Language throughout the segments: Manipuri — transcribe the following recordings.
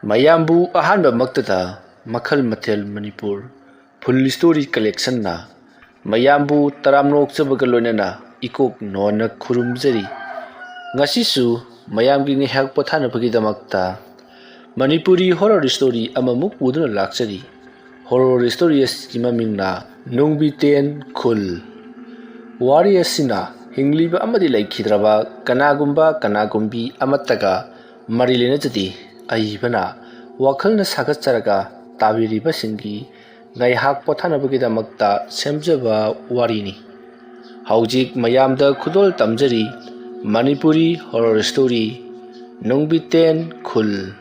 ꯃꯌꯥꯝꯕꯨ ꯑꯍꯥꯟꯕꯃꯛꯇꯗ ꯃꯈꯜ ꯃꯊꯦꯜ ꯃꯅꯤꯄꯨꯔ ꯐꯨꯜ ꯁ꯭ꯇꯣꯔꯤ ꯀꯂꯦꯛꯁꯟꯅ ꯃꯌꯥꯝꯕꯨ ꯇꯔꯥꯝꯅꯣꯛꯆꯕꯒ ꯂꯣꯏꯅꯅ ꯏꯀꯣꯛ ꯅꯣꯟꯅ ꯈꯨꯔꯨꯝꯖꯔꯤ꯫ ꯉꯁꯤꯁꯨ ꯃꯌꯥꯝꯒꯤ ꯉꯥꯏꯍꯥꯛ ꯄꯣꯊꯥꯅꯕꯒꯤꯗꯃꯛꯇ ꯃꯅꯤꯄꯨꯔꯤ ꯍꯣꯔꯔ ꯁ꯭ꯇꯣꯔꯤ ꯑꯃꯃꯨꯛ ꯄꯨꯗꯨꯅ ꯂꯥꯛꯆꯔꯤ꯫ ꯍꯣꯔꯔ ꯁ꯭ꯇꯣꯔꯤ ꯑꯁꯤꯒꯤ ꯃꯃꯤꯡꯅ ꯅꯨꯡꯕꯤꯇꯦꯟ ꯈꯨꯜ꯫ ꯋꯥꯔꯤ ꯑꯁꯤꯅ ꯍꯤꯡꯂꯤꯕ ꯑꯃꯗꯤ ꯂꯩꯈꯤꯗ꯭ꯔꯕ ꯀꯅꯥꯒꯨꯝꯕꯤ ꯑꯃꯠꯇꯒ ꯃꯔꯤ ꯂꯩꯅꯖꯗꯦ꯫ ꯑꯏꯕꯅ ꯋꯥꯈꯜꯅ ꯁꯥꯒꯠꯆꯔꯒ ꯇꯥꯕꯤꯔꯤꯕꯁꯤꯡꯒꯤ ꯉꯥꯏꯍꯥꯛ ꯄꯣꯊꯥꯅꯕꯒꯤꯗꯃꯛꯇ ꯁꯦꯝꯖꯕ ꯋꯥꯔꯤꯅꯤ꯫ ꯍꯧꯖꯤꯛ ꯃꯌꯥꯝꯗ ꯈꯨꯗꯣꯜ ꯇꯝꯖꯔꯤ ꯃꯅꯤꯄꯨꯔꯤ ꯍꯣꯔꯔ ꯁ꯭ꯇꯣꯔꯤ ꯅꯨꯡꯕꯤꯇꯦꯟ ꯈꯨꯜ꯫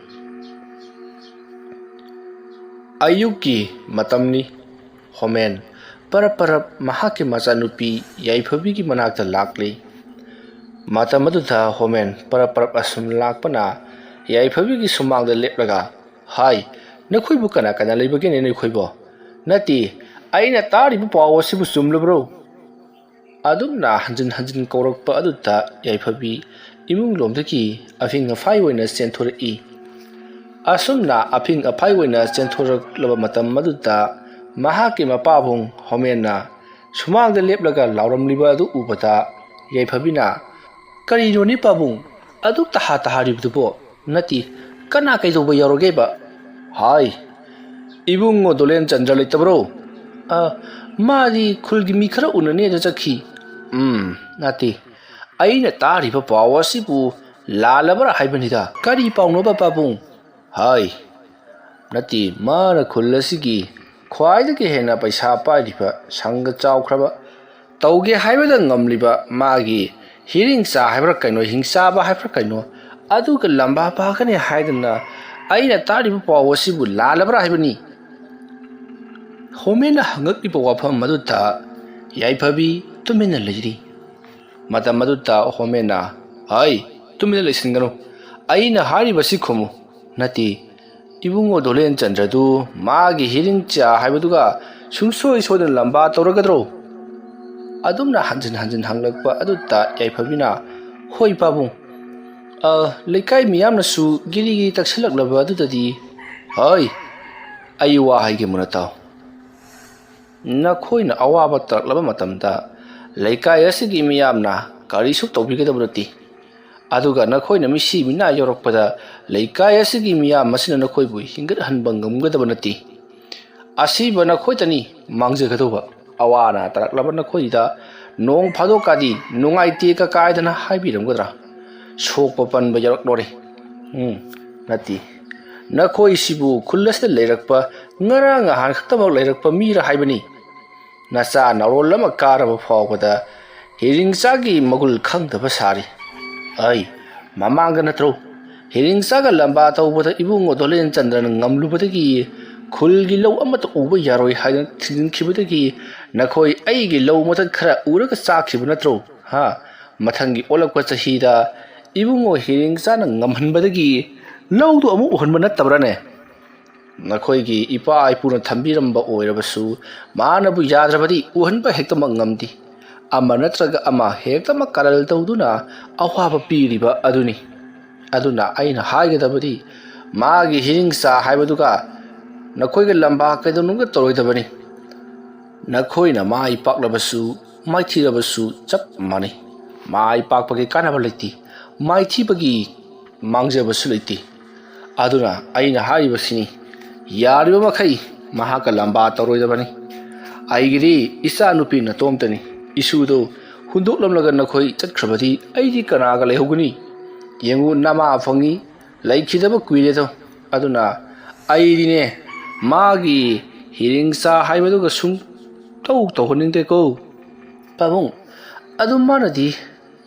ꯑꯌꯨꯛꯀꯤ ꯃꯇꯝꯅꯤ꯫ ꯍꯣꯃꯦꯟ ꯄꯔꯞ ꯃꯍꯥꯛꯀꯤ ꯃꯆꯥꯅꯨꯄꯤ ꯌꯥꯏꯐꯕꯤꯒꯤ ꯃꯅꯥꯛꯇ ꯂꯥꯛꯂꯤ꯫ ꯃꯇꯝ ꯑꯗꯨꯗ ꯍꯣꯃꯦꯟ ꯄꯔꯞ ꯑꯁꯨꯝ ꯂꯥꯛꯄꯅ ꯌꯥꯏꯐꯕꯤꯒꯤ ꯁꯨꯃꯥꯡꯗ ꯂꯦꯞꯂꯒ, "ꯍꯥꯏ, ꯅꯈꯣꯏꯕꯨ ꯀꯅꯥ ꯂꯩꯕꯒꯦꯅꯦ ꯅꯈꯣꯏꯕꯣ? ꯅꯠꯇꯦ, ꯑꯩꯅ ꯇꯥꯔꯤꯕ ꯄꯥꯎ ꯑꯁꯤꯕꯨ ꯆꯨꯝꯂꯕ꯭ꯔꯣ?" ꯑꯗꯨꯝꯅ ꯍꯟꯖꯤꯟ ꯀꯧꯔꯛꯄ ꯑꯗꯨꯗ ꯌꯥꯏꯐꯕꯤ ꯏꯃꯨꯡꯂꯣꯝꯗꯒꯤ ꯑꯐꯤꯡ ꯑꯐꯥꯏ ꯑꯣꯏꯅ ꯆꯦꯟꯊꯣꯔꯛꯏ꯫ ꯑꯁꯨꯝꯅ ꯑꯐꯤꯡ ꯑꯐꯥꯏ ꯑꯣꯏꯅ ꯆꯦꯟꯊꯣꯔꯛꯂꯕ ꯃꯇꯝ ꯑꯗꯨꯗ ꯃꯍꯥꯛꯀꯤ ꯃꯄꯥꯕꯨꯡ ꯍꯣꯃꯦꯟꯅ ꯁꯨꯃꯥꯡꯗ ꯂꯦꯞꯂꯒ ꯂꯥꯎꯔꯝꯂꯤꯕ ꯑꯗꯨ ꯎꯕꯗ ꯌꯥꯏꯐꯕꯤꯅ, "ꯀꯔꯤꯅꯣꯅꯦ ꯄꯥꯕꯨꯡ, ꯑꯗꯨꯛ ꯇꯥꯔꯤꯕꯗꯨꯕꯣ? ꯅꯠꯇꯦ, ꯀꯅꯥ ꯀꯩꯗꯧꯕ ꯌꯥꯎꯔꯒꯦꯕ?" "ꯍꯥꯏ, ꯏꯕꯨꯡꯉꯣ ꯗꯣꯂꯦꯟꯆꯟꯗ꯭ꯔ ꯂꯩꯇꯕ꯭ꯔꯣ?" ꯃꯥꯗꯤ ꯈꯨꯜꯒꯤ ꯃꯤ ꯈꯔ ꯎꯅꯅꯦꯅ ꯆꯠꯈꯤ." "ꯅꯠꯇꯦ, ꯑꯩꯅ ꯇꯥꯔꯤꯕ ꯄꯥꯎ ꯑꯁꯤꯕꯨ ꯂꯥꯜꯂꯕ꯭ꯔꯥ ꯍꯥꯏꯕꯅꯤꯗ꯫ ꯀꯔꯤ ꯄꯥꯎꯅꯣꯕ ꯄꯥꯕꯨꯡ?" "ꯍꯥꯏ, ꯅꯠꯇꯦ, ꯃꯥꯅ ꯈꯨꯜ ꯑꯁꯤꯒꯤ ꯈ꯭ꯋꯥꯏꯗꯒꯤ ꯍꯦꯟꯅ ꯄꯩꯁా ꯄꯥꯏꯔꯤꯕ, ꯁꯪꯒ ꯆꯥꯎꯈ꯭ꯔꯕ, ꯇꯧꯒꯦ ꯍꯥꯏꯕꯗ ꯉꯝꯂꯤꯕ ꯃꯥꯒꯤ ꯍꯤꯔꯤꯡꯆꯥ ꯍꯥꯏꯕ꯭ꯔꯥ ꯀꯩꯅꯣ, ꯍꯤꯡꯆꯥꯕ ꯍꯥꯏꯕ꯭ꯔꯥ ꯀꯩꯅꯣ, ꯑꯗꯨꯒ ꯂꯝꯕꯥ ꯄꯥꯒꯅꯤ ꯍꯥꯏꯗꯅ ꯑꯩꯅ ꯇꯥꯔꯤꯕ ꯄꯥꯎ ꯑꯁꯤꯕꯨ ꯂꯥꯜꯂꯕ꯭ꯔꯥ ꯍꯥꯏꯕꯅꯤ?" ꯍꯣꯃꯦꯟꯅ ꯍꯪꯉꯛꯂꯤꯕ ꯋꯥꯐꯝ ꯑꯗꯨꯗ ꯌꯥꯏꯐꯕꯤ ꯇꯨꯃꯤꯟꯅ ꯂꯩꯔꯤ꯫ ꯃꯇꯝ ꯑꯗꯨꯗ ꯍꯣꯃꯦꯟꯅ, "ꯍꯥꯏ, ꯇꯨꯃꯤꯟꯅ ꯂꯩꯁꯤꯟꯒꯅꯨ, ꯑꯩꯅ ꯍꯥꯏꯔꯤꯕꯁꯤ ꯈꯨꯝꯃꯨ꯫ ꯅꯠꯇꯦ, ꯏꯕꯨꯡꯉꯣ ꯗꯣꯂꯦꯟꯆꯟꯗ꯭ꯔꯗꯨ ꯃꯥꯒꯤ ꯍꯤꯔꯤꯡꯆꯥ ꯍꯥꯏꯕꯗꯨꯒ ꯁꯨꯡꯁꯣꯏ ꯁꯣꯏꯗꯅ ꯂꯝꯕꯥ ꯇꯧꯔꯒꯗ꯭ꯔꯣ?" ꯑꯗꯨꯝꯅ ꯍꯟꯖꯤꯟ ꯍꯪꯂꯛꯄ ꯑꯗꯨꯗ ꯌꯥꯏꯐꯕꯤꯅ, "ꯍꯣꯏ ꯄꯥꯕꯨꯡ, ꯂꯩꯀꯥꯏ ꯃꯤꯌꯥꯝꯅꯁꯨ ꯒꯤꯔꯤ ꯇꯛꯁꯤꯜꯂꯛꯂꯕ ꯑꯗꯨꯗꯗꯤ." "ꯍꯥꯏ, ꯑꯩ ꯋꯥ ꯍꯥꯏꯒꯦ ꯃꯨꯟꯅ ꯇꯥꯎ꯫ ꯅꯈꯣꯏꯅ ꯑꯋꯥꯕ ꯇꯥꯔꯛꯂꯕ ꯃꯇꯝꯗ ꯂꯩꯀꯥꯏ ꯑꯁꯤꯒꯤ ꯃꯤꯌꯥꯝꯅ ꯀꯔꯤꯁꯨ ꯇꯧꯕꯤꯒꯗꯕ ꯅꯠꯇꯦ꯫ ꯑꯗꯨꯒ ꯅꯈꯣꯏꯅ ꯃꯤꯁꯤ ꯃꯤꯅꯥ ꯌꯧꯔꯛꯄꯗ ꯂꯩꯀꯥꯏ ꯑꯁꯤꯒꯤ ꯃꯤꯌꯥꯝ ꯑꯁꯤꯅ ꯅꯈꯣꯏꯕꯨ ꯍꯤꯡꯒꯠꯍꯟꯕ ꯉꯝꯒꯗꯕ ꯅꯠꯇꯦ꯫ ꯑꯁꯤꯕ ꯅꯈꯣꯏꯇꯅꯤ ꯃꯥꯡꯖꯒꯗꯧꯕ꯫ ꯑꯋꯥ ꯑꯅꯥ ꯇꯥꯔꯛꯂꯕ ꯅꯈꯣꯏꯗ ꯅꯣꯡ ꯐꯥꯗꯣꯛꯀꯗꯤ ꯅꯨꯡꯉꯥꯏꯇꯦ ꯀꯥꯏꯗꯅ ꯍꯥꯏꯕꯤꯔꯝꯒꯗ꯭ꯔꯥ? ꯁꯣꯛꯄ ꯄꯟꯕ ꯌꯥꯎꯔꯛꯂꯣꯔꯦ? ꯅꯠꯇꯦ, ꯅꯈꯣꯏꯁꯤꯕꯨ ꯈꯨꯜ ꯑꯁꯤꯗ ꯂꯩꯔꯛꯄ, ꯉꯔꯥꯡ ꯅꯍꯥꯟ ꯈꯛꯇꯃꯛ ꯂꯩꯔꯛꯄ ꯃꯤꯔꯥ ꯍꯥꯏꯕꯅꯤ? ꯅꯆꯥ ꯅꯔꯣꯜ ꯑꯃ ꯀꯥꯔꯕ ꯐꯥꯎꯕꯗ ꯍꯤꯔꯤꯡꯆꯥꯒꯤ ꯃꯒꯨꯜ ꯈꯪꯗꯕ ꯁꯥꯔꯤ꯫ ꯑꯩ ꯃꯃꯥꯡꯗ ꯅꯠꯇ꯭ꯔꯣ ꯍꯤꯔꯤꯡꯆꯥꯒ ꯂꯝꯕꯥ ꯇꯧꯕꯗ ꯏꯕꯨꯡꯉꯣ ꯗꯣꯂꯦꯟꯆꯟꯗ꯭ꯔꯅ ꯉꯝꯂꯨꯕꯗꯒꯤ, ꯈꯨꯜꯒꯤ ꯂꯧ ꯑꯃꯠꯇ ꯎꯕ ꯌꯥꯔꯣꯏ ꯍꯥꯏꯗꯅ ꯊꯤꯡꯖꯤꯟꯈꯤꯕꯗꯒꯤ ꯅꯈꯣꯏ ꯑꯩꯒꯤ ꯂꯧ ꯃꯊꯠ ꯈꯔ ꯎꯔꯒ ꯆꯥꯈꯤꯕ ꯅꯠꯇ꯭ꯔꯣ? ꯃꯊꯪꯒꯤ ꯑꯣꯜꯂꯛꯄ ꯆꯍꯤꯗ ꯏꯕꯨꯡꯉꯣ ꯍꯤꯔꯤꯡꯆꯥꯅ ꯉꯝꯍꯟꯕꯗꯒꯤ ꯂꯧꯗꯨ ꯑꯃꯨꯛ ꯎꯍꯟꯕ ꯅꯠꯇꯕ꯭ꯔꯥꯅꯦ? ꯅꯈꯣꯏꯒꯤ ꯏꯄꯥ ꯏꯄꯨꯅ ꯊꯝꯕꯤꯔꯝꯕ ꯑꯣꯏꯔꯕꯁꯨ ꯃꯥꯅꯕꯨ ꯌꯥꯗ꯭ꯔꯕꯗꯤ ꯎꯍꯟꯕ ꯍꯦꯛꯇꯃꯛ ꯉꯝꯗꯦ꯫ ꯑꯃ ꯅꯠꯇ꯭ꯔꯒ ꯑꯃ ꯍꯦꯛꯇꯃꯛ ꯀꯔꯜ ꯇꯧꯗꯨꯅ ꯑꯋꯥꯕ ꯄꯤꯔꯤꯕ ꯑꯗꯨꯅꯤ꯫ ꯑꯗꯨꯅ ꯑꯩꯅ ꯍꯥꯏꯒꯗꯕꯗꯤ, ꯃꯥꯒꯤ ꯍꯤꯔꯤꯡꯆꯥ ꯍꯥꯏꯕꯗꯨꯒ ꯅꯈꯣꯏꯒ ꯂꯝꯕꯥ ꯀꯩꯗꯧꯅꯨꯡꯗ ꯇꯧꯔꯣꯏꯗꯕꯅꯤ꯫ ꯅꯈꯣꯏꯅ ꯃꯥꯏ ꯄꯥꯛꯂꯕꯁꯨ ꯃꯥꯏꯊꯤꯔꯕꯁꯨ ꯆꯞ ꯃꯥꯟꯅꯩ꯫ ꯃꯥꯏ ꯄꯥꯛꯄꯒꯤ ꯀꯥꯟꯅꯕ ꯂꯩꯇꯦ, ꯃꯥꯏꯊꯤꯕꯒꯤ ꯃꯥꯡꯖꯕꯁꯨ ꯂꯩꯇꯦ꯫ ꯑꯗꯨꯅ ꯑꯩꯅ ꯍꯥꯏꯔꯤꯕꯁꯤꯅꯤ, ꯌꯥꯔꯤꯕ ꯃꯈꯩ ꯃꯍꯥꯛꯀ ꯂꯝꯕꯥ ꯇꯧꯔꯣꯏꯗꯕꯅꯤ꯫ ꯑꯩꯒꯤꯗꯤ ꯏꯆꯥ ꯅꯨꯄꯤ ꯅꯇꯣꯝꯇꯅꯤ꯫ ꯏꯁꯨꯗꯣ ꯍꯨꯟꯗꯣꯛꯂꯝꯂꯒ ꯅꯈꯣꯏ ꯆꯠꯈ꯭ꯔꯕꯗꯤ ꯑꯩꯗꯤ ꯀꯅꯥꯒ ꯂꯩꯍꯧꯒꯅꯤ? ꯌꯦꯡꯉꯨ, ꯅꯃꯥ ꯐꯪꯉꯤ, ꯂꯩꯈꯤꯗꯕ ꯀꯨꯏꯔꯦꯗꯣ꯫ ꯑꯗꯨꯅ ꯑꯩꯗꯤꯅꯦ, ꯃꯥꯒꯤ ꯍꯤꯔꯤꯡꯆꯥ ꯍꯥꯏꯕꯗꯨꯒ ꯇꯧꯍꯟꯅꯤꯡꯗꯦꯀꯣ." "ꯄꯥꯕꯨꯡ, ꯑꯗꯨ ꯃꯥꯅꯗꯤ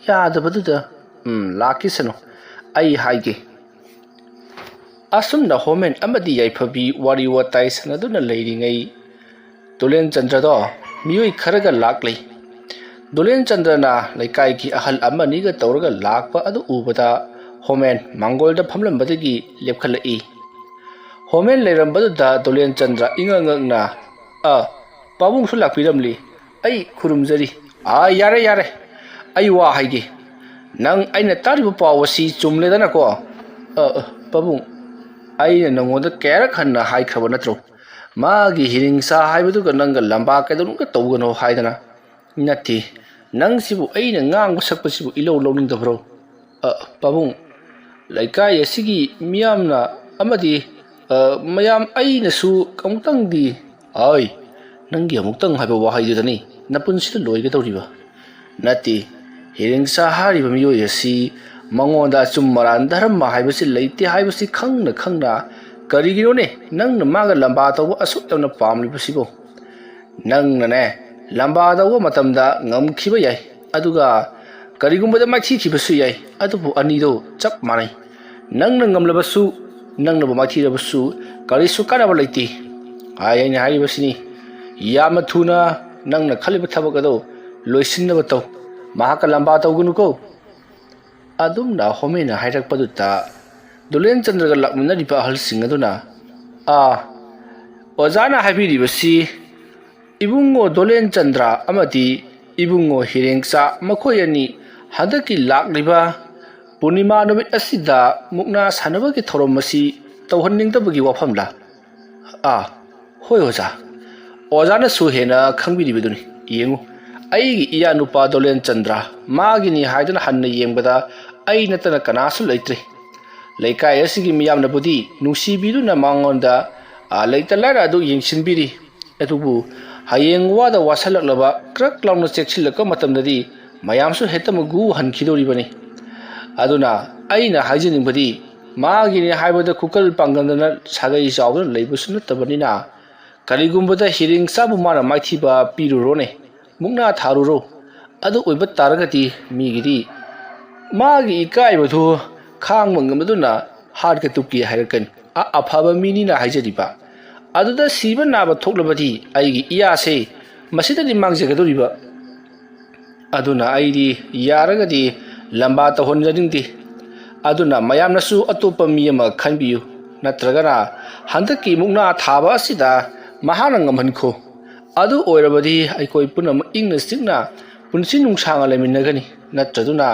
ꯌꯥꯗꯕꯗꯨꯗ?" "ꯂꯥꯛꯈꯤꯁꯅꯨ, ꯑꯩ ꯍꯥꯏꯒꯦ." ꯑꯁꯨꯝꯅ ꯍꯣꯃꯦꯟ ꯑꯃꯗꯤ ꯌꯥꯏꯐꯕꯤ ꯋꯥꯔꯤ ꯋꯥꯇꯥꯏ ꯁꯥꯟꯅꯗꯨꯅ ꯂꯩꯔꯤꯉꯩ ꯗꯣꯂꯦꯟꯆꯟꯗ꯭ꯔꯗꯣ ꯃꯤꯑꯣꯏ ꯈꯔꯒ ꯂꯥꯛꯂꯤ꯫ ꯗꯣꯂꯦꯟꯆꯟꯗ꯭ꯔꯅ ꯂꯩꯀꯥꯏꯒꯤ ꯑꯍꯜ ꯑꯃꯅꯤꯒ ꯇꯧꯔꯒ ꯂꯥꯛꯄ ꯑꯗꯨ ꯎꯕꯗ ꯍꯣꯃꯦꯟ ꯃꯥꯡꯒꯣꯜꯗ ꯐꯝꯂꯝꯕꯗꯒꯤ ꯂꯦꯞꯈꯠꯂꯛꯏ꯫ ꯍꯣꯃꯦꯟ ꯂꯩꯔꯝꯕꯗꯨꯗ ꯗꯣꯂꯦꯟꯆꯟꯗ꯭ꯔ ꯏꯉꯛ-ꯉꯛꯅ, "ꯄꯥꯕꯨꯡꯁꯨ ꯂꯥꯛꯄꯤꯔꯝꯂꯤ, ꯑꯩ ꯈꯨꯔꯨꯝꯖꯔꯤ." "ꯌꯥꯔꯦ, ꯑꯩ ꯋꯥ ꯍꯥꯏꯒꯦ꯫ ꯅꯪ ꯑꯩꯅ ꯇꯥꯔꯤꯕ ꯄꯥꯎ ꯑꯁꯤ ꯆꯨꯝꯂꯦꯗꯅꯀꯣ?" "ꯄꯥꯕꯨꯡ, ꯑꯩꯅ ꯅꯪꯉꯣꯟꯗ ꯀꯌꯥꯔꯛ ꯍꯟꯅ ꯍꯥꯏꯈ꯭ꯔꯕ ꯅꯠꯇ꯭ꯔꯣ ꯃꯥꯒꯤ ꯍꯤꯔꯤꯡꯁꯥ ꯍꯥꯏꯕꯗꯨꯒ ꯅꯪꯒ ꯂꯝꯕꯥ ꯀꯩꯗꯧꯅꯨꯡꯒ ꯇꯧꯒꯅꯣ ꯍꯥꯏꯗꯅ ꯅꯠꯇꯦ ꯅꯪꯁꯤꯕꯨ ꯑꯩꯅ ꯉꯥꯡꯕ ꯁꯛꯄꯁꯤꯕꯨ ꯏꯂꯧ ꯂꯧꯅꯤꯡꯗꯕ꯭ꯔꯣ ꯄꯥꯕꯨꯡ ꯂꯩꯀꯥꯏ ꯑꯁꯤꯒꯤ ꯃꯤꯌꯥꯝꯅ ꯑꯃꯗꯤ ꯃꯌꯥꯝ ꯑꯩꯅꯁꯨ ꯑꯃꯨꯛꯇꯪꯗꯤ ꯑꯩ ꯅꯪꯒꯤ ꯑꯃꯨꯛꯇꯪ ꯍꯥꯏꯕ ꯋꯥꯍꯩꯗꯨꯗꯅꯤ ꯅꯄꯨꯟꯁꯤꯗ ꯂꯣꯏꯒꯗꯧꯔꯤꯕ ꯅꯠꯇꯦ ꯍꯤꯔꯤꯡꯁꯥ ꯍꯥꯏꯔꯤꯕ ꯃꯤꯑꯣꯏ ꯑꯁꯤ ꯃꯉꯣꯟꯗ ꯑꯆꯨꯝ ꯃꯔꯥꯟ ꯙꯔꯃ ꯍꯥꯏꯕꯁꯤ ꯂꯩꯇꯦ ꯍꯥꯏꯕꯁꯤ ꯈꯪꯅ ꯈꯪꯅ ꯀꯔꯤꯒꯤꯅꯣꯅꯦ ꯅꯪꯅ ꯃꯥꯒ ꯂꯝꯕꯥ ꯇꯧꯕ ꯑꯁꯨꯛ ꯌꯥꯝꯅ ꯄꯥꯝꯂꯤꯕꯁꯤꯕꯣ ꯅꯪꯅꯅꯦ ꯂꯝꯕꯥ ꯇꯧꯕ ꯃꯇꯝꯗ ꯉꯝꯈꯤꯕ ꯌꯥꯏ ꯑꯗꯨꯒ ꯀꯔꯤꯒꯨꯝꯕꯗ ꯃꯥꯏꯊꯤꯈꯤꯕꯁꯨ ꯌꯥꯏ ꯑꯗꯨꯕꯨ ꯑꯅꯤꯗꯣ ꯆꯞ ꯃꯥꯟꯅꯩ ꯅꯪꯅ ꯉꯝꯂꯕꯁꯨ ꯅꯪꯅꯕꯨ ꯃꯥꯏꯊꯤꯔꯕꯁꯨ ꯀꯔꯤꯁꯨ ꯀꯥꯟꯅꯕ ꯂꯩꯇꯦ ꯑꯩꯅ ꯍꯥꯏꯔꯤꯕꯁꯤꯅꯤ ꯌꯥꯝꯅ ꯊꯨꯅ ꯅꯪꯅ ꯈꯜꯂꯤꯕ ꯊꯕꯛ ꯑꯗꯣ ꯂꯣꯏꯁꯤꯟꯅꯕ ꯇꯧ ꯃꯍꯥꯛꯀ ꯂꯝꯕꯥ ꯇꯧꯒꯅꯨꯀꯣ ꯑꯗꯨꯝꯅ ꯍꯣꯃꯦꯅ ꯍꯥꯏꯔꯛꯄꯗꯨꯗ ꯗꯣꯂꯦꯟꯆꯟꯗ꯭ꯔꯒ ꯂꯥꯛꯃꯤꯟꯅꯔꯤꯕ ꯑꯍꯜꯁꯤꯡ ꯑꯗꯨꯅ ꯑꯣꯖꯥꯅ ꯍꯥꯏꯕꯤꯔꯤꯕꯁꯤ 이붕어 돌렌찬드라 아마디 이붕어 히랭사 머코야니 하드키 락리바 보니마 노빗 아시다 묵나 사너버기 토롬마시 떠헌닝더버기 와팜라 호이 오자나 수헤나 캉비리비두니 이행우 아이기 이야 누파 돌렌찬드라 마기니 하이드나 한나 이행바다 아이 나타나 까나수 레이트리 레이카이 아시기 미얌나부디 누시비두나 망온다 레이탈라라도 잉신비리 에두부 hayeng wada wasalak krak launa chekchilaka matamdadi mayamsu hetamagu hankidoribani aduna aina haijiningbadi magini haibada kukal pangandana sagai jawna leibusu nattabanina karigumbada hiring sabu mana maithiba pirurone mukna tharuro adu oiba taragati migidi magi ikaibadu khangmangamaduna harka tukki hairakan afaba minina haijadiba aduda siba naba thoklabadi aigi iyase masidadi mangjagadoriba aduna aidi yaragadi lamba tahonjadingdi aduna mayamnasu atopa miyama khanbiyu natragana handaki mukna thaba asida mahana ngamhankho adu oirabadi aikoi punam ingna stigna punsi nungsanga leminagani natraduna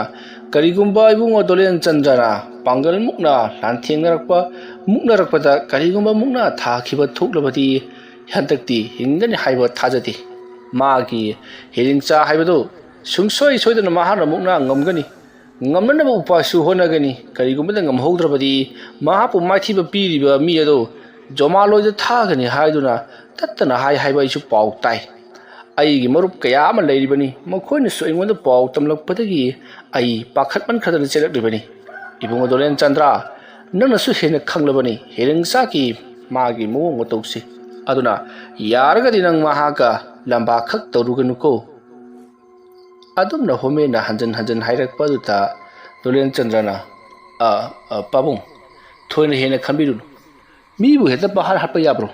karigumba ibungo dolenchandrana pangal mukna lanthengarakpa muknarakpada karigumba mukna thakiba thoklabadi hantakti hingani haiba thajati magi hiringcha haibado sungsoi soidana mahana mukna ngamgani ngamnaba upasu honagani karigumba ngamhoudrabadi mahapu maithiba piriba mi ado jomaloida thagani haiduna tattana haiba isu pau tai aigi marup kaya ama leiribani makhoi su aingonda pau tamlakpadagi ai pakhatman khadana chelakribani ibungo dolenchandra nangna su hena khanglabani hirengsa ki magi mawong watausi aduna yaragadi nang mahaka lamba khak tawruganuko adumna homena hanjan hairakpaduta dolenchandrana pabung thoina hena khanbirun mibu heta bahar hatpa yabro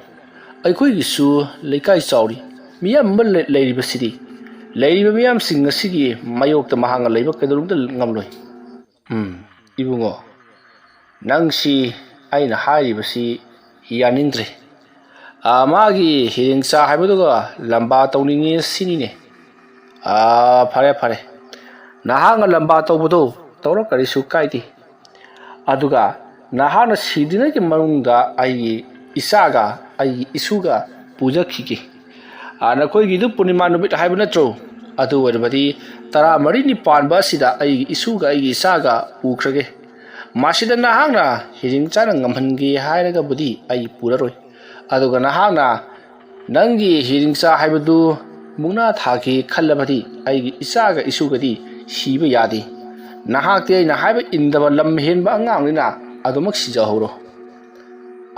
aikoi gisu leikai chauri miyam mal leiribasidi leiriba miyam singa sigi mayokta mahanga leiba kedurumda ngamloi ibungo nangsi aina hairibasi yanindre magi hiringsa haibaduga lamba tawningi sinine fare nahanga lamba tawbudo tawra karisu kaiti aduga nahana sidinagi manungda ai isaga ai isuga puja khiki nakoigidu punima numit haiba natro adu orbadi tara mari ni panba sida ai isuga ai isaga ukrage masida nahangna hiring chana ngamhangi hairaga budi ai puraroi aduga nahangna nangi hiring cha haibadu mukna thaki khallabadi ai isaga isugadi siba yadi nahakte ai na haiba indaba lam henba anganglina adumak sijahoro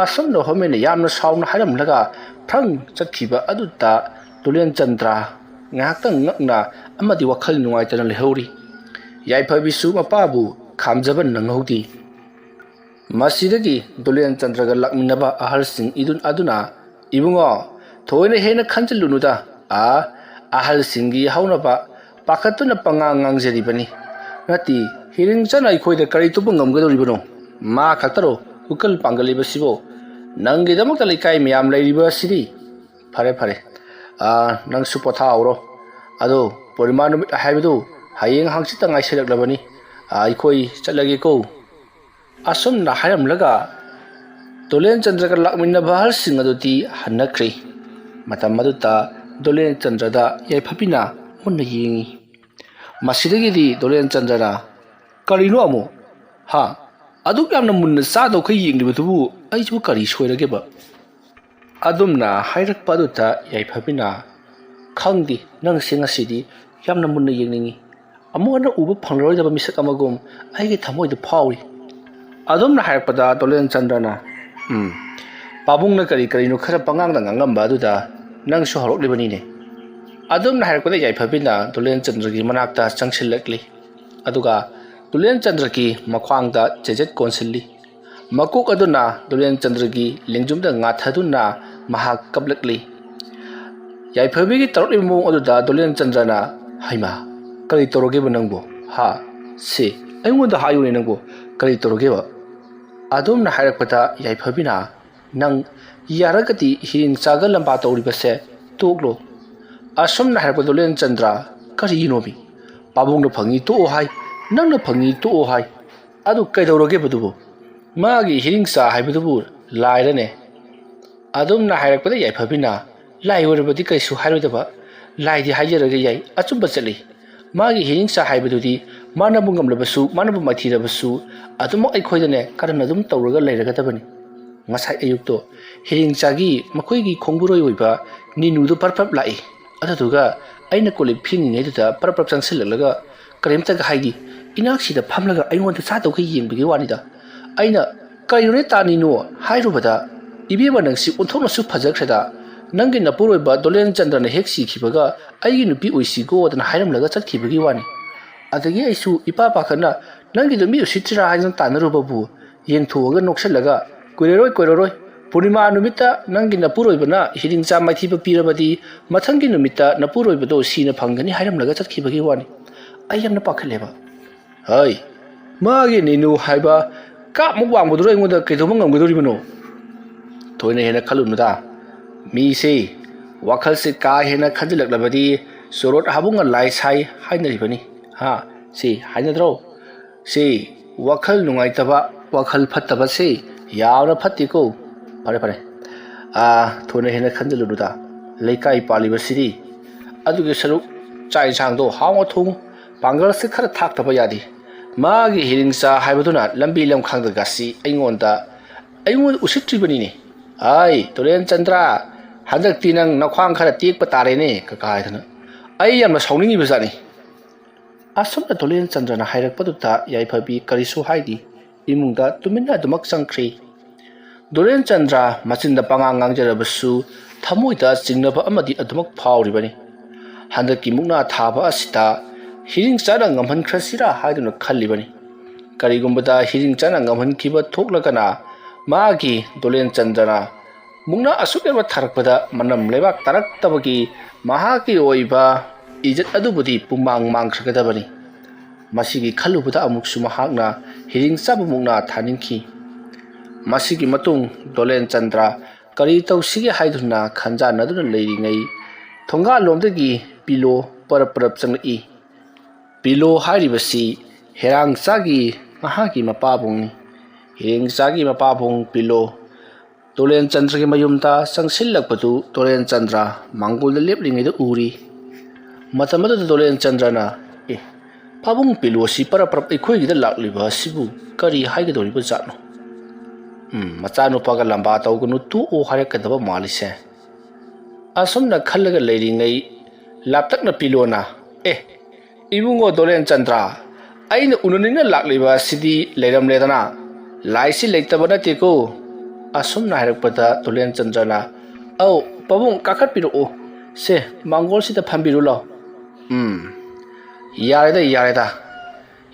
asomno homene yamna sauna hairamlaga thang chakhiba aduta dolenchandra ngakta ngakna amadi wakhal nungaitana lehori yaiphabisu mapabu khamjaban nanghodi masidagi dolenchandraga lakminaba ahalsing idun aduna ibungo thoina hena khanjalunuda ahalsingi haunaba pakhatuna pangangang jeribani nati hiring chana ikhoida kari tubu ngamgadoribano ma khaktaro ukal pangaliba sibo nangi damakta likai miyam leiriba sidi fare nang supotha auro ado porimanu haibedu hayeng hangchita ngai selaklabani aikoi chalage ko asum na hayam laga Dolen Chandra ka lakminna bahal sing aduti hanakri. Matam maduta Dolen Chandra da yai phapina munna yengi. Masidagi di Dolen Chandra na karino amo ha aduk yamna munna sa do kai yeng libutu ai chu kari soirage ba. Adumna hairak paduta yai phapina khangdi nang singa sidi yamna munna yengningi. Amuna uba phangroi da misak amagum ai ge thamoi da phawi. Adumna hairak pada Dolen Chandra na pabung na kari no khara pangang da ngangam ba du da nang so horok libani ne adum na har ko yai phapina Dolen Chandra gi manakta changsilakli aduga Dolen Chandra ki makhwang da chejet konsilli makuk aduna Dolen Chandra gi lengjum da nga thaduna mahak kablakli yai phabi gi tarok limu aduda Dolen Chandra na haima kari toroge banangbo ha se aingon da hayu ne nangbo kari toroge ba adum na hairak pata yai phabina nang yaragati hiring chagal lamba tawri base toklo asum na hairak Dolen Chandra kari nobi pabung na phangi to hai nang na phangi to hai adu kai dawroge badubo magi hiring sa hai badubo laira ne adum na hairak pata yai phabina lai worabati kai su hairo daba lai di haijaraga yai achum bachali magi hiring sa hai badudi mana bungam labasu mana bu mathi labasu adumo ai khoidane karana dum tawraga leiraga tabani ngasai ayukto hiring chagi makoi gi khongburoi oiba ninu do parpap lai adaduga aina kole phing ngai da parpap changsilaga karemta ga haidi inaksi da phamlaga aingon da sa tau kai yengbigi wanida aina kairone tani no hairubada ibeba nangsi onthona su phajakhada nangi napuroi ba Dolen Chandra na heksi khibaga aigi nupi oisi go da hairam laga chat khibagi wani adagi aisu ipa pakhana nangi do mi usitra haijan tanaru babu yengthoga noksalaga koiroi purnima numita nangi napuroi bana hiring cha maithi ba pirabadi mathangi numita napuroi bado sina phangani hairam laga chat khibagi wani ayam na pakhaleba hai magi ninu haiba ka mu wang bodro ingoda keidom ngamgodori bano toina hena khalunada mi se wakhal se ka hena khanjilak labadi sorot habunga lai sai hainari bani ha se hainadro se wakhal nungai taba wakhal phattaba se yaawna phatti ko pare thona hena khanjiluda leikai paliba siri aduge saruk chai chang do hawa thung pangal se khara thak taba yadi magi hiringsa haibaduna lambi lam khangda gasi aingon usitri bani ne ai Dolen Chandra handak tinang nakhwang khara tik patare ne ka kai thana ai yamna sauningi bazani asam na Dolen Chandra na hairak paduta yai phabi karisu haidi imungda tuminna dumak sangkhri Dolen Chandra machinda pangang ngangjarabasu thamoida jingnaba amadi adumak phawri bani handaki mukna thaba asita hiring chana ngamhan khrasira haiduna khalli bani karigumbada hiring chana ngamhan kiba thoklagana magi Dolen Chandra mungna asukeba tharakpada manam lebak tarak tabagi mahaki oiba ijat adubudi pumang mangkhragadabani masigi khalubada amuksu mahakna hiring sabu mungna thaningki masigi matung Dolen Chandra kari tawsigi haiduna khanja naduna leiringai thonga lomdagi pilo parap changi pilo hairibasi herang chagi mahaki mapabungni hiring chagi mapabung pilo Dolen Chandra ki mayumta sangsilakpatu Dolen Chandra mangul da leplingai da uri matamada Dolen Chandra na pabung pilo si parap ikhoi gi da lakliba sibu kari haigidori ba jatno machanu paga lamba tawgunu tu o harakadaba malise asomna khallaga leiringai laptakna pilo na ibungo Dolen Chandra aina ununina lakliba sidi leiram ledana laisi leitaba nateko asumna hairakpada Dolen Chandra na au pabung kakhat piru se mangol sida phambiru lo yareda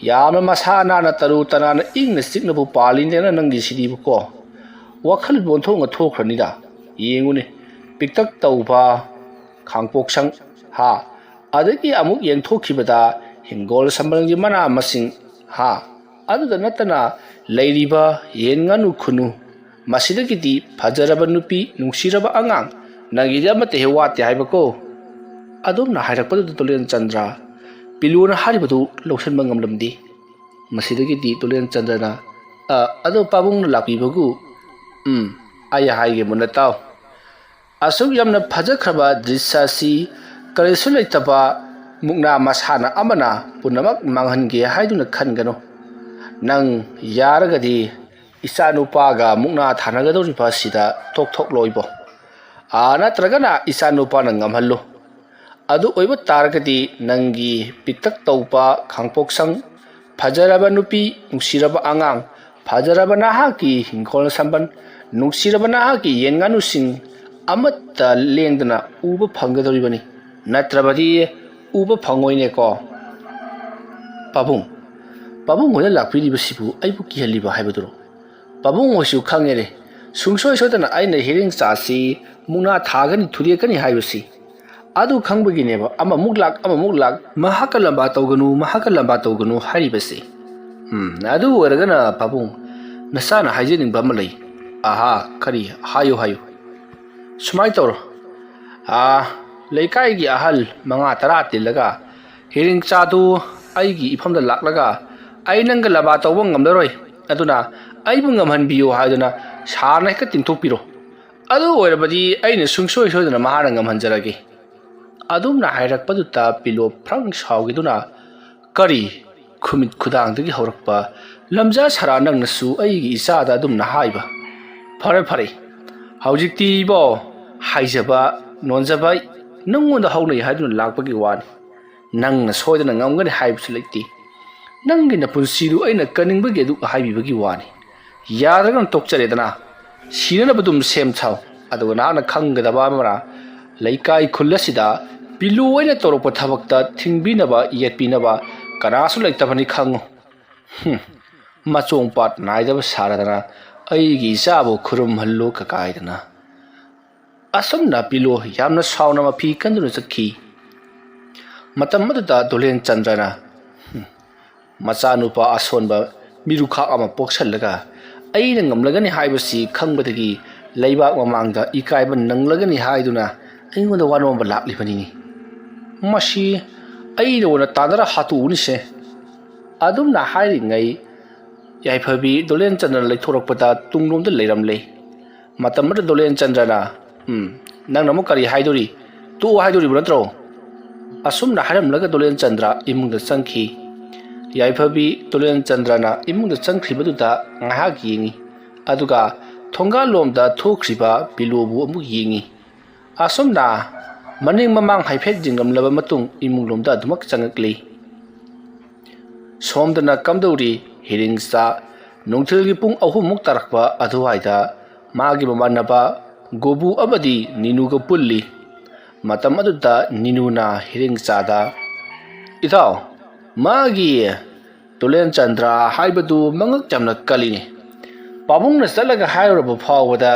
yamna masana na taru tanana ingna sikna bu palinde na nangi sidi bu ko wakhal bonthong a thokhrani da yengune piktak tawba khangpok sang ha adagi amuk yeng thokhibada hingol sambalgi mana masing ha aduda natana leiriba yenganu khunu masidagidi phajaraba nupi nungsiraba angang nagida mate hewate haibako adumna hairakpadu Dolen Chandra piluna haribadu losan mangamlamdi masidagidi Dolen Chandra na ado pabung lapibagu ꯑꯩ ꯍꯥꯏꯒꯦ ꯃꯨꯟꯅ ꯇꯥꯎ ꯑꯁꯨꯛ ꯌꯥꯝꯅ ꯐꯖꯈ꯭ꯔꯕ ꯗ꯭ꯔꯤꯁ꯭ꯌ ꯑꯁꯤ ꯀꯔꯤꯁꯨ ꯂꯩꯇꯕ ꯃꯨꯛꯅꯥ ꯃꯁꯥꯟꯅ ꯑꯃꯅ ꯄꯨꯝꯅꯃꯛ ꯃꯥꯡꯍꯟꯒꯦ ꯍꯥꯏꯗꯨꯅ ꯈꯟꯒꯅꯨ ꯅꯪ ꯌꯥꯔꯒꯗꯤ ꯏꯆꯥꯅꯨꯄꯥꯒ ꯃꯨꯛꯅꯥ ꯊꯥꯅꯒꯗꯧꯔꯤꯕ ꯑꯁꯤꯗ ꯇꯣꯛꯊꯣꯛꯂꯣꯏꯕꯣ ꯅꯠꯇ꯭ꯔꯒꯅ ꯏꯆꯥꯅꯨꯄꯥꯅ ꯉꯝꯍꯜꯂꯨ ꯑꯗꯨ ꯑꯣꯏꯕ ꯇꯥꯔꯒꯗꯤ ꯅꯪꯒꯤ ꯄꯤꯛꯇꯛ ꯇꯧꯕ ꯈꯥꯡꯄꯣꯛꯁꯪ ꯐꯖꯔꯕ ꯅꯨꯄꯤ ꯅꯨꯡꯁꯤꯔꯕ ꯑꯉꯥꯡ ꯐꯖꯔꯕ ꯅꯍꯥꯛꯀꯤ ꯍꯤꯡꯈꯣꯜ ꯁꯝꯕꯟ ꯅꯨꯡꯁꯤꯔꯕ ꯅꯍꯥꯛꯀꯤ ꯌꯦꯟ ꯉꯥꯅꯨꯁꯤꯡ ꯑꯃꯠꯇ ꯂꯦꯡꯗꯅ ꯎꯕ ꯐꯪꯒꯗꯧꯔꯤꯕꯅꯤ ꯅꯠꯇ꯭ꯔꯕꯗꯤ ꯎꯕ ꯐꯪꯉꯣꯏꯅꯦꯀꯣ ꯄꯥꯕꯨꯡ ꯍꯣꯏꯅ ꯂꯥꯛꯄꯤꯔꯤꯕꯁꯤꯕꯨ ꯑꯩꯕꯨ ꯀꯤꯍꯜꯂꯤꯕ ꯍꯥꯏꯕꯗꯨꯔꯣ ꯄꯥꯕꯨꯡ ꯍꯣꯏꯁꯨ ꯈꯪꯉꯦꯅꯦ ꯁꯨꯡꯁꯣꯏ ꯁꯣꯏꯗꯅ ꯑꯩꯅ ꯍꯤꯔꯤꯡꯆꯥꯁꯤ ꯃꯨꯛꯅꯥ ꯊꯥꯒꯅꯤ ꯊꯨꯗꯦꯛꯀꯅꯤ ꯍꯥꯏꯕꯁꯤ ꯑꯗꯨ ꯈꯪꯕꯒꯤꯅꯦꯕ ꯑꯃꯃꯨꯛ ꯂꯥꯛ ꯃꯍꯥꯛꯀ ꯂꯝꯕꯥ ꯇꯧꯒꯅꯨ ꯍꯥꯏꯔꯤꯕꯁꯤ ꯑꯗꯨ ꯑꯣꯏꯔꯒꯅ ꯄꯥꯕꯨꯡ ꯅꯆꯥꯅ ꯍꯥꯏꯖꯅꯤꯡꯕ ꯑꯃ ꯂꯩ ꯀꯔꯤ ꯍꯥꯏꯌꯨ ꯁꯨꯃꯥꯏꯅ ꯇꯧꯔꯣ ꯂꯩꯀꯥꯏꯒꯤ ꯑꯍꯜ 5-10 ꯇꯤꯜꯂꯒ ꯍꯤꯔꯤꯡꯆꯥꯗꯨ ꯑꯩꯒꯤ ꯏꯐꯝꯗ ꯂꯥꯛꯂꯒ ꯑꯩ ꯅꯪꯒ ꯂꯝꯕꯥ ꯇꯧꯕ ꯉꯝꯂꯔꯣꯏ ꯑꯗꯨꯅ ꯑꯩꯕꯨ ꯉꯝꯍꯟꯕꯤꯌꯨ ꯍꯥꯏꯗꯨꯅ ꯁꯥꯔꯅ ꯍꯦꯛꯇ ꯇꯤꯡꯊꯣꯛꯄꯤꯔꯣ ꯑꯗꯨ ꯑꯣꯏꯔꯕꯗꯤ ꯑꯩꯅ ꯁꯨꯡꯁꯣꯏ ꯁꯣꯏꯗꯅ ꯃꯍꯥꯛꯅ ꯉꯝꯍꯟꯖꯔꯒꯦ ꯑꯗꯨꯝꯅ ꯍꯥꯏꯔꯛꯄꯗꯨꯗ ꯄꯤꯂꯣ ꯐ꯭ꯔꯪ ꯁꯥꯎꯈꯤꯗꯨꯅ ꯀꯔꯤ ꯈꯨꯃꯤꯠ ꯈꯨꯗꯥꯡꯗꯒꯤ ꯍꯧꯔꯛꯄ ꯂꯝꯖꯥ ꯁꯔꯥ ꯅꯪꯅꯁꯨ ꯑꯩꯒꯤ ꯏꯆꯥꯗ ꯑꯗꯨꯝꯅ ꯍꯥꯏꯕ ꯐꯔꯦ ꯍꯧꯖꯤꯛꯇꯤ ꯏꯕꯣ ꯍꯥꯏꯖꯕ ꯅꯣꯟꯖꯕ ꯅꯪꯉꯣꯟꯗ ꯍꯧꯅꯩ ꯍꯥꯏꯗꯨꯅ ꯂꯥꯛꯄꯒꯤ ꯋꯥꯅꯤ ꯅꯪꯅ ꯁꯣꯏꯗꯅ ꯉꯝꯒꯅꯤ ꯍꯥꯏꯕꯁꯨ ꯂꯩꯇꯦ ꯅꯪꯒꯤ ꯅꯄꯨꯟꯁꯤꯗꯨ ꯑꯩꯅ ꯀꯟꯅꯤꯡꯕꯒꯤ ꯑꯗꯨ ꯍꯥꯏꯕꯤꯕꯒꯤ ꯋꯥꯅꯤ ꯌꯥꯗ꯭ꯔꯒꯅ ꯇꯣꯛꯆꯔꯦꯗꯅ ꯁꯤꯅꯅꯕ ꯑꯗꯨꯝ ꯁꯦꯝ ꯁꯥꯎ ꯑꯗꯨꯒ ꯅꯍꯥꯛꯅ ꯈꯪꯒꯗꯕ ꯑꯃꯅ ꯂꯩꯀꯥꯏ ꯈꯨꯜ ꯑꯁꯤꯗ ꯄꯤꯂꯨ ꯑꯣꯏꯅ ꯇꯧꯔꯛꯄ ꯊꯕꯛꯇ ꯊꯤꯡꯕꯤꯅꯕ ꯌꯦꯠꯄꯤꯅꯕ ꯀꯅꯥꯁꯨ ꯂꯩꯇꯕꯅꯤ ꯈꯪꯉꯨ ꯃꯆꯣꯡꯄꯥꯠ ꯅꯥꯏꯗꯕ ꯁꯥꯔꯗꯅ ꯑꯩꯒꯤ ꯏꯆꯥꯕꯨ ꯈꯨꯔꯨꯝꯍꯜꯂꯨ ꯀꯀꯥꯏꯗꯅ ꯑꯁꯨꯝꯅ ꯄꯤꯂꯣ ꯌꯥꯝꯅ ꯁꯥꯎꯅ ꯃꯐꯤ ꯀꯟꯗꯨꯅ ꯆꯠꯈꯤ ꯃꯇꯝ ꯑꯗꯨꯗ ꯗꯣꯂꯦꯟ ꯆꯟꯗ꯭ꯔꯅ ꯃꯆꯥꯅꯨꯄꯥ ꯑꯁꯣꯟꯕ ꯃꯤꯔꯨꯈꯥꯛ ꯑꯃ ꯄꯣꯛꯁꯜꯂꯒ ꯑꯩꯅ ꯉꯝꯂꯒꯅꯤ ꯍꯥꯏꯕꯁꯤ ꯈꯪꯕꯗꯒꯤ ꯂꯩꯕꯥꯛ ꯃꯃꯥꯡꯗ ꯏꯀꯥꯏꯕ ꯅꯪꯂꯒꯅꯤ ꯍꯥꯏꯗꯨꯅ ꯑꯩꯉꯣꯟꯗ ꯋꯥꯅꯣꯝꯕ ꯂꯥꯛꯂꯤꯕꯅꯤꯅꯤ ꯃꯁꯤ ꯑꯩꯅ ꯑꯣꯏꯅ ꯇꯥꯟꯅꯔ ꯍꯥꯠꯇꯣꯛꯎꯅꯤꯁꯦ ꯑꯗꯨꯝꯅ ꯍꯥꯏꯔꯤꯉꯩ ꯌꯥꯏꯐꯕꯤ ꯗꯣꯂꯦꯟ ꯆꯟꯗ꯭ꯔꯅ ꯂꯩꯊꯣꯔꯛꯄꯗ ꯇꯨꯡꯂꯣꯝꯗ ꯂꯩꯔꯝꯂꯦ ꯃꯇꯝ ꯑꯗꯨꯗ ꯗꯣꯂꯦꯟ ꯆꯟꯗ꯭ꯔꯅ ꯅꯪꯅ ꯑꯃꯨꯛ ꯀꯔꯤ ꯍꯥꯏꯗꯣꯔꯤ ꯇꯣꯛꯑꯣ ꯍꯥꯏꯗꯣꯔꯤꯕ ꯅꯠꯇ꯭ꯔꯣ ꯑꯁꯨꯝꯅ ꯍꯥꯏꯔꯝꯂꯒ ꯗꯣꯂꯦꯟ ꯆꯟꯗ꯭ꯔ ꯏꯃꯨꯡꯗ ꯆꯪꯈꯤ ꯌꯥꯏꯐꯕꯤ ꯗꯣꯂꯦꯟ ꯆꯟꯗ꯭ꯔꯅ ꯏꯃꯨꯡꯗ ꯆꯪꯈ꯭ꯔꯤꯕꯗꯨꯗ ꯉꯥꯏꯍꯥꯛ ꯌꯦꯡꯉꯤ ꯑꯗꯨꯒ ꯊꯣꯡꯒꯥꯜꯂꯣꯝꯗ ꯊꯣꯛꯈ꯭ꯔꯤꯕ ꯄꯤꯂꯣꯕꯨ ꯑꯃꯨꯛ ꯌꯦꯡꯉꯤ ꯑꯁꯨꯝꯅ ꯃꯅꯤꯡ ꯃꯃꯥꯡ ꯍꯥꯏꯐꯦꯠ ꯌꯦꯡꯂꯝꯂꯕ ꯃꯇꯨꯡ ꯏꯃꯨꯡꯂꯣꯝꯗ ꯑꯗꯨꯃꯛ ꯆꯪꯉꯛꯂꯤ ꯁꯣꯝꯗꯅ ꯀꯝꯗꯧꯔꯤ ꯍꯤꯔꯤꯡꯆꯥ ꯅꯨꯡꯊꯤꯜꯒꯤ ꯄꯨꯡ 3 ꯇꯥꯔꯛꯄ ꯑꯗꯨꯋꯥꯏꯗ ꯃꯥꯒꯤ ꯃꯃꯥꯟꯅꯕ ꯒꯣꯕꯨ ꯑꯃꯗꯤ ꯅꯤꯅꯨꯒ ꯄꯨꯜꯂꯤ ꯃꯇꯝ ꯑꯗꯨꯗ ꯅꯤꯅꯨꯅ ꯍꯤꯔꯤꯡꯆꯥꯗ ꯏꯇꯥꯎ ꯃꯥꯒꯤ ꯗꯣꯂꯦꯟ ꯆꯟꯗ꯭ꯔ ꯍꯥꯏꯕꯗꯨ ꯃꯉꯛ ꯌꯥꯝꯅ ꯀꯜꯂꯤꯅꯤ ꯄꯥꯕꯨꯡꯅ ꯆꯠꯂꯒ ꯍꯥꯏꯔꯨꯔꯕ ꯐꯥꯎꯕꯗ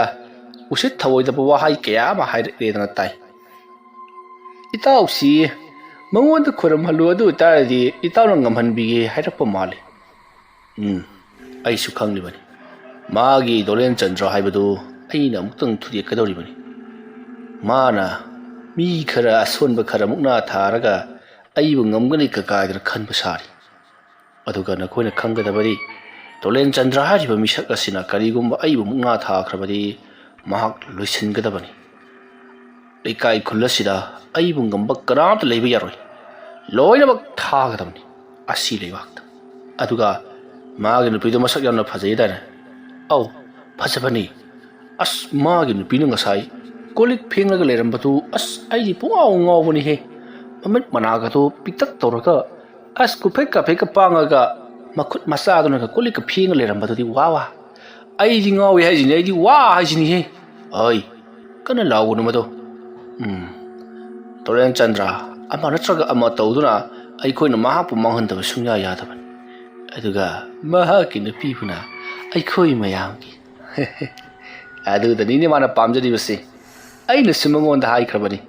ꯎꯁꯤꯠ ꯊꯑꯣꯏꯗꯕ ꯋꯥꯍꯩ ꯀꯌꯥ ꯑꯃ ꯍꯥꯏꯔꯛꯂꯦꯗꯅ ꯇꯥꯏ ꯏꯇꯥꯎꯁꯤ ꯃꯉꯣꯟꯗ ꯈꯨꯔꯨꯝꯍꯜꯂꯨ ꯑꯗꯨ ꯑꯣꯏꯇꯥꯔꯗꯤ ꯏꯇꯥꯎꯅ ꯉꯝꯍꯟꯕꯤꯒꯦ ꯍꯥꯏꯔꯛꯄ ꯃꯥꯜꯂꯤ ꯑꯩꯁꯨ ꯈꯪꯂꯤꯕꯅꯤ ꯃꯥꯒꯤ ꯗꯣꯂꯦꯟ ꯆꯟꯗ꯭ꯔ ꯍꯥꯏꯕꯗꯨ ꯑꯩꯅ ꯑꯃꯨꯛꯇꯪ ꯊꯨꯗꯦꯛꯀꯗꯧꯔꯤꯕꯅꯤ ꯃꯥꯅ ꯃꯤ ꯈꯔ ꯑꯁꯣꯟꯕ ꯈꯔ ꯃꯨꯛꯅꯥ ꯊꯥꯔꯒ ꯑꯩꯕꯨ ꯉꯝꯒꯅꯤ ꯀꯀꯥꯏꯗꯅ ꯈꯟꯕ ꯁꯥꯔꯤ ꯑꯗꯨꯒ ꯅꯈꯣꯏꯅ ꯈꯪꯒꯗꯕꯗꯤ ꯗꯣꯂꯦꯟ ꯆꯟꯗ꯭ꯔ ꯍꯥꯏꯔꯤꯕ ꯃꯤꯁꯛ ꯑꯁꯤꯅ ꯀꯔꯤꯒꯨꯝꯕ ꯑꯩꯕꯨ ꯃꯨꯛꯅꯥ ꯊꯥꯈ꯭ꯔꯕꯗꯤ ꯃꯍꯥꯛ ꯂꯣꯏꯁꯤꯟꯒꯗꯕꯅꯤ ꯂꯩꯀꯥꯏ ꯈꯨꯜ ꯑꯁꯤꯗ ꯑꯩꯕꯨ ꯉꯝꯕ ꯀꯅꯥꯝꯇ ꯂꯩꯕ ꯌꯥꯔꯣꯏ ꯂꯣꯏꯅꯃꯛ ꯊꯥꯒꯗꯕꯅꯤ ꯑꯁꯤ ꯂꯩꯕꯥꯛꯇ ꯑꯗꯨꯒ ꯃꯥꯒꯤ ꯅꯨꯄꯤꯗꯨ ꯃꯁꯛ ꯌꯥꯝꯅ ꯐꯖꯩꯗꯥꯏꯅꯦ ꯑꯧ ꯐꯖꯕꯅꯤ ꯃꯥꯒꯤ ꯅꯨꯄꯤꯅ ꯉꯁꯥꯏ ꯀꯣꯜꯂꯤꯛ ꯐꯦꯡꯂꯒ ꯂꯩꯔꯝꯕꯗꯨ ꯑꯩꯗꯤ ꯄꯨꯡꯉꯥꯎ ꯉꯥꯎꯕꯅꯤꯍꯦ ꯃꯃꯤꯠ ꯃꯅꯥꯒꯗꯣ ꯄꯤꯛꯇꯛ ꯇꯧꯔꯒ ꯀꯨꯐꯦꯠꯀ ꯄꯥꯡꯉꯒ ꯃꯈꯨꯠ ꯃꯆꯥꯗꯨꯅꯒ ꯀꯣꯜꯂꯤꯛꯀ ꯐꯦꯡꯉ ꯂꯩꯔꯝꯕꯗꯨꯗꯤ ꯋꯥ ꯑꯩꯗꯤ ꯉꯥꯎꯏ ꯍꯥꯏꯁꯤꯅꯤ ꯑꯩꯗꯤ ꯋꯥ ꯍꯥꯏꯁꯤꯅꯤꯍꯦ ꯑꯩ ꯀꯟꯅ ꯂꯥꯎꯒꯅꯨ ꯃꯗꯣ ꯗꯣꯂꯦꯟ ꯆꯟꯗ꯭ꯔ ꯑꯃ ꯅꯠꯇ꯭ꯔꯒ ꯑꯃ ꯇꯧꯗꯨꯅ ꯑꯩꯈꯣꯏꯅ ꯃꯍꯥꯛꯄꯨ ꯃꯥꯡꯍꯟꯗꯕ ꯁꯨꯡꯌꯥ ꯌꯥꯗꯕꯅꯤ ꯑꯗꯨꯒ ꯃꯍꯥꯛꯀꯤ ꯅꯨꯄꯤꯕꯨꯅ ꯑꯩꯈꯣꯏ ꯃꯌꯥꯝꯒꯤ ꯑꯗꯨꯗꯅꯤꯅꯦ ꯃꯥꯅ ꯄꯥꯝꯖꯔꯤꯕꯁꯤ ꯑꯩꯅꯁꯨ ꯃꯉꯣꯟꯗ ꯍꯥꯏꯈ꯭ꯔꯕꯅꯤ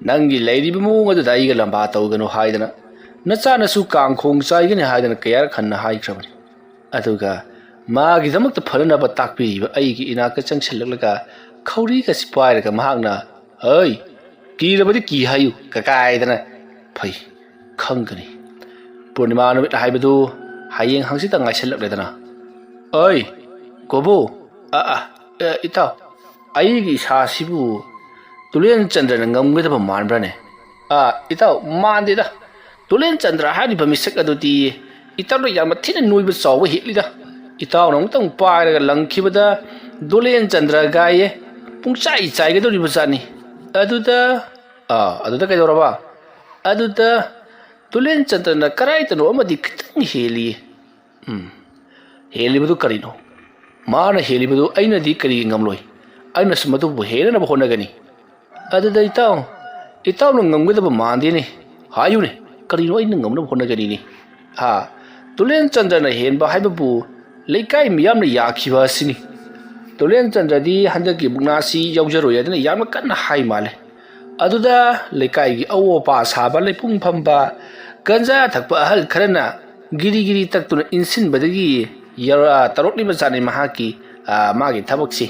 ꯅꯪꯒꯤ ꯂꯩꯔꯤꯕ ꯃꯑꯣꯡ ꯑꯗꯨꯗ ꯑꯩꯒ ꯂꯝꯕꯥ ꯇꯧꯒꯅꯨ ꯍꯥꯏꯗꯅ ꯅꯆꯥꯅꯁꯨ ꯀꯥꯡꯈꯣꯡ ꯆꯥꯏꯒꯅꯤ ꯍꯥꯏꯗꯅ ꯀꯌꯥꯔꯛ ꯍꯟꯅ ꯍꯥꯏꯈ꯭ꯔꯕꯅꯤ ꯑꯗꯨꯒ ꯃꯥꯒꯤꯗꯃꯛꯇ ꯐꯅꯅꯕ ꯇꯥꯛꯄꯤꯔꯤꯕ ꯑꯩꯒꯤ ꯏꯅꯥꯛꯇ ꯆꯪꯁꯤꯜꯂꯛꯂꯒ ꯈꯧꯔꯤꯒꯁꯤ ꯄꯥꯏꯔꯒ ꯃꯍꯥꯛꯅ ꯀꯤꯔꯕꯗꯤ ꯀꯤ ꯍꯥꯏꯌꯨ ꯀꯀꯥꯏꯗꯅ ꯐꯩ ꯈꯪꯒꯅꯤ ꯄꯨꯔꯅꯤꯃꯥ ꯅꯨꯃꯤꯠ ꯍꯥꯏꯕꯗꯨ ꯍꯌꯦꯡ ꯍꯪꯆꯤꯠꯇ ꯉꯥꯏꯁꯤꯜꯂꯛꯂꯦꯗꯅ ꯒꯣꯕꯨ ꯏꯇꯥꯎ ꯑꯩꯒꯤ ꯏꯁꯥꯁꯤꯕꯨ ꯇꯨꯂꯦꯟ ꯆꯟꯗ꯭ꯔꯅ ꯉꯝꯒꯗꯕ ꯃꯥꯟꯕ꯭ꯔꯅꯦ ꯏꯇꯥꯎ ꯃꯥꯟꯗꯦꯗ ꯇꯨꯂꯦꯟ ꯆꯟꯗ꯭ꯔ ꯍꯥꯏꯔꯤꯕ ꯃꯤꯁꯛ ꯑꯗꯨꯗꯤ ꯏꯇꯥꯎꯅ ꯌꯥꯝꯅ ꯊꯤꯅ ꯅꯣꯏꯕ ꯆꯥꯎꯕ ꯍꯦꯛꯂꯤꯗ ꯏꯇꯥꯎꯅ ꯑꯃꯨꯛꯇꯪ ꯄꯥꯏꯔꯒ ꯂꯪꯈꯤꯕꯗ ꯗꯣꯂꯦꯟ ꯆꯟꯗ꯭ꯔ ꯒꯥꯏꯌꯦ ꯄꯨꯡꯆꯥꯏ ꯆꯥꯏꯒꯗꯧꯔꯤꯕ ꯖꯥꯠꯅꯤ ꯑꯗꯨꯗ ꯀꯩꯗꯧꯔꯕ ꯑꯗꯨꯗ ꯇꯨꯂꯦꯟ ꯆꯟꯗ꯭ꯔꯅ ꯀꯔꯥꯏꯗꯅꯣ ꯑꯃꯗꯤ ꯈꯤꯇꯪ ꯍꯦꯜꯂꯤꯌꯦ ꯍꯦꯜꯂꯤꯕꯗꯨ ꯀꯔꯤꯅꯣ ꯃꯥꯅ ꯍꯦꯜꯂꯤꯕꯗꯨ ꯑꯩꯅꯗꯤ ꯀꯔꯤ ꯉꯝꯂꯣꯏ ꯑꯩꯅꯁꯨ ꯃꯗꯨꯕꯨ ꯍꯦꯟꯅꯅꯕ ꯍꯣꯠꯅꯒꯅꯤ ꯑꯗꯨꯗ ꯏꯇꯥꯎꯅ ꯉꯝꯒꯗꯕ ꯃꯥꯟꯗꯦꯅꯦ ꯍꯥꯏꯌꯨꯅꯦ ꯀꯔꯤꯅꯣ ꯑꯩꯅ ꯉꯝꯅꯕ ꯍꯣꯠꯅꯒꯅꯤꯅꯦ ꯇꯨꯂꯦꯟ ꯆꯟꯗ꯭ꯔꯅ ꯍꯦꯟꯕ ꯍꯥꯏꯕꯕꯨ ꯂꯩꯀꯥꯏ ꯃꯤꯌꯥꯝꯅ ꯌꯥꯈꯤꯕ ꯑꯁꯤꯅꯤ ꯇꯨꯂꯦꯟ ꯆꯟꯗ꯭ꯔꯗꯤ ꯍꯟꯗꯛꯀꯤ ꯃꯨꯛꯅꯥꯁꯤ ꯌꯥꯎꯖꯔꯣꯏ ꯑꯗꯨꯅ ꯌꯥꯝꯅ ꯀꯟꯅ ꯍꯥꯏ ꯃꯥꯜꯂꯦ ꯑꯗꯨꯗ ꯂꯩꯀꯥꯏꯒꯤ ꯑꯋꯣꯄꯥ ꯁꯥꯕ ꯂꯩꯄꯨꯡ ꯐꯝꯕ ꯒꯟꯖꯥ ꯊꯛꯄ ꯑꯍꯜ ꯈꯔꯅ ꯒꯤꯔꯤ ꯇꯛꯇꯨꯅ ꯏꯟꯁꯤꯟꯕꯗꯒꯤ ꯇꯧꯔꯛꯂꯤꯕ ꯖꯥꯠꯅꯤ ꯃꯥꯒꯤ ꯊꯕꯛꯁꯤ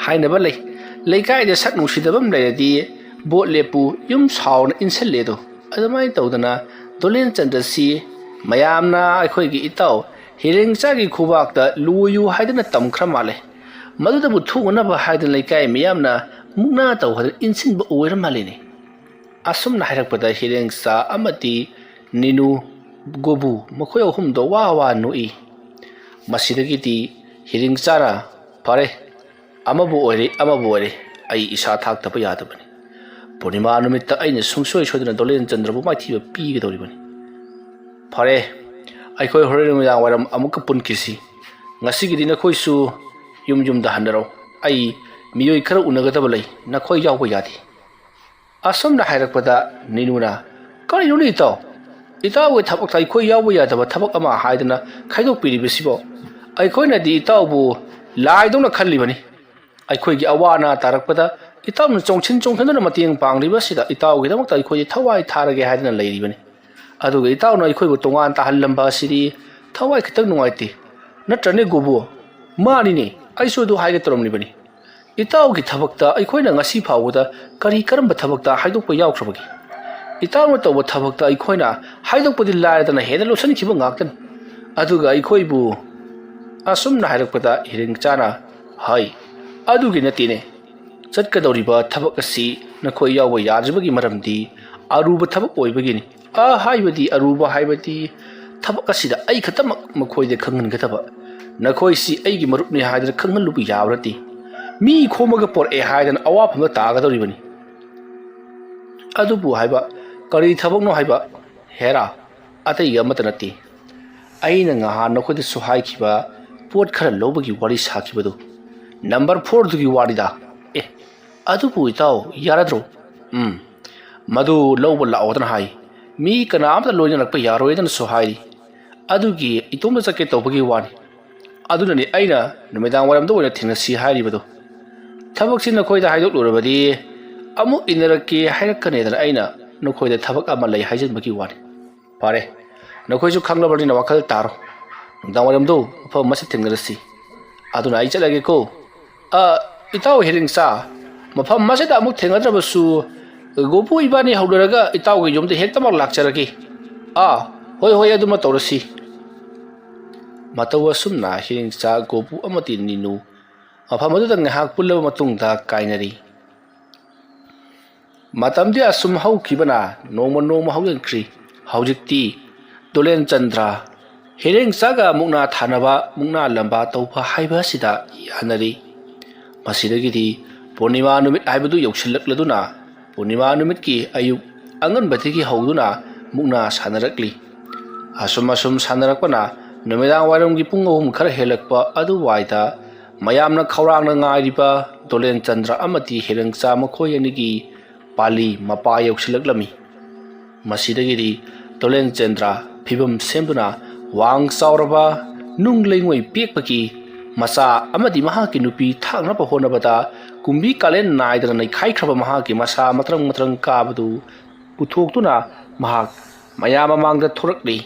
ꯍꯥꯏꯅꯕ ꯂꯩ ꯂꯩꯀꯥꯏꯗ ꯁꯛ ꯅꯨꯡꯁꯤꯗꯕ ꯑꯃ ꯂꯩꯔꯗꯤ ꯕꯣꯠ ꯂꯦꯞꯄꯨ ꯌꯨꯝ ꯁꯥꯎꯅ ꯏꯟꯁꯤꯜꯂꯦꯗꯣ ꯑꯗꯨꯃꯥꯏꯅ ꯇꯧꯗꯅ ꯗꯣꯂꯦꯟ ꯆꯟꯗ꯭ꯔꯁꯤ ꯃꯌꯥꯝꯅ ꯑꯩꯈꯣꯏꯒꯤ ꯏꯇꯥꯎ ꯍꯤꯔꯦꯡꯆꯥꯒꯤ ꯈꯨꯕꯥꯛꯇ ꯂꯣꯏꯌꯨ ꯍꯥꯏꯗꯅ ꯇꯝꯈ꯭ꯔ ꯃꯥꯜꯂꯦ ꯃꯗꯨꯗꯕꯨ ꯊꯨꯅꯕ ꯍꯥꯏꯗꯅ ꯂꯩꯀꯥꯏ ꯃꯤꯌꯥꯝꯅ ꯃꯨꯛꯅꯥ ꯇꯧꯍꯗꯅ ꯏꯟꯁꯤꯟꯕ ꯑꯣꯏꯔ ꯃꯥꯜꯂꯦꯅꯦ ꯑꯁꯨꯝꯅ ꯍꯥꯏꯔꯛꯄꯗ ꯍꯤꯔꯦꯡꯆꯥ ꯑꯃꯗꯤ ꯅꯤꯅꯨ ꯒꯣꯕꯨ ꯃꯈꯣꯏ ꯑꯍꯨꯝꯗꯣ ꯋꯥ ꯅꯣꯛꯏ ꯃꯁꯤꯗꯒꯤꯗꯤ ꯍꯤꯔꯦꯡꯆꯥꯅ ꯐꯔꯦ ꯑꯃꯕꯨ ꯑꯣꯏꯔꯦ ꯑꯩ ꯏꯁꯥ ꯊꯥꯛꯇꯕ ꯌꯥꯗꯕꯅꯤ ꯄꯨꯔꯅꯤꯃꯥ ꯅꯨꯃꯤꯠꯇ ꯑꯩꯅ ꯁꯨꯡꯁꯣꯏ ꯁꯣꯏꯗꯅ ꯗꯣꯂꯦꯟ ꯆꯟꯗ꯭ꯔꯕꯨ ꯃꯥꯏꯊꯤꯕ ꯄꯤꯒꯗꯧꯔꯤꯕꯅꯤ ꯐꯔꯦ ꯑꯩꯈꯣꯏ ꯍꯣꯔꯦꯟ ꯅꯨꯃꯤꯗꯥꯡ ꯋꯥꯏꯔꯝ ꯑꯃꯨꯛꯀ ꯄꯨꯟꯈꯤꯁꯤ ꯉꯁꯤꯒꯤꯗꯤ ꯅꯈꯣꯏꯁꯨ ꯌꯨꯝꯗ ꯍꯟꯅꯔꯣ ꯑꯩ ꯃꯤꯑꯣꯏ ꯈꯔ ꯎꯅꯒꯗꯕ ꯂꯩ ꯅꯈꯣꯏ ꯌꯥꯎꯕ ꯌꯥꯗꯦ ꯑꯁꯨꯝꯅ ꯍꯥꯏꯔꯛꯄꯗ ꯅꯤꯅꯨꯅ ꯀꯔꯤꯅꯣꯅꯦ ꯏꯇꯥꯎꯒꯤ ꯊꯕꯛꯇ ꯑꯩꯈꯣꯏ ꯌꯥꯎꯕ ꯌꯥꯗꯕ ꯊꯕꯛ ꯑꯃ ꯍꯥꯏꯗꯅ ꯈꯥꯏꯗꯣꯛꯄꯤꯔꯤꯕꯁꯤꯕꯣ ꯑꯩꯈꯣꯏꯅꯗꯤ ꯏꯇꯥꯎꯕꯨ ꯂꯥꯏꯗꯧꯅ ꯈꯜꯂꯤꯕꯅꯤ ꯑꯩꯈꯣꯏꯒꯤ ꯑꯋꯥ ꯑꯅꯥ ꯇꯥꯔꯛꯄꯗ ꯏꯇꯥꯎꯅ ꯆꯣꯡꯁꯤꯟꯗꯨꯅ ꯃꯇꯦꯡ ꯄꯥꯡꯂꯤꯕꯁꯤꯗ ꯏꯇꯥꯎꯒꯤꯗꯃꯛꯇ ꯑꯩꯈꯣꯏ ꯊꯋꯥꯏ ꯊꯥꯔꯒꯦ ꯍꯥꯏꯗꯅ ꯂꯩꯔꯤꯕꯅꯤ ꯑꯗꯨꯒ ꯏꯇꯥꯎꯅ ꯑꯩꯈꯣꯏꯕꯨ ꯇꯣꯉꯥꯟ ꯇꯥꯍꯜꯂꯝꯕ ꯑꯁꯤꯗꯤ ꯊꯋꯥꯏ ꯈꯤꯇꯪ ꯅꯨꯡꯉꯥꯏꯇꯦ ꯅꯠꯇ꯭ꯔꯅꯦ ꯒꯣꯕꯨ ꯃꯥꯅꯤꯅꯦ ꯑꯩꯁꯨ ꯑꯗꯨ ꯍꯥꯏꯒꯦ ꯇꯧꯔꯝꯂꯤꯕꯅꯤ ꯏꯇꯥꯎꯒꯤ ꯊꯕꯛꯇ ꯑꯩꯈꯣꯏꯅ ꯉꯁꯤ ꯐꯥꯎꯕꯗ ꯀꯔꯝꯕ ꯊꯕꯛꯇ ꯍꯥꯏꯗꯣꯛꯄ ꯌꯥꯎꯈ꯭ꯔꯕꯒꯦ ꯏꯇꯥꯎꯅ ꯇꯧꯕ ꯊꯕꯛꯇ ꯑꯩꯈꯣꯏꯅ ꯍꯥꯏꯗꯣꯛꯄꯗꯤ ꯂꯥꯏꯔꯗꯅ ꯍꯦꯟꯅ ꯂꯣꯠꯁꯤꯟꯈꯤꯕ ꯉꯥꯛꯇꯅꯤ ꯑꯗꯨꯒ ꯑꯩꯈꯣꯏꯕꯨ ꯑꯁꯨꯝꯅ ꯍꯥꯏꯔꯛꯄꯗ ꯍꯤꯔꯦꯡꯆꯥꯅ ꯍꯥꯏ ꯑꯗꯨꯒꯤ ꯅꯠꯇꯦꯅꯦ ꯆꯠꯀꯗꯧꯔꯤꯕ ꯊꯕꯛ ꯑꯁꯤ ꯅꯈꯣꯏ ꯌꯥꯎꯕ ꯌꯥꯗ꯭ꯔꯤꯕꯒꯤ ꯃꯔꯝꯗꯤ ꯑꯔꯨꯕ ꯊꯕꯛ ꯑꯣꯏꯕꯒꯤꯅꯤ ꯑꯔꯨꯕ ꯍꯥꯏꯕꯗꯤ ꯊꯕꯛ ꯑꯁꯤꯗ ꯑꯩ ꯈꯛꯇꯃꯛ ꯃꯈꯣꯏꯗ ꯈꯪꯍꯟꯒꯗꯕ ꯅꯈꯣꯏꯁꯤ ꯑꯩꯒꯤ ꯃꯔꯨꯞꯅꯤ ꯍꯥꯏꯗꯅ ꯈꯪꯍꯜꯂꯨꯕ ꯌꯥꯕ ꯅꯠꯇꯦ ꯃꯤ ꯈꯣꯝꯃꯒ ꯄꯣꯔꯛꯑꯦ ꯍꯥꯏꯗꯅ ꯑꯋꯥꯐꯝꯗ ꯇꯥꯒꯗꯧꯔꯤꯕꯅꯤ ꯑꯗꯨꯕꯨ ꯀꯔꯤ ꯊꯕꯛꯅꯣ ꯍꯦꯔꯥ ꯑꯇꯩꯒ ꯑꯃꯠꯇ ꯅꯠꯇꯦ ꯑꯩꯅ ꯉꯍꯥꯟ ꯅꯈꯣꯏꯗꯁꯨ ꯍꯥꯏꯈꯤꯕ ꯄꯣꯠ ꯈꯔ ꯂꯧꯕꯒꯤ ꯋꯥꯔꯤ ꯁꯥꯈꯤꯕꯗꯨ ꯅꯝꯕꯔ 4ꯗꯨꯒꯤ ꯋꯥꯔꯤꯗ ꯑꯗꯨꯕꯨ ꯏꯇꯥꯎ ꯌꯥꯔꯗ꯭ꯔꯣ ꯃꯗꯨ ꯂꯧꯕ ꯂꯥꯛꯑꯣꯗꯅ ꯍꯥꯏ ꯃꯤ ꯀꯅꯥꯝꯇ ꯂꯣꯏꯅꯔꯛꯄ ꯌꯥꯔꯣꯏꯗꯅꯁꯨ ꯍꯥꯏꯔꯤ ꯑꯗꯨꯒꯤ ꯏꯇꯣꯝꯇ ꯆꯠꯀꯦ ꯇꯧꯕꯒꯤ ꯋꯥꯅꯤ ꯑꯗꯨꯅꯅꯤ ꯑꯩꯅ ꯅꯨꯃꯤꯗꯥꯡ ꯋꯥꯏꯔꯝꯗ ꯑꯣꯏꯅ ꯊꯦꯡꯅꯁꯤ ꯍꯥꯏꯔꯤꯕꯗꯣ ꯊꯕꯛꯁꯤ ꯅꯈꯣꯏꯗ ꯍꯥꯏꯗꯣꯛꯂꯨꯔꯕꯗꯤ ꯑꯃꯨꯛ ꯏꯟꯅꯔꯛꯀꯦ ꯍꯥꯏꯔꯛꯀꯅꯦꯗꯅ ꯑꯩꯅ ꯅꯈꯣꯏꯗ ꯊꯕꯛ ꯑꯃ ꯂꯩ ꯍꯥꯏꯖꯟꯕꯒꯤ ꯋꯥꯅꯤ ꯐꯔꯦ ꯅꯈꯣꯏꯁꯨ ꯈꯪꯂꯕꯅꯤꯅ ꯋꯥꯈꯜ ꯇꯥꯔꯣ ꯅꯨꯡꯗꯥꯡ ꯋꯥꯏꯔꯝꯗꯣ ꯃꯐꯝ ꯑꯃ ꯊꯦꯡꯅꯔꯁꯤ ꯑꯗꯨꯅ ꯑꯩ ꯆꯠꯂꯒꯦꯀꯣ ꯏꯇꯥꯎ ꯍꯤꯔꯦꯡꯆꯥ ꯃꯐꯝ ꯑꯁꯤꯗ ꯑꯃꯨꯛ ꯊꯦꯡꯅꯗ꯭ꯔꯕꯁꯨ ꯒꯣꯄꯨ ꯏꯕꯥꯅꯤ ꯍꯧꯅꯔꯒ ꯏꯇꯥꯎꯒꯤ ꯌꯨꯝꯗ ꯍꯦꯛꯇꯃꯛ ꯂꯥꯛꯆꯔꯒꯦ ꯍꯣꯏ ꯑꯗꯨꯃ ꯇꯧꯔꯁꯤ ꯃꯇꯧ ꯑꯁꯨꯝꯅ ꯍꯤꯔꯦꯡꯆꯥ ꯒꯣꯄꯨ ꯑꯃꯗꯤ ꯅꯤꯅꯨ ꯃꯐꯝ ꯑꯗꯨꯗ ꯉꯥꯏꯍꯥꯛ ꯄꯨꯜꯂꯕ ꯃꯇꯨꯡꯗ ꯀꯥꯏꯅꯔꯤ ꯃꯇꯝꯗꯤ ꯑꯁꯨꯝ ꯍꯧꯈꯤꯕꯅ ꯅꯣꯡꯃ ꯍꯧꯖꯤꯟꯈ꯭ꯔꯤ ꯍꯧꯖꯤꯛꯇꯤ ꯗꯣꯂꯦꯟ ꯆꯟꯗ꯭ꯔ ꯍꯤꯔꯦꯡꯆꯥꯒ ꯃꯨꯛꯅꯥ ꯊꯥꯅꯕ ꯃꯨꯛꯅꯥ ꯂꯝꯕꯥ ꯇꯧꯕ ꯍꯥꯏꯕ ꯑꯁꯤꯗ ꯌꯥꯅꯔꯤ ꯃꯁꯤꯗꯒꯤꯗꯤ ꯄꯨꯔꯅꯤꯃꯥ ꯅꯨꯃꯤꯠ ꯍꯥꯏꯕꯗꯨ ꯌꯧꯁꯤꯜꯂꯛꯂꯗꯨꯅ ꯄꯨꯔꯅꯤꯃꯥ ꯅꯨꯃꯤꯠꯀꯤ ꯑꯌꯨꯛ ꯑꯉꯟꯕꯗꯒꯤ ꯍꯧꯗꯨꯅ ꯃꯨꯛꯅꯥ ꯁꯥꯟꯅꯔꯛꯂꯤ ꯑꯁꯨꯝ ꯁꯥꯟꯅꯔꯛꯄꯅ ꯅꯨꯃꯤꯗꯥꯡ ꯋꯥꯏꯔꯝꯒꯤ ꯄꯨꯡ 3 ꯈꯔ ꯍꯦꯜꯂꯛꯄ ꯑꯗꯨꯋꯥꯏꯗ ꯃꯌꯥꯝꯅ ꯈꯧꯔꯥꯡꯅ ꯉꯥꯏꯔꯤꯕ ꯗꯣꯂꯦꯟ ꯆꯟꯗ꯭ꯔ ꯑꯃꯗꯤ ꯍꯤꯔꯦꯡꯆꯥ ꯃꯈꯣꯏ ꯑꯅꯤꯒꯤ ꯄꯥꯂꯤ ꯃꯄꯥ ꯌꯧꯁꯤꯜꯂꯛꯂꯝꯃꯤ ꯃꯁꯤꯗꯒꯤꯗꯤ ꯗꯣꯂꯦꯟ ꯆꯟꯗ꯭ꯔ ꯐꯤꯕꯝ ꯁꯦꯝꯗꯨꯅ ꯋꯥꯡ ꯆꯥꯎꯔꯕ ꯅꯨꯡ ꯂꯩꯉꯣꯏ ꯄꯦꯛꯄꯒꯤ ꯃꯆꯥ ꯑꯃꯗꯤ ꯃꯍꯥꯛꯀꯤ ꯅꯨꯄꯤ ꯊꯥꯛꯅꯕ ꯍꯣꯠꯅꯕꯗ ꯀꯨꯝꯕꯤ ꯀꯥꯂꯦꯟ ꯅꯥꯏꯗꯅ ꯅꯩꯈꯥꯏꯈ꯭ꯔꯕ ꯃꯍꯥꯛꯀꯤ ꯃꯁꯥ ꯃꯇ꯭ꯔꯪ ꯀꯥꯕꯗꯨ ꯄꯨꯊꯣꯛꯇꯨꯅ ꯃꯍꯥꯛ ꯃꯌꯥꯝ ꯃꯃꯥꯡꯗ ꯊꯣꯔꯛꯂꯤ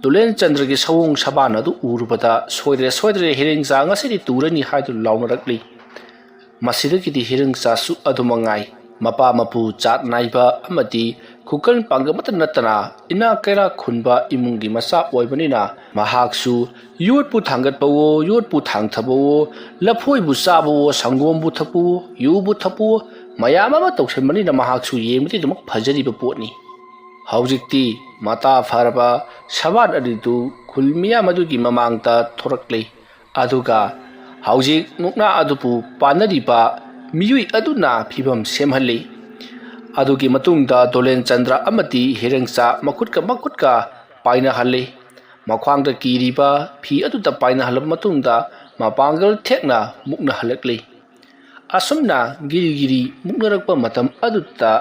ꯗꯣꯂꯦꯟ ꯆꯟꯗ꯭ꯔꯒꯤ ꯁꯑꯣꯡ ꯁꯕꯥꯟ ꯑꯗꯨ ꯎꯔꯨꯕꯗ ꯁꯣꯏꯗ꯭ꯔꯦ ꯍꯤꯔꯦꯡꯆꯥ ꯉꯁꯤꯗꯤ ꯇꯨꯔꯅꯤ ꯍꯥꯏꯗꯨꯅ ꯂꯥꯎꯅꯔꯛꯂꯤ ꯃꯁꯤꯗꯒꯤꯗꯤ ꯍꯤꯔꯦꯡꯆꯥꯁꯨ ꯑꯗꯨꯃꯉꯥꯏ ꯃꯄꯥ ꯃꯄꯨ ꯆꯥꯠ ꯅꯥꯏꯕ ꯑꯃꯗꯤ ꯈꯨꯀꯟ ꯄꯥꯡꯒꯜꯃꯠꯇ ꯅꯠꯇꯅ ꯏꯅꯥ ꯀꯩꯔꯥꯛ ꯈꯨꯟꯕ ꯏꯃꯨꯡꯒꯤ ꯃꯆꯥ ꯑꯣꯏꯕꯅꯤꯅ ꯃꯍꯥꯛꯁꯨ ꯌꯣꯠꯄꯨ ꯊꯥꯡꯒꯠꯄꯋꯣ ꯌꯣꯠꯄꯨ ꯊꯥꯡꯊꯕꯋꯣ ꯂꯐꯣꯏꯕꯨ ꯆꯥꯕꯋꯣ ꯁꯪꯒꯣꯝꯕꯨ ꯊꯛꯄꯋꯣ ꯌꯨꯕꯨ ꯊꯛꯄꯋꯣ ꯃꯌꯥꯝ ꯑꯃ ꯇꯧꯁꯟꯕꯅꯤꯅ ꯃꯍꯥꯛꯁꯨ ꯌꯦꯡꯕꯗꯤꯗꯃꯛ ꯐꯖꯔꯤꯕ ꯄꯣꯠꯅꯤ꯫ ꯍꯧꯖꯤꯛꯇꯤ ꯃꯇꯥ ꯐꯔꯕ ꯁꯕꯥꯟ ꯑꯗꯨ ꯈꯨꯜ ꯃꯤꯌꯥꯝ ꯑꯗꯨꯒꯤ ꯃꯃꯥꯡꯗ ꯊꯣꯔꯛꯂꯤ ꯑꯗꯨꯒ ꯍꯧꯖꯤꯛ ꯃꯨꯛꯅꯥ ꯑꯗꯨꯕꯨ ꯄꯥꯟꯅꯔꯤꯕ ꯃꯤꯑꯣꯏ ꯑꯗꯨꯅ ꯐꯤꯕꯝ ꯁꯦꯝꯍꯜꯂꯤ꯫ ꯑꯗꯨꯒꯤ ꯃꯇꯨꯡꯗ ꯗꯣꯂꯦꯟ ꯆꯟꯗ꯭ꯔ ꯑꯃꯗꯤ ꯍꯤꯔꯦꯡꯆꯥ ꯃꯈꯨꯠꯀ ꯄꯥꯏꯅꯍꯜꯂꯤ꯫ ꯃꯈ꯭ꯋꯥꯡꯗ ꯀꯤꯔꯤꯕ ꯐꯤ ꯑꯗꯨꯗ ꯄꯥꯏꯅꯍꯜꯂꯕ ꯃꯇꯨꯡꯗ ꯃꯄꯥꯡꯒꯜ ꯊꯦꯛꯅ ꯃꯨꯛꯅꯍꯜꯂꯛꯂꯤ꯫ ꯑꯁꯨꯝꯅ ꯒꯤꯔꯤ ꯃꯨꯛꯅꯔꯛꯄ ꯃꯇꯝ ꯑꯗꯨꯗ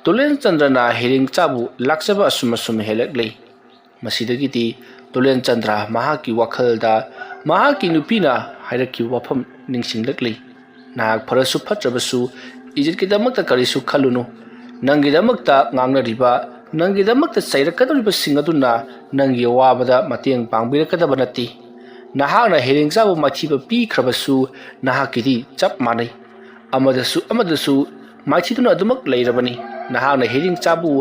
ꯗꯣꯂꯦꯟ ꯆꯟꯗ꯭ꯔꯅ ꯍꯤꯔꯦꯡꯆꯥꯕꯨ ꯂꯥꯛꯆꯕ ꯑꯁꯨꯝ ꯍꯦꯜꯂꯛꯂꯤ꯫ ꯃꯁꯤꯗꯒꯤꯗꯤ ꯗꯣꯂꯦꯟ ꯆꯟꯗ꯭ꯔ ꯃꯍꯥꯛꯀꯤ ꯋꯥꯈꯜꯗ ꯃꯍꯥꯛꯀꯤ ꯅꯨꯄꯤꯅ ꯍꯥꯏꯔꯛꯈꯤꯕ ꯋꯥꯐꯝ ꯅꯤꯡꯁꯤꯡꯂꯛꯂꯤ꯫ ꯅꯍꯥꯛ ꯐꯔꯁꯨ ꯐꯠꯇ꯭ꯔꯕꯁꯨ ꯏꯖꯠꯀꯤꯗꯃꯛꯇ ꯀꯔꯤꯁꯨ ꯈꯜꯂꯨꯅꯨ꯫ ꯅꯪꯒꯤꯗꯃꯛꯇ ꯉꯥꯡꯅꯔꯤꯕ ꯅꯪꯒꯤꯗꯃꯛꯇ ꯆꯩꯔꯛꯀꯗꯧꯔꯤꯕꯁꯤꯡ ꯑꯗꯨꯅ ꯅꯪꯒꯤ ꯑꯋꯥꯕꯗ ꯃꯇꯦꯡ ꯄꯥꯡꯕꯤꯔꯛꯀꯗꯕ ꯅꯠꯇꯦ꯫ ꯅꯍꯥꯛꯅ ꯍꯤꯔꯦꯡꯆꯥꯕꯨ ꯃꯥꯏꯊꯤꯕ ꯄꯤꯈ꯭ꯔꯕꯁꯨ ꯅꯍꯥꯛꯀꯤꯗꯤ ꯆꯞ ꯃꯥꯟꯅꯩ꯫ ꯑꯃꯗꯁꯨ ꯃꯥꯏꯊꯤꯗꯨꯅ ꯑꯗꯨꯃꯛ ꯂꯩꯔꯕꯅꯤ꯫ ꯅꯍꯥꯛꯅ ꯍꯤꯔꯦꯡꯆꯥꯕꯨ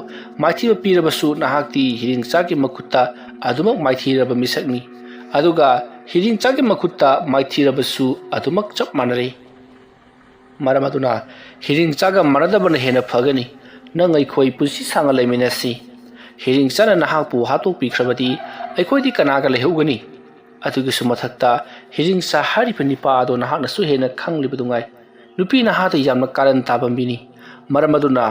ꯃꯥꯏꯊꯤꯕ ꯄꯤꯔꯕꯁꯨ ꯅꯍꯥꯛꯇꯤ ꯍꯤꯔꯦꯡꯆꯥꯒꯤ ꯃꯈꯨꯠꯇ ꯑꯗꯨꯃꯛ ꯃꯥꯏꯊꯤꯔꯕ ꯃꯤꯁꯛꯅꯤ ꯑꯗꯨꯒ ꯍꯤꯔꯦꯡꯆꯥꯒꯤ ꯃꯈꯨꯠꯇ ꯃꯥꯏꯊꯤꯔꯕꯁꯨ ꯑꯗꯨꯃꯛ ꯆꯞ ꯃꯥꯟꯅꯔꯦ꯫ ꯃꯔꯝ ꯑꯗꯨꯅ ꯍꯤꯔꯦꯡꯆꯥꯒ ꯃꯥꯟꯅꯗꯕꯅ ꯍꯦꯟꯅ ꯐꯒꯅꯤ꯫ ꯅꯪ ꯑꯩꯈꯣꯏ ꯄꯨꯟꯁꯤ ꯁꯥꯡꯅ ꯂꯩꯃꯤꯟꯅꯁꯤ꯫ ꯍꯤꯔꯦꯡꯆꯥꯅ ꯅꯍꯥꯛꯄꯨ ꯍꯥꯠꯇꯣꯛꯄꯤꯈ꯭ꯔꯕꯗꯤ ꯑꯩꯈꯣꯏꯗꯤ ꯀꯅꯥꯒ ꯂꯩꯍꯧꯒꯅꯤ? ꯑꯗꯨꯒꯤꯁꯨ ꯃꯊꯛꯇ ꯍꯤꯔꯦꯡꯆꯥ ꯍꯥꯏꯔꯤꯕ ꯅꯤꯄꯥ ꯑꯗꯣ ꯅꯍꯥꯛꯅꯁꯨ ꯍꯦꯟꯅ ꯈꯪꯂꯤꯕꯗꯨꯉꯥꯏ ꯅꯨꯄꯤ ꯅꯍꯥꯗ ꯌꯥꯝꯅ ꯀꯥꯔꯟ ꯇꯥꯕ ꯃꯤꯅꯤ꯫ ꯃꯔꯝ ꯑꯗꯨꯅ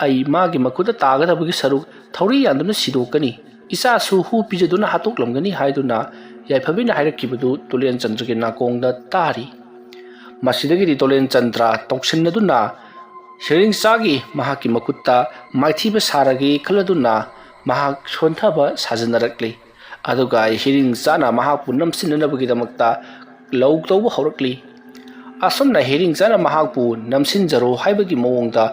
ꯑꯩ ꯃꯥꯒꯤ ꯃꯈꯨꯠꯇ ꯇꯥꯒꯗꯕꯒꯤ ꯁꯔꯨꯛ ꯊꯧꯔꯤ ꯌꯥꯟꯗꯨꯅ ꯁꯤꯗꯣꯛꯀꯅꯤ꯫ ꯏꯆꯥꯁꯨ ꯍꯨ ꯄꯤꯖꯗꯨꯅ ꯍꯥꯠꯇꯣꯛꯂꯝꯒꯅꯤ ꯍꯥꯏꯗꯨꯅ ꯌꯥꯏꯐꯕꯤꯅ ꯍꯥꯏꯔꯛꯈꯤꯕꯗꯨ ꯗꯣꯂꯦꯟ ꯆꯟꯗ꯭ꯔꯒꯤ ꯅꯥꯀꯣꯡꯗ ꯇꯥꯔꯤ꯫ ꯃꯁꯤꯗꯒꯤꯗꯤ ꯗꯣꯂꯦꯟ ꯆꯟꯗ꯭ꯔ ꯇꯧꯁꯤꯟꯅꯗꯨꯅ ꯍꯤꯔꯦꯡꯆꯥꯒꯤ ꯃꯍꯥꯛꯀꯤ ꯃꯈꯨꯠꯇ ꯃꯥꯏꯊꯤꯕ ꯁꯥꯔꯒꯦ ꯈꯜꯂꯗꯨꯅ ꯃꯍꯥꯛ ꯁꯣꯟꯊꯕ ꯁꯥꯖꯤꯟꯅꯔꯛꯂꯤ꯫ ꯑꯗꯨꯒ ꯍꯤꯔꯦꯡꯆꯥꯅ ꯃꯍꯥꯛꯄꯨ ꯅꯝꯁꯤꯟꯅꯅꯕꯒꯤꯗꯃꯛꯇ ꯂꯧ ꯇꯧꯕ ꯍꯧꯔꯛꯂꯤ꯫ ꯑꯁꯨꯝꯅ ꯍꯤꯔꯦꯡꯆꯥꯅ ꯃꯍꯥꯛꯄꯨ ꯅꯝꯁꯤꯟꯖꯔꯣ ꯍꯥꯏꯕꯒꯤ ꯃꯑꯣꯡꯗ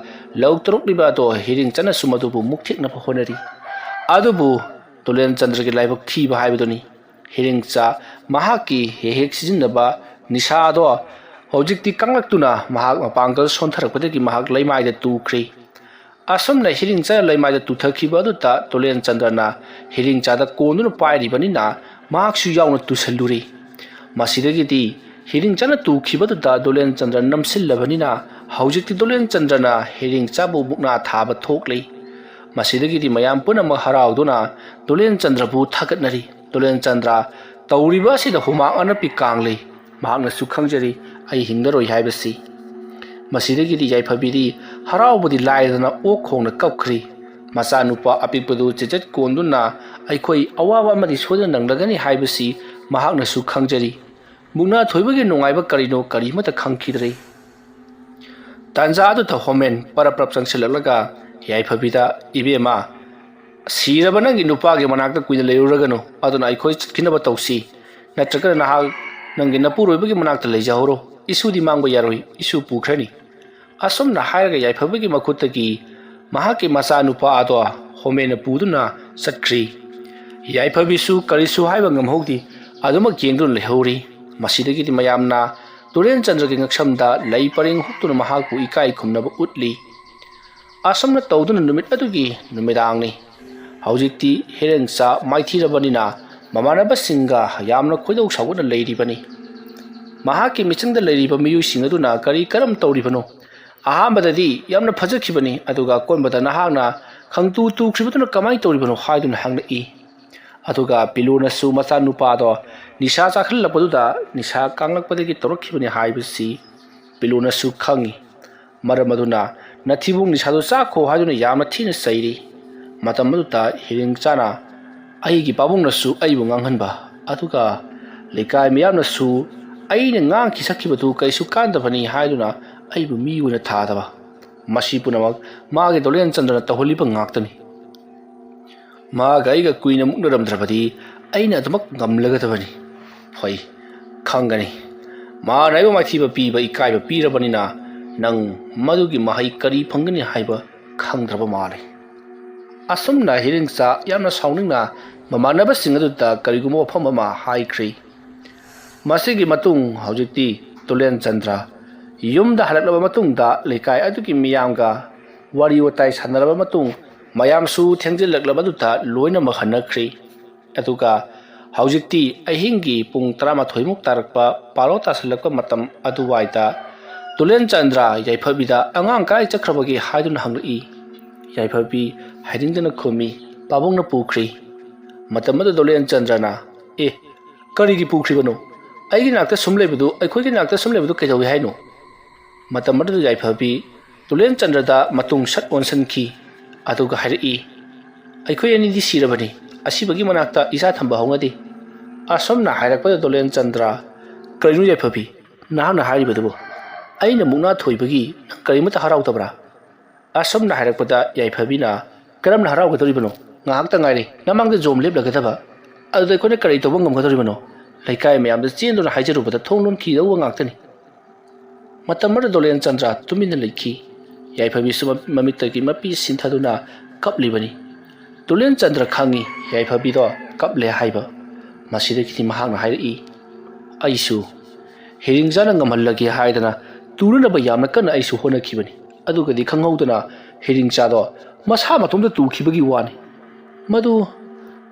ꯂꯧ ꯇꯧꯔꯛꯂꯤꯕ ꯑꯗꯣ ꯍꯤꯔꯦꯡꯆꯥꯅꯁꯨ ꯃꯗꯨꯕꯨ ꯃꯨꯛꯊꯦꯛꯅꯕ ꯍꯣꯠꯅꯔꯤ꯫ ꯑꯗꯨꯕꯨ ꯗꯣꯂꯦꯟ ꯆꯟꯗ꯭ꯔꯒꯤ ꯂꯥꯏꯕꯛ ꯊꯤꯕ ꯍꯥꯏꯕꯗꯨꯅꯤ꯫ ꯍꯤꯔꯦꯡꯆꯥ ꯃꯍꯥꯛꯀꯤ ꯍꯦꯛ ꯁꯤꯖꯤꯟꯅꯕ ꯅꯤꯁꯥꯗꯣ ꯍꯧꯖꯤꯛꯇꯤ ꯀꯪꯂꯛꯇꯨꯅ ꯃꯍꯥꯛ ꯃꯄꯥꯡꯒꯜ ꯁꯣꯟꯊꯔꯛꯄꯗꯒꯤ ꯃꯍꯥꯛ ꯂꯩꯃꯥꯏꯗ ꯇꯨꯈ꯭ꯔꯦ꯫ ꯑꯁꯨꯝꯅ ꯍꯤꯔꯦꯡꯆꯥꯅ ꯂꯩꯃꯥꯏꯗ ꯇꯨꯊꯈꯤꯕ ꯑꯗꯨꯗ ꯗꯣꯂꯦꯟ ꯆꯟꯗ꯭ꯔꯅ ꯍꯤꯔꯦꯡꯆꯥꯗ ꯀꯣꯟꯗꯨꯅ ꯄꯥꯏꯔꯤꯕꯅꯤꯅ ꯃꯍꯥꯛꯁꯨ ꯌꯥꯎꯅ ꯇꯨꯁꯜꯂꯨꯔꯦ꯫ ꯃꯁꯤꯗꯒꯤꯗꯤ ꯍꯤꯔꯦꯡꯆꯥꯅ ꯇꯨꯈꯤꯕꯗꯨꯗ ꯗꯣꯂꯦꯟ ꯆꯟꯗ꯭ꯔ ꯅꯝꯁꯤꯜꯂꯕꯅꯤꯅ ꯍꯧꯖꯤꯛꯇꯤ ꯗꯣꯂꯦꯟ ꯆꯟꯗ꯭ꯔꯅ ꯍꯤꯔꯦꯡꯆꯥꯕꯨ ꯃꯨꯛꯅꯥ ꯊꯥꯕ ꯊꯣꯛꯂꯤ꯫ ꯃꯁꯤꯗꯒꯤꯗꯤ ꯃꯌꯥꯝ ꯄꯨꯝꯅꯃꯛ ꯍꯔꯥꯎꯗꯨꯅ ꯗꯣꯂꯦꯟ ꯆꯟꯗ꯭ꯔꯕꯨ ꯊꯥꯒꯠꯅꯔꯤ꯫ ꯗꯣꯂꯦꯟ ꯆꯟꯗ꯭ꯔ ꯇꯧꯔꯤꯕ ꯑꯁꯤꯗ ꯍꯨꯃꯥꯡ ꯑꯅꯞꯄꯤ ꯀꯥꯡꯂꯤ꯫ ꯃꯍꯥꯛꯅꯁꯨ ꯈꯪꯖꯔꯤ ꯑꯩ ꯍꯤꯡꯂꯔꯣꯏ ꯍꯥꯏꯕꯁꯤ꯫ ꯃꯁꯤꯗꯒꯤꯗꯤ ꯌꯥꯏꯐꯕꯤꯗꯤ ꯍꯔꯥꯎꯕꯗꯤ ꯂꯥꯏꯔꯗꯅ ꯑꯣꯛ ꯈꯣꯡꯅ ꯀꯞꯈ꯭ꯔꯤ꯫ ꯃꯆꯥꯅꯨꯄꯥ ꯑꯄꯤꯛꯄꯗꯨ ꯆꯦꯆꯠ ꯀꯣꯟꯗꯨꯅ ꯑꯩꯈꯣꯏ ꯑꯋꯥꯕ ꯑꯃꯗꯤ ꯁꯣꯏꯗꯅ ꯅꯪꯂꯒꯅꯤ ꯍꯥꯏꯕꯁꯤ ꯃꯍꯥꯛꯅꯁꯨ ꯈꯪꯖꯔꯤ꯫ ꯃꯨꯛꯅꯥ ꯊꯣꯏꯕꯒꯤ ꯅꯨꯡꯉꯥꯏꯕ ꯀꯔꯤꯅꯣ ꯀꯔꯤꯃꯠꯇ ꯈꯪꯈꯤꯗ꯭ꯔꯦ꯫ ꯇꯥꯟꯖꯥ ꯑꯗꯨꯗ ꯍꯣꯃꯦꯟ ꯄꯔꯞ ꯆꯪꯁꯤꯜꯂꯛꯂꯒ ꯌꯥꯏꯐꯕꯤꯗ ꯏꯕꯦꯝꯃ ꯁꯤꯔꯕ ꯅꯪꯒꯤ ꯅꯨꯄꯥꯒꯤ ꯃꯅꯥꯛꯇ ꯀꯨꯏꯅ ꯂꯩꯔꯨꯔꯒꯅꯨ ꯑꯗꯨꯅ ꯑꯩꯈꯣꯏ ꯆꯠꯈꯤꯅꯕ ꯇꯧꯁꯤ ꯅꯠꯇ꯭ꯔꯒꯅ ꯅꯍꯥꯛ ꯅꯪꯒꯤ ꯅꯄꯨꯔꯣꯏꯕꯒꯤ ꯃꯅꯥꯛꯇ ꯂꯩꯖꯍꯧꯔꯣ ꯏꯁꯨꯗꯤ ꯃꯥꯡꯕ ꯌꯥꯔꯣꯏ ꯏꯁꯨ ꯄꯨꯈ꯭ꯔꯅꯤ꯫ ꯑꯁꯨꯝꯅ ꯍꯥꯏꯔꯒ ꯌꯥꯏꯐꯕꯤꯒꯤ ꯃꯈꯨꯠꯇꯒꯤ ꯃꯍꯥꯛꯀꯤ ꯃꯆꯥꯅꯨꯄꯥ ꯑꯗꯣ ꯍꯣꯃꯦꯟꯅ ꯄꯨꯗꯨꯅ ꯆꯠꯈ꯭ꯔꯤ꯫ ꯌꯥꯏꯐꯕꯤꯁꯨ ꯀꯔꯤꯁꯨ ꯍꯥꯏꯕ ꯉꯝꯍꯧꯗꯦ ꯑꯗꯨꯃꯛ ꯌꯦꯡꯗꯨꯅ ꯂꯩꯍꯧꯔꯤ꯫ ꯃꯁꯤꯗꯒꯤꯗꯤ ꯃꯌꯥꯝꯅ ꯗꯣꯂꯦꯟ ꯆꯟꯗ꯭ꯔꯒꯤ ꯉꯛꯁꯝꯗ ꯂꯩ ꯄꯔꯦꯡ ꯍꯨꯛꯇꯨꯅ ꯃꯍꯥꯛꯄꯨ ꯏꯀꯥꯏ ꯈꯨꯝꯅꯕ ꯎꯠꯂꯤ꯫ ꯑꯁꯨꯝꯅ ꯇꯧꯗꯨꯅ ꯅꯨꯃꯤꯠ ꯑꯗꯨꯒꯤ ꯅꯨꯃꯤꯗꯥꯡꯅꯤ꯫ ꯍꯧꯖꯤꯛꯇꯤ ꯍꯤꯔꯦꯡꯆꯥ ꯃꯥꯏꯊꯤꯔꯕꯅꯤꯅ ꯃꯃꯥꯟꯅꯕꯁꯤꯡꯒ ꯌꯥꯝꯅ ꯈꯣꯏꯗꯧ ꯁꯥꯎꯒꯠꯅ ꯂꯩꯔꯤꯕꯅꯤ꯫ ꯃꯍꯥꯛꯀꯤ ꯃꯤꯆꯪꯗ ꯂꯩꯔꯤꯕ ꯃꯤꯑꯣꯏꯁꯤꯡ ꯑꯗꯨꯅ ꯀꯔꯝ ꯇꯧꯔꯤꯕꯅꯣ? ꯑꯍꯥꯟꯕꯗꯗꯤ ꯌꯥꯝꯅ ꯐꯖꯈꯤꯕꯅꯤ ꯑꯗꯨꯒ ꯑꯀꯣꯟꯕꯗ ꯅꯍꯥꯛꯅ ꯈꯪꯇꯨ ꯇꯨꯈ꯭ꯔꯤꯕꯗꯨꯅ ꯀꯃꯥꯏꯅ ꯇꯧꯔꯤꯕꯅꯣ ꯍꯥꯏꯗꯨꯅ ꯍꯪꯂꯛꯏ꯫ ꯑꯗꯨꯒ ꯄꯤꯂꯨꯅꯁꯨ ꯃꯆꯥꯅꯨꯄꯥꯗꯣ ꯅꯤꯁꯥ ꯆꯥꯈꯠꯂꯛꯄꯗꯨꯗ ꯅꯤꯁꯥ ꯀꯥꯡꯂꯛꯄꯗꯒꯤ ꯇꯧꯔꯛꯈꯤꯕꯅꯤ ꯍꯥꯏꯕꯁꯤ ꯄꯤꯂꯨꯅꯁꯨ ꯈꯪꯉꯤ꯫ ꯃꯔꯝ ꯑꯗꯨꯅ ꯅꯊꯤꯕꯨꯡ ꯅꯤꯁꯥꯗꯨ ꯆꯥꯈꯣ ꯍꯥꯏꯗꯨꯅ ꯌꯥꯝꯅ ꯊꯤꯅ ꯆꯩꯔꯤ꯫ ꯃꯇꯝ ꯑꯗꯨꯗ ꯍꯤꯔꯦꯡꯆꯥꯅ ꯑꯩꯒꯤ ꯄꯥꯕꯨꯡꯅꯁꯨ ꯑꯩꯕꯨ ꯉꯥꯡꯍꯟꯕ ꯑꯗꯨꯒ ꯂꯩꯀꯥꯏ ꯃꯤꯌꯥꯝꯅꯁꯨ ꯑꯩꯅ ꯉꯥꯡꯈꯤ ꯁꯛꯈꯤꯕꯗꯨ ꯀꯩꯁꯨ ꯀꯥꯟꯗꯕꯅꯤ ꯍꯥꯏꯗꯨꯅ ꯑꯩꯕꯨ ꯃꯤ ꯑꯣꯏꯅ ꯊꯥꯗꯕ ꯃꯁꯤ ꯄꯨꯝꯅꯃꯛ ꯃꯥꯒꯤ ꯗꯣꯂꯦꯟ ꯆꯟꯗ꯭ꯔꯅ ꯇꯧꯍꯜꯂꯤꯕ ꯉꯥꯛꯇꯅꯤ꯫ ꯃꯥꯒ ꯑꯩꯒ ꯀꯨꯏꯅ ꯃꯨꯛꯅꯔꯝꯗ꯭ꯔꯕꯗꯤ ꯑꯩꯅ ꯑꯗꯨꯃꯛ ꯉꯝꯂꯒꯗꯕꯅꯤ꯫ ꯍꯣꯏ ꯈꯪꯒꯅꯤ ꯃꯥꯅ ꯑꯩꯕꯨ ꯃꯥꯏꯊꯤꯕ ꯄꯤꯕ ꯏꯀꯥꯏꯕ ꯄꯤꯔꯕꯅꯤꯅ ꯅꯪ ꯃꯗꯨꯒꯤ ꯃꯍꯩ ꯀꯔꯤ ꯐꯪꯒꯅꯤ ꯍꯥꯏꯕ ꯈꯪꯗ꯭ꯔꯕ ꯃꯥꯜꯂꯦ꯫ ꯑꯁꯨꯝꯅ ꯍꯤꯔꯦꯡꯆꯥ ꯌꯥꯝꯅ ꯁꯥꯎꯅꯤꯡꯅ ꯃꯃꯥꯟꯅꯕꯁꯤꯡ ꯑꯗꯨꯗ ꯀꯔꯤꯒꯨꯝꯕ ꯋꯥꯐꯝ ꯑꯃ ꯍꯥꯏꯈ꯭ꯔꯤ꯫ ꯃꯁꯤꯒꯤ ꯃꯇꯨꯡ ꯍꯧꯖꯤꯛꯇꯤ ꯗꯣꯂꯦꯟ ꯆꯟꯗ꯭ꯔ ꯌꯨꯝꯗ ꯍꯜꯂꯛꯂꯕ ꯃꯇꯨꯡꯗ ꯂꯩꯀꯥꯏ ꯑꯗꯨꯒꯤ ꯃꯤꯌꯥꯝꯒ ꯋꯥꯔꯤ ꯋꯥꯇꯥꯏ ꯁꯥꯟꯅꯔꯕ ꯃꯇꯨꯡ ꯃꯌꯥꯝꯁꯨ ꯊꯦꯡꯖꯤꯜꯂꯛꯂꯕꯗꯨꯗ ꯂꯣꯏꯅꯃꯛ ꯍꯟꯅꯈ꯭ꯔꯦ ꯑꯗꯨꯒ ꯍꯧꯖꯤꯛꯇꯤ ꯑꯍꯤꯡꯒꯤ ꯄꯨꯡ 12ꯃꯨꯛ ꯇꯥꯔꯛꯄ ꯄꯥꯔꯣ ꯇꯥꯁꯜꯂꯛꯄ ꯃꯇꯝ ꯑꯗꯨꯋꯥꯏꯗ ꯇꯨꯂꯦꯟ ꯆꯟꯗ꯭ꯔ ꯌꯥꯏꯐꯕꯤꯗ ꯑꯉꯥꯡ ꯀꯥꯏ ꯆꯠꯈ꯭ꯔꯕꯒꯦ ꯍꯥꯏꯗꯨꯅ ꯍꯪꯂꯛꯏ ꯌꯥꯏꯐꯕꯤ ꯍꯥꯏꯅꯤꯡꯗꯅ ꯈꯨꯝꯃꯤ ꯄꯥꯕꯨꯡꯅ ꯄꯨꯈ꯭ꯔꯤ ꯃꯇꯝ ꯑꯗꯨ ꯇꯨꯂꯦꯟ ꯆꯟꯗ꯭ꯔꯅ ꯀꯔꯤꯒꯤ ꯄꯨꯈ꯭ꯔꯤꯕꯅꯣ ꯑꯩꯒꯤ ꯅꯥꯛꯇ ꯁꯨꯝ ꯂꯩꯕꯗꯨ ꯑꯩꯈꯣꯏꯒꯤ ꯅꯥꯛꯇ ꯁꯨꯝ ꯂꯩꯕꯗꯨ ꯀꯩꯗꯧꯏ ꯍꯥꯏꯅꯣ ꯃꯇꯝ ꯑꯗꯨꯗ ꯌꯥꯏꯐꯕꯤ ꯇꯨꯂꯦꯟ ꯆꯟꯗ꯭ꯔꯗ ꯃꯇꯨꯡ ꯁꯠ ꯑꯣꯟꯁꯤꯟꯈꯤ ꯑꯗꯨꯒ ꯍꯥꯏꯔꯛꯏ ꯑꯩꯈꯣꯏ ꯑꯅꯤꯗꯤ ꯁꯤꯔꯕꯅꯤ ꯑꯁꯤꯕꯒꯤ ꯃꯅꯥꯛꯇ ꯏꯆꯥ ꯊꯝꯕ ꯍꯧꯅꯗꯦ ꯑꯁꯣꯝꯅ ꯍꯥꯏꯔꯛꯄꯗ ꯇꯨꯂꯦꯟ ꯆꯟꯗ꯭ꯔ ꯀꯔꯤꯅꯣ ꯌꯥꯏꯐꯕꯤ ꯅꯍꯥꯛꯅ ꯍꯥꯏꯔꯤꯕꯗꯨꯕꯨ ꯑꯩꯅ ꯃꯨꯛꯅꯥ ꯊꯣꯏꯕꯒꯤ ꯅꯪ ꯀꯔꯤꯃꯠꯇ ꯍꯔꯥꯎꯗꯕ꯭ꯔꯥ ꯑꯁꯣꯝꯅ ꯍꯥꯏꯔꯛꯄꯗ ꯌꯥꯏꯐꯕꯤꯅ ꯀꯔꯝꯅ ꯍꯔꯥꯎꯒꯗꯧꯔꯤꯕꯅꯣ ꯉꯥꯏꯍꯥꯛꯇ ꯉꯥꯏꯔꯦ ꯅꯃꯥꯡꯗ ꯖꯣꯝ ꯂꯦꯞꯂꯒꯗꯕ ꯑꯗꯨꯗ ꯑꯩꯈꯣꯏꯅ ꯀꯔꯤ ꯇꯧꯕ ꯉꯝꯒꯗꯧꯔꯤꯕꯅꯣ ꯂꯩꯀꯥꯏ ꯃꯌꯥꯝꯗ ꯆꯦꯟꯗꯨꯅ ꯍꯥꯏꯖꯔꯨꯕꯗ ꯊꯣꯡ ꯂꯣꯟꯈꯤꯗꯧꯕ ꯉꯥꯛꯇꯅꯤ ꯃꯇꯝ ꯑꯗꯨꯗ ꯇꯨꯂꯦꯟ ꯆꯟꯗ꯭ꯔ ꯇꯨꯃꯤꯟꯅ ꯂꯩꯈꯤ ꯌꯥꯏꯐꯕꯤꯁꯨ ꯃꯃꯤꯠꯇꯒꯤ ꯃꯄꯤ ꯁꯤꯟꯊꯗꯨꯅ ꯀꯞꯂꯤꯕꯅꯤ ꯇꯨꯂꯦꯟ ꯆꯟꯗ꯭ꯔ ꯈꯪꯉꯤ ꯌꯥꯏꯐꯕꯤꯗꯣ ꯀꯞꯂꯦ ꯍꯥꯏꯕ ꯃꯁꯤꯗꯒꯤꯗꯤ ꯃꯍꯥꯛꯅ ꯍꯥꯏꯔꯛꯏ ꯑꯩꯁꯨ ꯍꯤꯔꯤꯡꯆꯥꯅ ꯉꯝꯍꯜꯂꯒꯦ ꯍꯥꯏꯗꯅ ꯇꯨꯅꯅꯕ ꯌꯥꯝꯅ ꯀꯟꯅ ꯑꯩꯁꯨ ꯍꯣꯠꯅꯈꯤꯕꯅꯤ ꯑꯗꯨꯒꯗꯤ ꯈꯪꯍꯧꯗꯅ ꯍꯤꯔꯤꯡꯆꯥꯗꯣ ꯃꯁꯥ ꯃꯇꯣꯝꯇ ꯇꯨꯈꯤꯕꯒꯤ ꯋꯥꯅꯤ ꯃꯗꯨ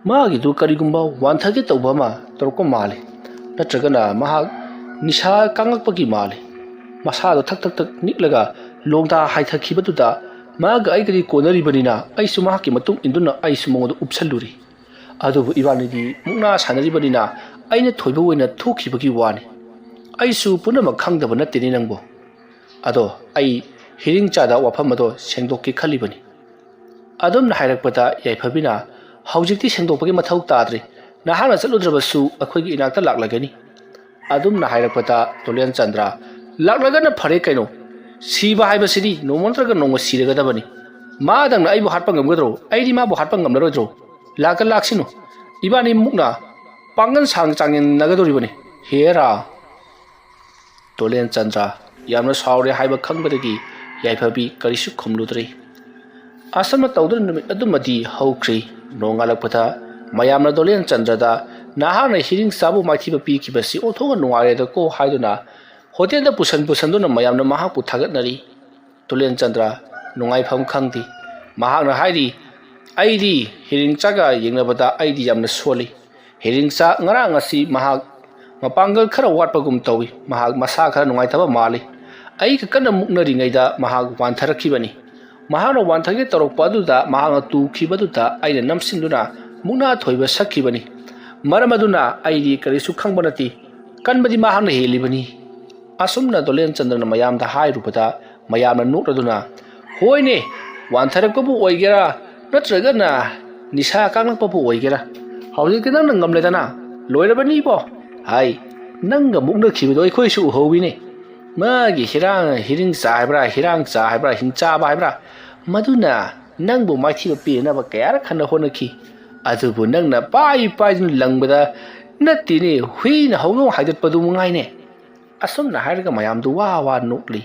ꯃꯥꯒꯤꯗꯨ ꯀꯔꯤꯒꯨꯝꯕ ꯋꯥꯟꯊꯒꯦ ꯇꯧꯕ ꯑꯃ ꯇꯧꯔꯛꯄ ꯃꯥꯜꯂꯤ ꯅꯠꯇ꯭ꯔꯒꯅ ꯃꯍꯥꯛ ꯅꯤꯁꯥ ꯀꯥꯡꯉꯛꯄꯒꯤ ꯃꯥꯜꯂꯤ ꯃꯁꯥꯗꯣ ꯊꯛ ꯊꯛ ꯊꯛ ꯅꯤꯛꯂꯒ ꯂꯣꯡꯗꯥ ꯍꯥꯏꯊꯈꯤꯕꯗꯨꯗ ꯃꯥꯒ ꯑꯩꯒꯗꯤ ꯀꯣꯟꯅꯔꯤꯕꯅꯤꯅ ꯑꯩꯁꯨ ꯃꯍꯥꯛꯀꯤ ꯃꯇꯨꯡ ꯏꯟꯗꯨꯅ ꯑꯩꯁꯨ ꯃꯉꯣꯟꯗ ꯎꯞꯁꯜꯂꯨꯔꯤ ꯑꯗꯨꯕꯨ ꯏꯕꯥꯅꯤꯗꯤ ꯃꯨꯛꯅꯥ ꯁꯥꯟꯅꯔꯤꯕꯅꯤ나 ꯑꯩꯅ ꯊꯣꯏꯕ ꯑꯣꯏꯅ ꯊꯣꯛꯈꯤꯕꯒꯤ ꯋꯥꯅꯤ ꯑꯩꯁꯨ ꯄꯨꯝꯅꯃꯛ ꯈꯪꯗꯕ ꯅꯠꯇꯦꯅꯦ ꯅꯪꯕꯨ ꯑꯗꯣ ꯑꯩ ꯍꯤꯔꯤꯡꯆꯥꯗ ꯋꯥꯐꯝ ꯑꯗꯣ ꯁꯦꯡꯗꯣꯛꯀꯦ ꯈꯜꯂꯤꯕꯅꯤ ꯑꯗꯨꯝꯅ ꯍꯥꯏꯔꯛꯄꯗ ꯌꯥꯏꯐꯕꯤꯅ ꯍꯧꯖꯤꯛꯇꯤ ꯁꯦꯡꯗꯣꯛꯄꯒꯤ ꯃꯊꯧ ꯇꯥꯗ꯭ꯔꯤ ꯅꯍꯥꯛꯅ ꯆꯠꯂꯨꯗ꯭ꯔꯕꯁꯨ ꯑꯩꯈꯣꯏꯒꯤ ꯏꯅꯥꯛꯇ ꯂꯥꯛꯂꯒꯅꯤ ꯑꯗꯨꯝꯅ ꯍꯥꯏꯔꯛꯄꯗ ꯇꯨꯂꯦꯟ ꯆꯟꯗ꯭ꯔ ꯂꯥꯛꯂꯒꯅ ꯐꯔꯦ ꯀꯩꯅꯣ ꯁꯤꯕ ꯍꯥꯏꯕꯁꯤꯗꯤ ꯅꯣꯡꯃ ꯅꯠꯇ꯭ꯔꯒ ꯅꯣꯡꯃ ꯁꯤꯔꯒꯗꯕꯅꯤ ꯃꯥꯗꯪꯅ ꯑꯩꯕꯨ ꯍꯥꯠꯄ ꯉꯝꯒꯗ꯭ꯔꯣ ꯑꯩꯗꯤ ꯃꯥꯕꯨ ꯍꯥꯠꯄ ꯉꯝꯂꯔꯣꯏꯗ꯭ꯔꯣ ꯂꯥꯛꯀ ꯂꯥꯛꯁꯤꯅꯨ 이반이 묵나 빵은 상장인 나가도리보니 헤라 돌렌 짠자 ꯌꯥꯝꯅ ꯁꯥꯎꯔꯦ ꯍꯥꯏꯕ ꯈꯪꯕꯗꯒꯤ ꯌꯥꯏꯐꯕꯤ ꯀꯔꯤꯁꯨ ꯈꯨꯝꯂꯨꯗ꯭ꯔꯦ ꯑꯁꯨꯝꯅ ꯇꯧꯗꯨꯅ ꯅꯨꯃꯤꯠ ꯑꯗꯨꯃꯗꯤ ꯍꯧꯈ꯭ꯔꯦ ꯅꯣꯡꯉꯥꯜꯂꯛꯄꯗ ꯃꯌꯥꯝꯅ ꯗꯣꯂꯦꯟ ꯆꯟꯗ꯭ꯔꯗ ꯅꯍꯥꯛꯅ ꯍꯤꯔꯤꯡꯆꯥꯕꯨ ꯃꯥꯏꯊꯤꯕ ꯄꯤꯈꯤꯕꯁꯤ ꯑꯣꯟꯊꯣꯛꯅ ꯅꯨꯡꯉꯥꯏꯔꯦꯗꯀꯣ ꯍꯥꯏꯗꯨꯅ ꯍꯣꯇꯦꯜꯗ ꯄꯨꯁꯟꯗꯨꯅ ꯃꯌꯥꯝꯅ ꯃꯍꯥꯛꯄꯨ ꯊꯥꯒꯠꯅꯔꯤ ꯇꯨꯂꯦꯟ ꯆꯟꯗ꯭ꯔ ꯅꯨꯡꯉꯥꯏꯐꯝ ꯈꯪꯗꯦ ꯃꯍꯥꯛꯅ ꯍꯥꯏꯔꯤ ꯑꯩꯗꯤ ꯍꯤꯔꯤꯡꯆꯥꯒ ꯌꯦꯡꯅꯕꯗ ꯑꯩꯗꯤ ꯌꯥꯝꯅ ꯁꯣꯜꯂꯤ ꯍꯤꯔꯤꯡꯆꯥ ꯉꯔꯥꯡ ꯉꯁꯤ ꯃꯍꯥꯛ ꯃꯄꯥꯡꯒꯜ ꯈꯔ ꯋꯥꯠꯄꯒꯨꯝ ꯇꯧꯏ ꯃꯍꯥꯛ ꯃꯁꯥ ꯈꯔ ꯅꯨꯡꯉꯥꯏꯇꯕ ꯃꯥꯜꯂꯤ ꯑꯩꯒ ꯀꯟꯅ ꯃꯨꯛꯅꯔꯤꯉꯩꯗ ꯃꯍꯥꯛ ꯋꯥꯟꯊꯔꯛꯈꯤꯕꯅꯤ ꯃꯍꯥꯛꯅ ꯋꯥꯟꯊꯒꯦ ꯇꯧꯔꯛꯄ ꯑꯗꯨꯗ ꯃꯍꯥꯛꯅ ꯇꯨꯈꯤꯕꯗꯨꯗ ꯑꯩꯅ ꯅꯝꯁꯤꯟꯗꯨꯅ ꯃꯨꯛꯅꯥ ꯊꯣꯏꯕ ꯁꯛꯈꯤꯕꯅꯤ ꯃꯔꯝ ꯑꯗꯨꯅ ꯑꯩꯗꯤ ꯀꯔꯤꯁꯨ ꯈꯪꯕ ꯅꯠꯇꯦ ꯀꯟꯕꯗꯤ ꯃꯍꯥꯛꯅ ꯍꯦꯜꯂꯤꯕꯅꯤ ꯑꯁꯨꯝꯅ ꯗꯣꯂꯦꯟ ꯆꯟꯗ꯭ꯔꯅ ꯃꯌꯥꯝꯗ ꯍꯥꯏꯔꯨꯕꯗ ꯃꯌꯥꯝꯅ ꯅꯣꯛꯂꯗꯨꯅ ꯍꯣꯏꯅꯦ ꯋꯥꯟꯊꯔꯛꯄꯕꯨ ꯑꯣꯏꯒꯦꯔꯥ ꯅꯠꯇ꯭ꯔꯒꯅ ꯅꯤꯁꯥ ꯀꯥꯡꯂꯛꯄꯕꯨ ꯑꯣꯏꯒꯦꯔꯥ ꯍꯧꯖꯤꯛꯇꯤ ꯅꯪꯅ ꯉꯝꯂꯦꯗꯅ ꯂꯣꯏꯔꯕꯅꯤꯕꯣ ꯍꯥꯏ ꯅꯪꯒ ꯃꯨꯛꯅꯈꯤꯕꯗꯣ ꯑꯩꯈꯣꯏꯁꯨ ꯎꯍꯧꯋꯤꯅꯦ ꯃꯥꯒꯤ ꯍꯤꯔꯤꯡꯆꯥ ꯍꯥꯏꯕ꯭ꯔꯥ ꯍꯤꯔꯥꯡꯆꯥ ꯍꯥꯏꯕ꯭ꯔꯥ ꯍꯤꯡꯆꯥꯕ ꯍꯥꯏꯕ꯭ꯔꯥ ꯃꯗꯨꯅ ꯅꯪꯕꯨ ꯃꯥꯏꯊꯤꯕ ꯄꯤꯅꯕ ꯀꯌꯥꯔꯛ ꯍꯟꯅ ꯍꯣꯠꯅꯈꯤ ꯑꯗꯨꯕꯨ ꯅꯪꯅ ꯄꯥꯏꯗꯨꯅ ꯂꯪꯕꯗ ꯅꯠꯇꯦꯅꯦ ꯍꯨꯏꯅ ꯍꯧꯗꯣꯡ ꯍꯥꯏꯗꯠꯄꯗꯨ ꯃꯉꯥꯏꯅꯦ ꯑꯁꯨꯝꯅ ꯍꯥꯏꯔꯒ ꯃꯌꯥꯝꯗꯨ ꯋꯥ ꯅꯣꯛꯂꯤ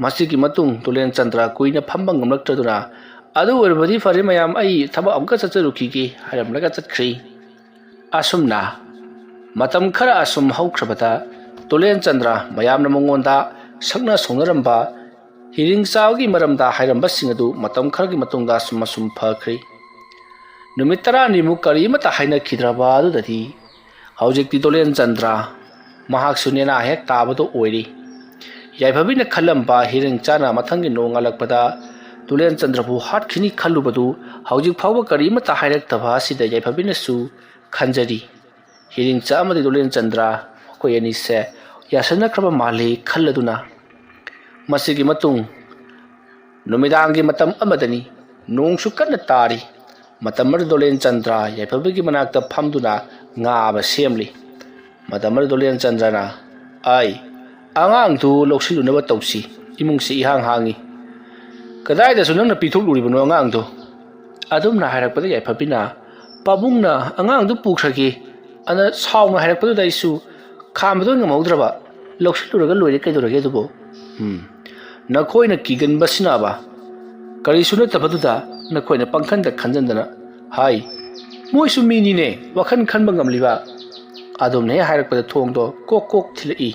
ꯃꯁꯤꯒꯤ ꯃꯇꯨꯡ ꯇꯨꯂꯦꯟ ꯆꯟꯗ꯭ꯔ ꯀꯨꯏꯅ ꯐꯝꯕ ꯉꯝꯂꯛꯇ꯭ꯔꯗꯨꯅ ꯑꯗꯨ ꯑꯣꯏꯔꯕꯗꯤ ꯐꯔꯦ ꯃꯌꯥꯝ ꯑꯩ ꯊꯕꯛ ꯑꯃꯨꯛꯀ ꯆꯠꯆꯔꯨꯈꯤꯒꯦ ꯍꯥꯏꯔꯝꯂꯒ ꯆꯠꯈ꯭ꯔꯦ ꯑꯁꯨꯝꯅ ꯃꯇꯝ ꯈꯔ ꯑꯁꯨꯝ ꯍꯧꯈ꯭ꯔꯕꯗ ꯇꯨꯂꯦꯟ ꯆꯟꯗ꯭ꯔ ꯃꯌꯥꯝꯅ ꯃꯉꯣꯟꯗ ꯁꯛꯅ ꯁꯣꯡꯅꯔꯝꯕ ꯍꯤꯔꯤꯡꯆꯥꯒꯤ ꯃꯔꯝꯗ ꯍꯥꯏꯔꯝꯕꯁꯤꯡ ꯑꯗꯨ ꯃꯇꯝ ꯈꯔꯒꯤ ꯃꯇꯨꯡꯗ ꯑꯁꯨꯝ ꯐꯈ꯭ꯔꯦ ꯅꯨꯃꯤꯠ 10ꯅꯤꯃꯨꯛ ꯀꯔꯤꯃꯠꯇ ꯍꯥꯏꯅꯈꯤꯗ꯭ꯔꯕ ꯑꯗꯨꯗꯗꯤ ꯍꯧꯖꯤꯛꯇꯤ ꯇꯨꯂꯦꯟ ꯆꯟꯗ꯭ꯔ ꯃꯍꯥꯛꯁꯨ ꯅꯦꯅꯥ ꯍꯦꯛ ꯇꯥꯕꯗꯣ ꯑꯣꯏꯔꯤ ꯌꯥꯏꯐꯕꯤꯅ ꯈꯜꯂꯝꯕ ꯍꯤꯔꯤꯡꯆꯥꯅ ꯃꯊꯪꯒꯤ ꯅꯣꯡꯉꯥꯜꯂꯛꯄꯗ ꯇꯨꯂꯦꯟ ꯆꯟꯗ꯭ꯔꯕꯨ ꯍꯥꯠꯈꯤꯅꯤ ꯈꯜꯂꯨꯕꯗꯨ ꯍꯧꯖꯤꯛ ꯐꯥꯎꯕ ꯀꯔꯤꯃꯠꯇ ꯍꯥꯏꯔꯛꯇꯕ ꯑꯁꯤꯗ ꯌꯥꯏꯐꯕꯤꯅꯁꯨ ꯈꯟꯖꯔꯤ ꯍꯤꯔꯤꯡꯆꯥ ꯑꯃꯗꯤ ꯇꯨꯂꯦꯟ ꯆꯟꯗ꯭ꯔ ꯃꯈꯣꯏ ꯑꯅꯤꯁꯦ ꯌꯥꯁꯟꯅꯈ꯭ꯔꯕ ꯃꯥꯜꯂꯤ ꯈꯜꯂꯗꯨꯅ ꯃꯁꯤꯒꯤ ꯃꯇꯨꯡ ꯅꯨꯃꯤꯗꯥꯡꯒꯤ ꯃꯇꯝ ꯑꯃꯗꯅꯤ ꯅꯣꯡꯁꯨ ꯀꯟꯅ ꯇꯥꯔꯤ ꯃꯇꯝ ꯑꯗꯨ ꯇꯨꯂꯦꯟ ꯆꯟꯗ꯭ꯔ ꯌꯥꯏꯐꯕꯤꯒꯤ ꯃꯅꯥꯛꯇ ꯐꯝꯗꯨꯅ ꯉꯥꯕ ꯁꯦꯝꯂꯤ ꯃꯇꯝ ꯑꯗꯨ ꯇꯨꯂꯦꯟ ꯆꯟꯗ꯭ꯔꯅ ꯑꯉꯥꯡꯗꯨ ꯂꯧꯁꯤꯜꯂꯨꯅꯕ ꯇꯧꯁꯤ ꯏꯃꯨꯡꯁꯤ ꯏꯍꯥꯡ ꯍꯥꯡꯉꯤ ꯀꯗꯥꯏꯗꯁꯨ ꯅꯪꯅ ꯄꯤꯊꯣꯛꯂꯨꯔꯤꯕꯅꯣ ꯑꯉꯥꯡꯗꯣ ꯑꯗꯨꯝꯅ ꯍꯥꯏꯔꯛꯄꯗ ꯌꯥꯏꯐꯕꯤꯅ ꯄꯥꯕꯨꯡꯅ ꯑꯉꯥꯡꯗꯨ ꯄꯨꯈ꯭ꯔꯒꯦ ꯑꯅ ꯁꯥꯎꯅ ꯍꯥꯏꯔꯛꯄꯗꯨꯗ ꯑꯩꯁꯨ ꯈꯥꯝꯕꯗꯣ ꯉꯝꯍꯧꯗ꯭ꯔꯕ ꯂꯧꯁꯤꯜꯂꯨꯔꯒ ꯂꯣꯏꯔꯦ ꯀꯩꯗꯧꯔꯒꯦ ꯑꯗꯨꯕꯨ ꯅꯈꯣꯏꯅ ꯀꯤꯒꯟꯕꯁꯤꯅꯕ ꯀꯔꯤꯁꯨ ꯅꯠꯇꯕꯗꯨꯗ ꯅꯈꯣꯏꯅ ꯄꯪꯈꯟꯗ ꯈꯟꯖꯟꯗꯅ ꯍꯥꯏ ꯃꯣꯏꯁꯨ ꯃꯤꯅꯤꯅꯦ ꯋꯥꯈꯜ ꯈꯟꯕ ꯉꯝꯂꯤꯕ ꯑꯗꯨꯝꯅ ꯍꯦꯛ ꯍꯥꯏꯔꯛꯄꯗ ꯊꯣꯡꯗꯣ ꯀꯣꯛ ꯊꯤꯜꯂꯛꯏ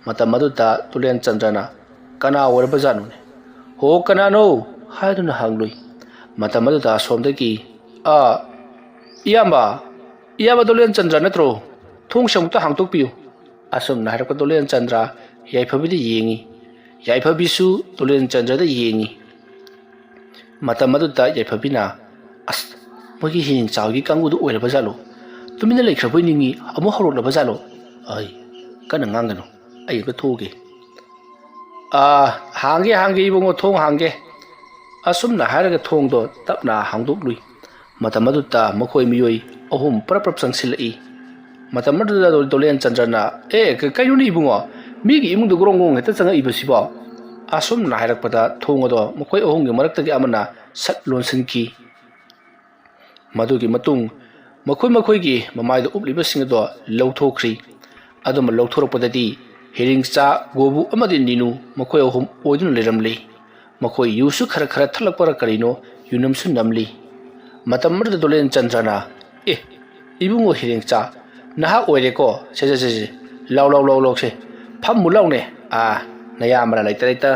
ꯃꯇꯝ ꯑꯗꯨꯗ ꯇꯨꯂꯦꯟ ꯆꯟꯗ꯭ꯔꯅ ꯀꯅꯥ ꯑꯣꯏꯔꯕꯖꯥꯠꯅꯣꯅꯦ ꯍꯣ ꯀꯅꯥꯅꯣ haiduna hanglui matam aduda somdagi iyamba Dolen Chandra natro thong samukta hangtokpiu asum na harakpa Dolen Chandra yaiphabi de yengi yaiphabi su Dolen Chandra da yengi matam aduda yaiphabi na as mogi hin chawgi kangu du oira bazalo tumina leikhraboi ningi amu horok la bazalo ai kana ngangano ai ba thoge hange ibungo thong hange asum na haraga thong do tapna hangdok lui matam aduda mokoi miyoi ahum prap sangsilai matam aduda Dolen Chandra na kayuni ibungo migi imung du grongong heta changa ibasiba asum na harakpada thong do mokoi ahum ge maraktagi amana sat lonsanki madugi matung mokoi gi mamai do upliba sing do lawthokri aduma lawthorokpadadi hiringcha gobu amadi ninu mokoi ahum oidun leramli mokoi yusu khara thalakpara karino yunamsu namli matam marda Dolen Chandra na ibungo hiringcha naha oire ko se law se pham mulaw ne naya amara laita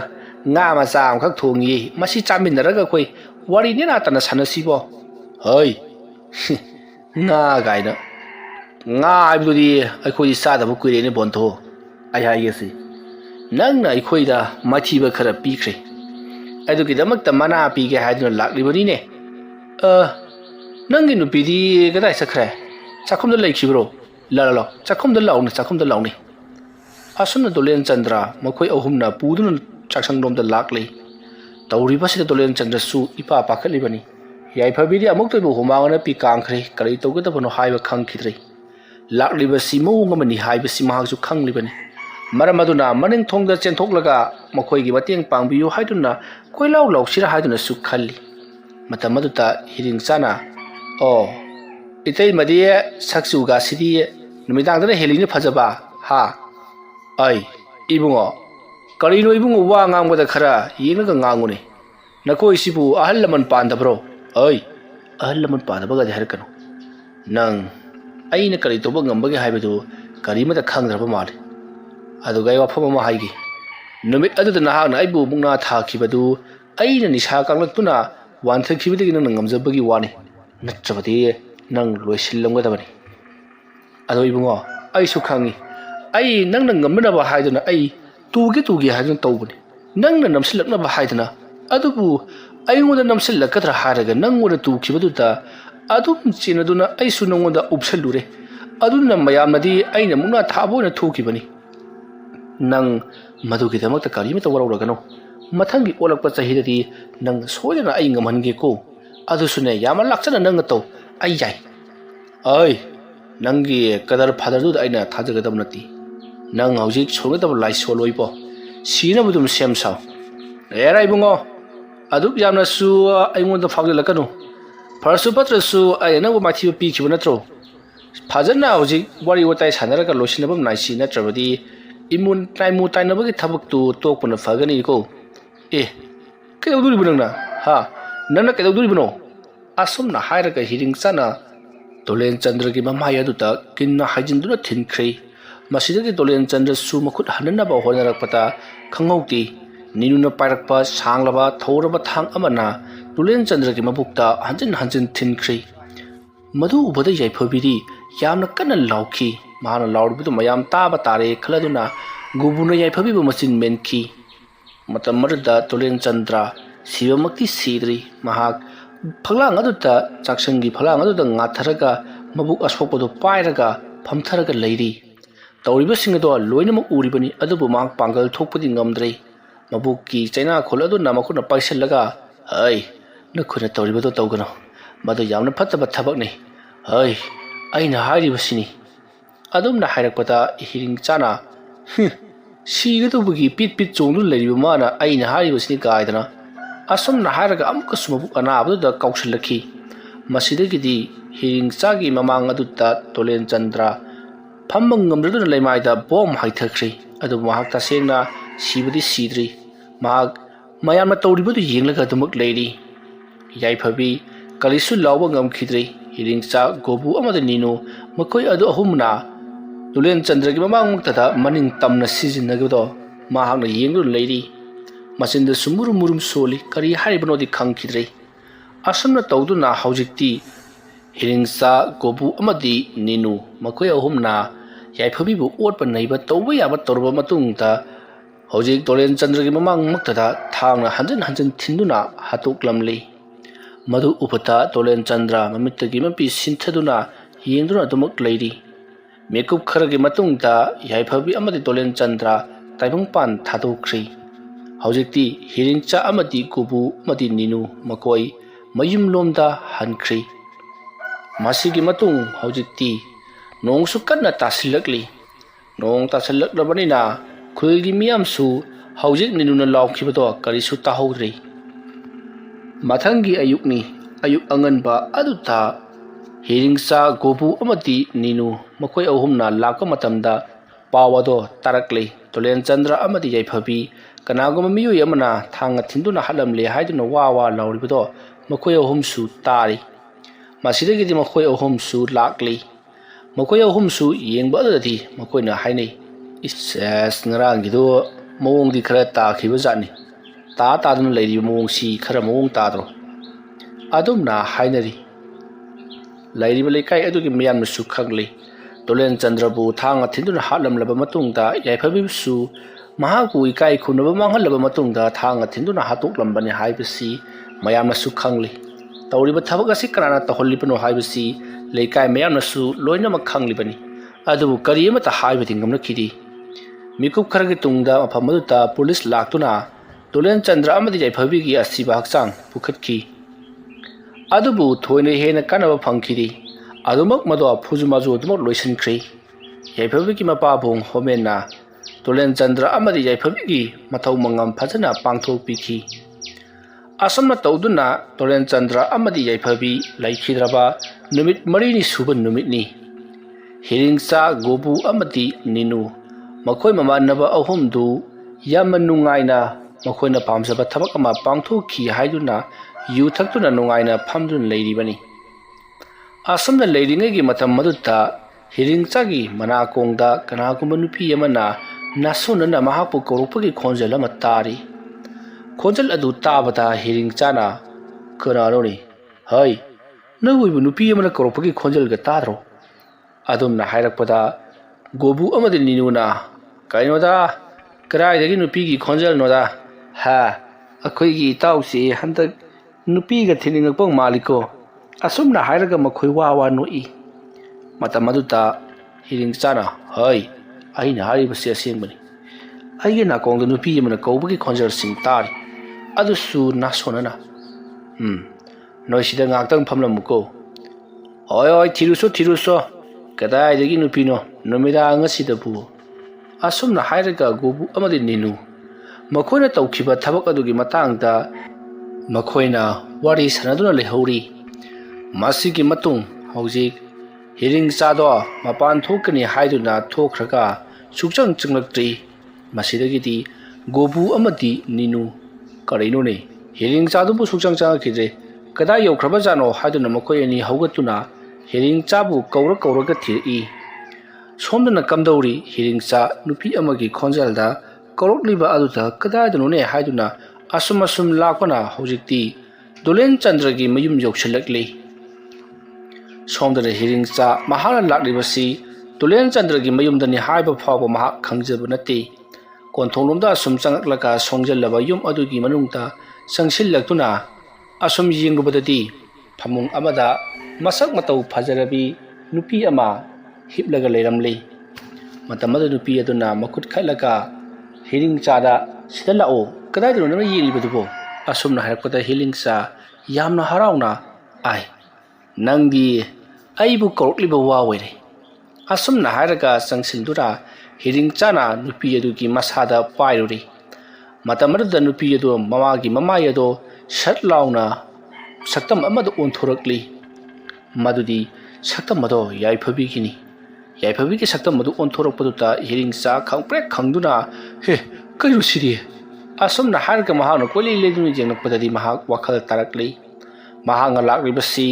nga ma cha am khak thongi masi chamin naraga koi wari ne na tana sanasibo hoi nga gaina nga ibudi akhoi sa da bu kuire ne bontho ai hai yesi nang na akhoi da mathi ba khara pikre adugi damak ta mana pi ge haiduna lakli bani ne nangi nupidi gadai sakhre chakhum da laikhibro la chakhum da launi asuna Dolen Chandra mokoi ahumna puduna chaksang rom da lakli tawri basida Dolen Chandra su ipa pakhali bani yaiphabi di amuk toibu humangana pi kangkhre kari tawgada bano haiba khangkhidrei lakli basi mawung amani haiba simahak su khangli bani maramaduna maning thongda chenthok mokoi gi mateng pangbiyu haiduna koilaw sira haiduna su khalli matamaduta hiring chana itay madi saksu ga sidi numidang dana helini phajaba ha ai ibungo karino ibungo wa ngangboda khara yengna ngangune nakoi sibu ahal laman pandabro ai ahal laman pandabaga de harkano nang aina kari toba ngambage haibadu karimada khangdraba mali adu gai wafama ma haigi numit adu na ha na aibu mungna thakibadu aina nisha kanglaktuna wanthakibadi nang ngamjabagi wani natchabadi nang loisillamgadabani ado ibungo ai su khangi ai nang ngamna ba haiduna ai tuge haiduna tawbani nang na namsilakna ba haiduna adubu aingoda namsilakatra haraga nangoda tukibaduta adum chinaduna ai su nangoda upsalure aduna mayamadi aina mungna thabona thukibani nang madugi damakta karimata warawragano mathangi olakpa chahidadi nang soidana ai ngamhange ko adusune yama lakchana nang taw ai jai ai nangi kadar phadar du aina thajagadam nati nang hojik songadam lai soloipo sina budum semsa erai bungo adup yamna su aingonda phaglalakanu farsu patra su aina wo mathi pi khibna tro phajana hojik wari wotai sanaraga losinabam naisi natrabadi imun taimu tainabagi thabak tu tokpana phagani ko kedawduri bunangna ha nana kedawduri buno asum na hairaga hiring chana Dolen Chandra gi mamaya duta kinna hajinduna thinkhre masidagi Dolen Chandra su makhut hanana ba honarakpata khangauti ninuna pairakpa sanglaba thoraba thang amana Dolen Chandra gi mabukta hanjin thinkhre madu ubada yaiphabiri yamna kana lauki mahana laurbidu mayam taba tare khaladuna gubuna yaiphabi bu machin menki matam marda Dolen Chandra sibamakti sidri mahak phaglang aduta chaksangi phaglang aduta ngatharaga mabuk asopado pairaga phamtharaga leiri tawriba singado loinama uribani adubu mak pangal thokpadi ngamdrei mabuk ki chaina kholadu namakuna paisallaga ai nakhuna tawribado tawgano madu yamna phattaba thabak nei ai aina hairibasini adumna hairakpata hiring chana sigadubugi pit chongdu leiriba mana aina hairibasini gaidana asum na haraga amka sumabu anabdu da kaushallaki masidagidi hiring chagi mamang aduta Dolen Chandra phammang ngamduduna leimaida bom haithakri adu mahakta sengna sibadi sidri mahak mayamna tawribadu yenglaga dumak leiri yaiphabi kalisu lawba ngamkhidri hiring cha gobu amada ninu makoi adu ahumna Dolen Chandra gi mamang muktada maning tamna sijinnagado mahakna yenglu leiri ꯃꯆꯤꯟꯗꯁꯨ ꯃꯨꯔꯨꯝ ꯃꯨꯔꯨꯝ ꯁꯣꯜꯂꯤ ꯀꯔꯤ ꯍꯥꯏꯔꯤꯕꯅꯣꯗꯤ ꯈꯪꯈꯤꯗ꯭ꯔꯦ ꯑꯁꯨꯝꯅ ꯇꯧꯗꯨꯅ ꯍꯧꯖꯤꯛꯇꯤ ꯍꯤꯔꯤꯡꯆꯥ ꯒꯣꯕꯨ ꯑꯃꯗꯤ ꯅꯤꯅꯨ ꯃꯈꯣꯏ ꯑꯍꯨꯝꯅ ꯌꯥꯏꯐꯕꯤꯕꯨ ꯑꯣꯠꯄ ꯅꯩꯕ ꯇꯧꯕ ꯌꯥꯕ ꯇꯧꯔꯕ ꯃꯇꯨꯡꯗ ꯍꯧꯖꯤꯛ ꯇꯣꯂꯦꯟꯆꯟꯗ꯭ꯔꯒꯤ ꯃꯃꯥꯡꯃꯛꯇꯗ ꯊꯥꯡꯅ ꯍꯟꯖꯤꯟ ꯍꯟꯖꯤꯟ ꯊꯤꯟꯗꯨꯅ ꯍꯥꯠꯇꯣꯛꯂꯝꯂꯤ ꯃꯗꯨ ꯎꯕꯗ ꯇꯣꯂꯦꯟꯆꯟꯗ꯭ꯔ ꯃꯃꯤꯠꯇꯒꯤ ꯃꯄꯤ ꯁꯤꯟꯊꯗꯨꯅ ꯌꯦꯡꯗꯨꯅ ꯑꯗꯨꯃꯛ ꯂꯩꯔꯤ ꯃꯤꯀꯨꯞ ꯈꯔꯒꯤ ꯃꯇꯨꯡꯗ ꯌꯥꯏꯐꯕꯤ ꯑꯃꯗꯤ ꯇꯣꯂꯦꯟꯆꯟꯗ꯭ꯔ ꯇꯥꯏꯕꯪꯄꯥꯟ ꯊꯥꯗꯣꯛꯈ꯭ꯔꯤ ꯍꯧꯖꯤꯛꯇꯤ ꯍꯤꯔꯤꯡꯆꯥ ꯑꯃꯗꯤ ꯒꯣꯕꯨ ꯑꯃꯗꯤ ꯅꯤꯅꯨ ꯃꯈꯣꯏ ꯃꯌꯨꯝꯂꯣꯝꯗ ꯍꯟꯈ꯭ꯔꯤ ꯃꯁꯤꯒꯤ ꯃꯇꯨꯡ ꯍꯧꯖꯤꯛꯇꯤ ꯅꯣꯡꯁꯨ ꯀꯟꯅ ꯇꯥꯁꯤꯜꯂꯛꯂꯤ ꯅꯣꯡ ꯇꯥꯁꯤꯜꯂꯛꯂꯕꯅꯤꯅ ꯈꯨꯜꯒꯤ ꯃꯤꯌꯥꯝꯁꯨ ꯍꯧꯖꯤꯛ ꯅꯤꯅꯨꯅ ꯂꯥꯎꯈꯤꯕꯗꯣ ꯀꯔꯤꯁꯨ ꯇꯥꯍꯧꯗ꯭ꯔꯤ ꯃꯊꯪꯒꯤ ꯑꯌꯨꯛꯅꯤ ꯑꯌꯨꯛ ꯑꯉꯟꯕ ꯑꯗꯨꯗ ꯍꯤꯔꯤꯡꯆꯥ ꯒꯣꯕꯨ ꯑꯃꯗꯤ ꯅꯤꯅꯨ ꯃꯈꯣꯏ ꯑꯍꯨꯝꯅ ꯂꯥꯛꯄ ꯃꯇꯝꯗ ꯄꯥꯎ ꯑꯗꯣ ꯇꯥꯔꯛꯂꯤ ꯇꯣꯂꯦꯟꯆꯟꯗ꯭ꯔ ꯑꯃꯗꯤ ꯌꯥꯏꯐꯕꯤ ꯀꯅꯥꯒꯨꯝꯕ ꯃꯤꯑꯣꯏ ꯑꯃꯅ ꯊꯥꯡꯅ ꯊꯤꯟꯗꯨꯅ ꯍꯥꯠꯂꯝꯂꯦ ꯍꯥꯏꯗꯨꯅ ꯋꯥ ꯋꯥ ꯂꯥꯎꯔꯤꯕꯗꯣ ꯃꯈꯣꯏ ꯑꯍꯨꯝꯁꯨ ꯇꯥꯔꯤ ꯃꯁꯤꯗꯒꯤꯗꯤ ꯃꯈꯣꯏ ꯑꯍꯨꯝꯁꯨ ꯂꯥꯛꯂꯤ ꯃꯈꯣꯏ ꯑꯍꯨꯝꯁꯨ ꯌꯦꯡꯕ ꯑꯗꯨꯗꯗꯤ ꯃꯈꯣꯏꯅ ꯍꯥꯏꯅꯩ ꯏꯁ ꯉꯔꯥꯡꯒꯤꯗꯣ ꯃꯑꯣꯡꯗꯤ ꯈꯔ ꯇꯥꯈꯤꯕ ꯖꯥꯠꯅꯤ ꯇꯥꯗꯨꯅ ꯂꯩꯔꯤꯕ ꯃꯑꯣꯡꯁꯤ ꯈꯔ ꯃꯑꯣꯡ ꯇꯥꯗ꯭ꯔꯣ ꯑꯗꯨꯝꯅ ꯍꯥꯏꯅꯔꯤ ꯂꯩꯔꯤꯕ ꯂꯩꯀꯥꯏ ꯑꯗꯨꯒꯤ ꯃꯤꯌꯥꯝꯅꯁꯨ ꯈꯪꯂꯤ ꯇꯣꯂꯦꯟꯆꯟꯗ꯭ꯔꯕꯨ ꯊꯥꯡꯅ ꯊꯤꯟꯗꯨꯅ ꯍꯥꯠꯂꯝꯂꯕ ꯃꯇꯨꯡꯗ ꯌꯥꯏꯐꯕꯤꯕꯨꯁꯨ ꯃꯍꯥꯛꯄꯨ ꯏꯀꯥꯏ ꯈꯨꯝꯅꯕ ꯃꯥꯡꯍꯜꯂꯕ ꯃꯇꯨꯡꯗ ꯊꯥꯡꯅ ꯊꯤꯟꯗꯨꯅ ꯍꯥꯠꯇꯣꯛꯂꯝꯕꯅꯤ ꯍꯥꯏꯕꯁꯤ ꯃꯌꯥꯝꯅꯁꯨ ꯈꯪꯂꯤ ꯇꯧꯔꯤꯕ ꯊꯕꯛ ꯑꯁꯤ ꯀꯅꯥꯅ ꯇꯧꯍꯜꯂꯤꯕꯅꯣ ꯍꯥꯏꯕꯁꯤ ꯂꯩꯀꯥꯏ ꯃꯌꯥꯝꯅꯁꯨ ꯂꯣꯏꯅꯃꯛ ꯈꯪꯂꯤꯕꯅꯤ ꯑꯗꯨꯕꯨ ꯀꯔꯤ ꯑꯃꯠꯇ ꯍꯥꯏꯕꯗꯤ ꯉꯝꯂꯛꯈꯤꯗꯦ ꯃꯤꯀꯨꯞ ꯈꯔꯒꯤ ꯇꯨꯡꯗ ꯃꯐꯝ ꯑꯗꯨꯗ ꯄꯨꯂꯤꯁ ꯂꯥꯛꯇꯨꯅ ꯇꯣꯂꯦꯟꯆꯟꯗ꯭ꯔ ꯑꯃꯗꯤ ꯌꯥꯏꯐꯕꯤꯒꯤ ꯑꯁꯤꯕ ꯍꯛꯆꯥꯡ ꯄꯨꯈꯠꯈꯤ ꯑꯗꯨꯕꯨ ꯊꯣꯏꯅ ꯍꯦꯟꯅ ꯀꯥꯟꯅꯕ ꯐꯪꯈꯤꯗꯦ ꯑꯗꯨꯃꯛ ꯃꯗꯨ ꯐꯨꯖꯨ ꯃꯥꯖꯨ ꯑꯗꯨꯃꯛ ꯂꯣꯏꯁꯤꯟꯈ꯭ꯔꯤ ꯌꯥꯏꯐꯕꯤꯒꯤ ꯃꯄꯥꯕꯨꯡ ꯍꯣꯃꯦꯟꯅ ꯇꯣꯂꯦꯟꯆꯟꯗ꯭ꯔ ꯑꯃꯗꯤ ꯌꯥꯏꯐꯕꯤꯒꯤ ꯃꯊꯧ ꯃꯉꯝ ꯐꯖꯅ ꯄꯥꯡꯊꯣꯛꯄꯤꯈꯤ ꯑꯁꯨꯝꯅ ꯇꯧꯗꯨꯅ ꯇꯣꯂꯦꯟꯆꯟꯗ꯭ꯔ ꯑꯃꯗꯤ ꯌꯥꯏꯐꯕꯤ ꯂꯩꯈꯤꯗ꯭ꯔꯕ ꯅꯨꯃꯤꯠ 4ꯅꯤ ꯁꯨꯕ ꯅꯨꯃꯤꯠꯅꯤ ꯍꯤꯔꯤꯡꯆꯥ ꯒꯣꯕꯨ ꯑꯃꯗꯤ ꯅꯤꯅꯨ ꯃꯈꯣꯏ ꯃꯃꯥꯟꯅꯕ ꯑꯍꯨꯝꯗꯨ ꯌꯥꯝꯅ ꯅꯨꯡꯉꯥꯏꯅ ꯃꯈꯣꯏꯅ ꯄꯥꯝꯖꯕ ꯊꯕꯛ ꯑꯃ ꯄꯥꯡꯊꯣꯛꯈꯤ ꯍꯥꯏꯗꯨꯅ ꯌꯨ ꯊꯛꯇꯨꯅ ꯅꯨꯡꯉꯥꯏꯅ ꯐꯝꯗꯨꯅ ꯂꯩꯔꯤꯕꯅꯤ ꯑꯁꯨꯝꯅ ꯂꯩꯔꯤꯉꯩꯒꯤ ꯃꯇꯝ ꯑꯗꯨꯗ ꯍꯤꯔꯤꯡꯆꯥꯒꯤ ꯃꯅꯥꯀꯣꯡꯗ ꯀꯅꯥꯒꯨꯝꯕ ꯅꯨꯄꯤ ꯑꯃꯅ ꯅꯥꯁꯣꯟꯅꯅ ꯃꯍꯥꯛꯄꯨ ꯀꯧꯔꯛꯄꯒꯤ ꯈꯣꯟꯖꯦꯜ ꯑꯃ ꯇꯥꯔꯤ ꯈꯣꯟꯖꯦꯜ ꯑꯗꯨ ꯇꯥꯕꯗ ꯍꯤꯔꯤꯡꯆꯥꯅ ꯀꯅꯥꯅꯣꯅꯤ ꯍꯩ ꯅꯪꯕꯨ ꯅꯨꯄꯤ ꯑꯃꯅ ꯀꯧꯔꯛꯄꯒꯤ ꯈꯣꯟꯖꯦꯜꯒ ꯇꯥꯗ꯭ꯔꯣ ꯑꯗꯨꯝꯅ ꯍꯥꯏꯔꯛꯄꯗ ꯒꯣꯕꯨ ꯑꯃꯗꯤ ꯅꯤꯅꯨꯅ ꯀꯩꯅꯣꯗ ꯀꯗꯥꯏꯗꯒꯤ ꯅꯨꯄꯤꯒꯤ ꯈꯣꯟꯖꯦꯜꯅꯣꯗ ꯑꯩꯈꯣꯏꯒꯤ ꯏꯇꯥꯎꯁꯤ ꯍꯟꯗꯛ ꯅꯨꯄꯤꯒ ꯊꯤꯅꯤꯡꯉꯛꯄ ꯃꯥꯜꯂꯤꯀꯣ ꯑꯁꯨꯝꯅ ꯍꯥꯏꯔꯒ ꯃꯈꯣꯏ ꯋꯥ ꯋꯥ ꯅꯣꯛꯏ ꯃꯇꯝ ꯑꯗꯨꯗ ꯍꯤꯔꯤꯡꯆꯥꯅ ꯍꯩ ꯑꯩꯅ ꯍꯥꯏꯔꯤꯕꯁꯤ ꯑꯁꯦꯡꯕꯅꯤ ꯑꯩꯒꯤ ꯅꯥꯀꯣꯡꯗ ꯅꯨꯄꯤ ꯑꯃꯅ ꯀꯧꯕꯒꯤ ꯈꯣꯟꯖꯦꯜꯁꯤꯡ ꯇꯥꯔꯤ ꯑꯗꯨꯁꯨ ꯅꯥꯁꯣꯟꯅꯅ ꯅꯣꯏ ꯁꯤꯗ ꯉꯥꯛꯇꯪ ꯐꯝꯂꯝꯃꯨꯀꯣ ꯍꯣꯏ ꯊꯤꯔꯨꯁꯣ ꯀꯗꯥꯏꯗꯒꯤ ꯅꯨꯄꯤꯅꯣ ꯅꯨꯃꯤꯗꯥꯡ ꯑꯁꯤꯗꯕꯨ ꯑꯁꯨꯝꯅ ꯍꯥꯏꯔꯒ ꯒꯣꯕꯨ ꯑꯃꯗꯤ ꯅꯤꯅꯨ ꯃꯈꯣꯏꯅ ꯇꯧꯈꯤꯕ ꯊꯕꯛ ꯑꯗꯨꯒꯤ ꯃꯇꯥꯡꯗ ꯃꯈꯣꯏꯅ ꯋꯥꯔꯤ ꯁꯥꯟꯅꯗꯨꯅ ꯂꯩꯍꯧꯔꯤ ꯃꯁꯤꯒꯤ ꯃꯇꯨꯡ ꯍꯧꯖꯤꯛ ꯍꯤꯔꯤꯡꯆꯥꯗꯣ ꯃꯄꯥꯟ ꯊꯣꯛꯀꯅꯤ ꯍꯥꯏꯗꯨꯅ ꯊꯣꯛꯈ꯭ꯔꯒ ꯁꯨꯛꯆꯪ ꯆꯪꯂꯛꯇ꯭ꯔꯤ ꯃꯁꯤꯗꯒꯤꯗꯤ ꯒꯣꯕꯨ ꯑꯃꯗꯤ ꯅꯤꯅꯨ ꯀꯔꯤꯅꯣꯅꯦ ꯍꯤꯔꯤꯡꯆꯥꯗꯨꯕꯨ ꯁꯨꯛꯆꯪ ꯆꯪꯂꯛꯈꯤꯗ꯭ꯔꯦ ꯀꯗꯥꯏ ꯌꯧꯈ꯭ꯔꯕꯖꯥꯠꯅꯣ ꯍꯥꯏꯗꯨꯅ ꯃꯈꯣꯏ ꯑꯅꯤ ꯍꯧꯒꯠꯇꯨꯅ ꯍꯤꯔꯤꯡꯆꯥꯕꯨ ꯀꯧꯔꯒ ꯊꯤꯔꯛꯏ ꯁꯣꯝꯗꯅ ꯀꯝꯗꯧꯔꯤ ꯍꯤꯔꯤꯡꯆꯥ ꯅꯨꯄꯤ ꯑꯃꯒꯤ ꯈꯣꯟꯖꯦꯜꯗ ꯀꯧꯔꯛꯂꯤꯕ ꯑꯗꯨꯗ ꯀꯗꯥꯏꯗꯅꯣꯅꯦ ꯍꯥꯏꯗꯨꯅ ꯑꯁꯨꯝ ꯂꯥꯛꯄꯅ ꯍꯧꯖꯤꯛꯇꯤ ꯇꯣꯂꯦꯟꯆꯟꯗ꯭ꯔꯒꯤ ꯃꯌꯨꯝ ꯌꯧꯁꯤꯜꯂꯛꯂꯤ ꯁꯣꯝꯗꯅ ꯍꯤꯔꯤꯡꯆꯥ ꯃꯍꯥꯛꯅ ꯂꯥꯛꯂꯤꯕꯁꯤ ꯇꯣꯂꯦꯟꯆꯟꯗ꯭ꯔꯒꯤ ꯃꯌꯨꯝꯗꯅꯤ ꯍꯥꯏꯕ ꯐꯥꯎꯕ ꯃꯍꯥꯛ ꯈꯪꯖꯕ ꯅꯠꯇꯦ ꯀꯣꯟꯊꯣꯡꯂꯣꯝꯗ ꯑꯁꯨꯝ ꯆꯪꯂꯛꯂꯒ ꯁꯣꯡꯖꯜꯂꯕ ꯌꯨꯝ ꯑꯗꯨꯒꯤ ꯃꯅꯨꯡꯗ ꯆꯪꯁꯤꯜꯂꯛꯇꯨꯅ ꯑꯁꯨꯝ ꯌꯦꯡꯂꯨꯕꯗꯗꯤ ꯐꯃꯨꯡ ꯑꯃꯗ ꯃꯁꯛ ꯃꯇꯧ ꯐꯖꯔꯕꯤ ꯅꯨꯄꯤ ꯑꯃ ꯍꯤꯞꯂꯒ ꯂꯩꯔꯝꯂꯤ ꯃꯇꯝ ꯑꯗꯨ ꯅꯨꯄꯤ ꯑꯗꯨꯅ ꯃꯈꯨꯠ ꯈꯠꯂꯒ ꯍꯤꯔꯤꯡꯆꯥꯗ ꯁꯤꯗ ꯂꯥꯛꯑꯣ ꯀꯗꯥꯏꯗꯅꯣ ꯅꯪꯅ ꯌꯦꯡꯂꯤꯕꯗꯨꯕꯣ ꯑꯁꯨꯝꯅ ꯍꯥꯏꯔꯛꯄꯗ ꯍꯤꯔꯤꯡꯆꯥ ꯌꯥꯝꯅ ꯍꯔꯥꯎꯅ ꯅꯪꯗꯤ ꯑꯩꯕꯨ ꯀꯧꯔꯛꯂꯤꯕ ꯋꯥ ꯑꯣꯏꯔꯦ ꯑꯁꯨꯝꯅ ꯍꯥꯏꯔꯒ ꯆꯪꯁꯤꯟꯗꯨꯅ ꯍꯤꯔꯤꯡꯆꯥꯅ ꯅꯨꯄꯤ ꯑꯗꯨꯒꯤ ꯃꯁꯥꯗ ꯄꯥꯏꯔꯨꯔꯤ ꯃꯇꯝ ꯑꯗꯨꯗ ꯅꯨꯄꯤ ꯑꯗꯨ ꯃꯃꯥꯒꯤ ꯃꯃꯥꯏ ꯑꯗꯣ ꯁꯠ ꯂꯥꯎꯅ ꯁꯛꯇꯝ ꯑꯃꯗ ꯑꯣꯟꯊꯣꯔꯛꯂꯤ ꯃꯗꯨꯗꯤ ꯁꯛꯇꯝ ꯑꯗꯣ ꯌꯥꯏꯐꯕꯤꯒꯤꯅꯤ ꯌꯥꯏꯐꯕꯤꯒꯤ ꯁꯛꯇꯝ ꯑꯗꯨ ꯑꯣꯟꯊꯣꯔꯛꯄꯗꯨꯗ ꯍꯤꯔꯤꯡꯆꯥ ꯈꯪꯄ꯭ꯔꯦꯛ ꯈꯪꯗꯨꯅ ꯀꯩꯅꯣ ꯁꯤꯗꯤ ꯑꯁꯨꯝꯅ ꯍꯥꯏꯔꯒ ꯃꯍꯥꯛꯅ ꯀꯣꯏꯂꯩ ꯂꯩꯗꯨꯅ ꯌꯦꯡꯂꯛꯄꯗꯗꯤ ꯃꯍꯥꯛ ꯋꯥꯈꯜ ꯇꯥꯔꯛꯂꯤ ꯃꯍꯥꯛꯅ ꯂꯥꯛꯂꯤꯕꯁꯤ